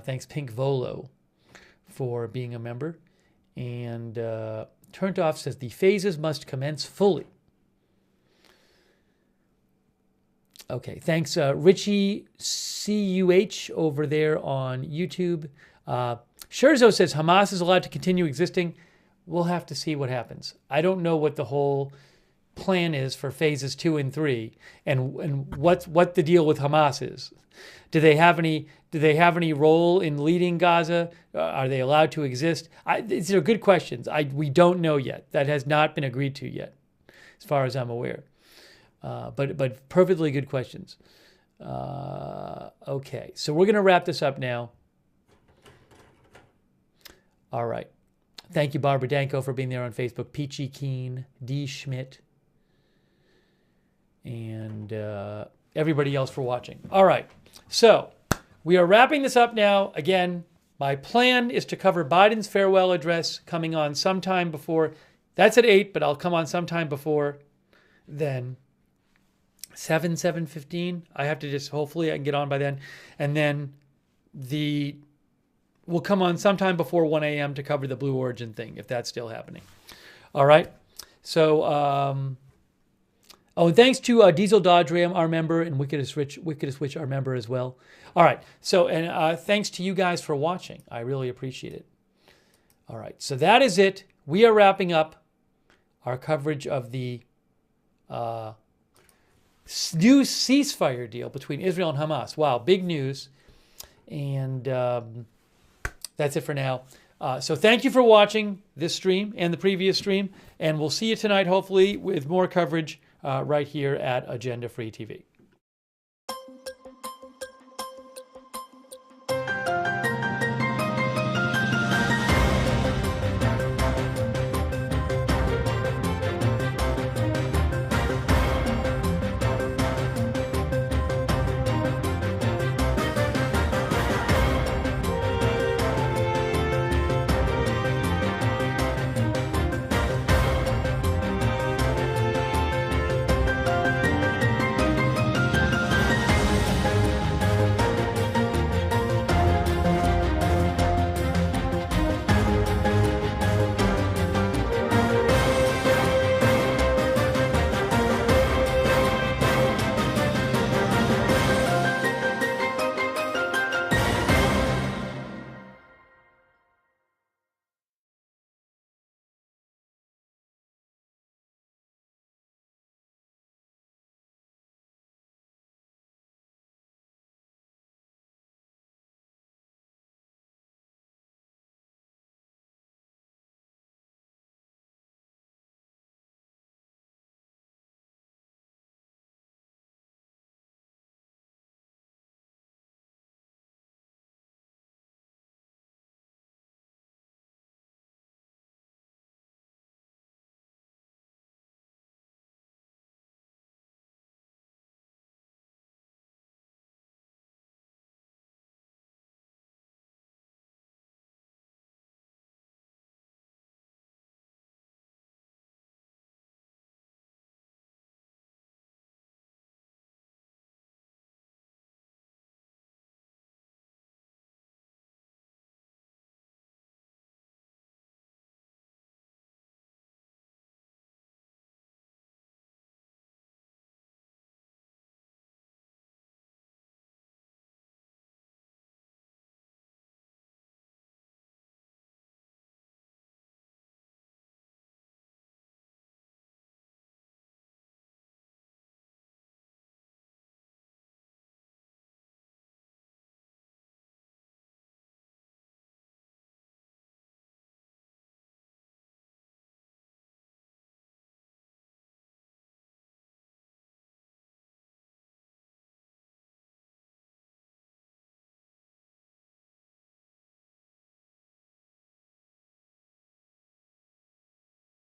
[SPEAKER 1] Thanks, Pink Volo, for being a member. And Turned Off says the phases must commence fully. Okay, thanks, Richie CUH over there on YouTube. Scherzo says Hamas is allowed to continue existing. We'll have to see what happens. I don't know what the whole plan is for phases 2 and 3, and what the deal with Hamas is. Do they have any role in leading Gaza? Are they allowed to exist? These are good questions. We don't know yet. That has not been agreed to yet, as far as I'm aware. But perfectly good questions. Okay, so we're going to wrap this up now. All right. Thank you, Barbara Danko, for being there on Facebook. Peachy Keen, D. Schmidt, and everybody else for watching. All right. So we are wrapping this up now. Again, my plan is to cover Biden's farewell address coming on sometime before. That's at 8, but I'll come on sometime before then. 7:15. I have to hopefully I can get on by then. And then we'll come on sometime before 1 a.m. to cover the Blue Origin thing, if that's still happening. All right. So, and thanks to Diesel Dodge Ram, our member, and Wickedest Witch, our member as well. All right. So, and thanks to you guys for watching. I really appreciate it. All right. So that is it. We are wrapping up our coverage of the new ceasefire deal between Israel and Hamas. Wow, big news. And that's it for now. So thank you for watching this stream and the previous stream. And we'll see you tonight, hopefully, with more coverage right here at Agenda Free TV.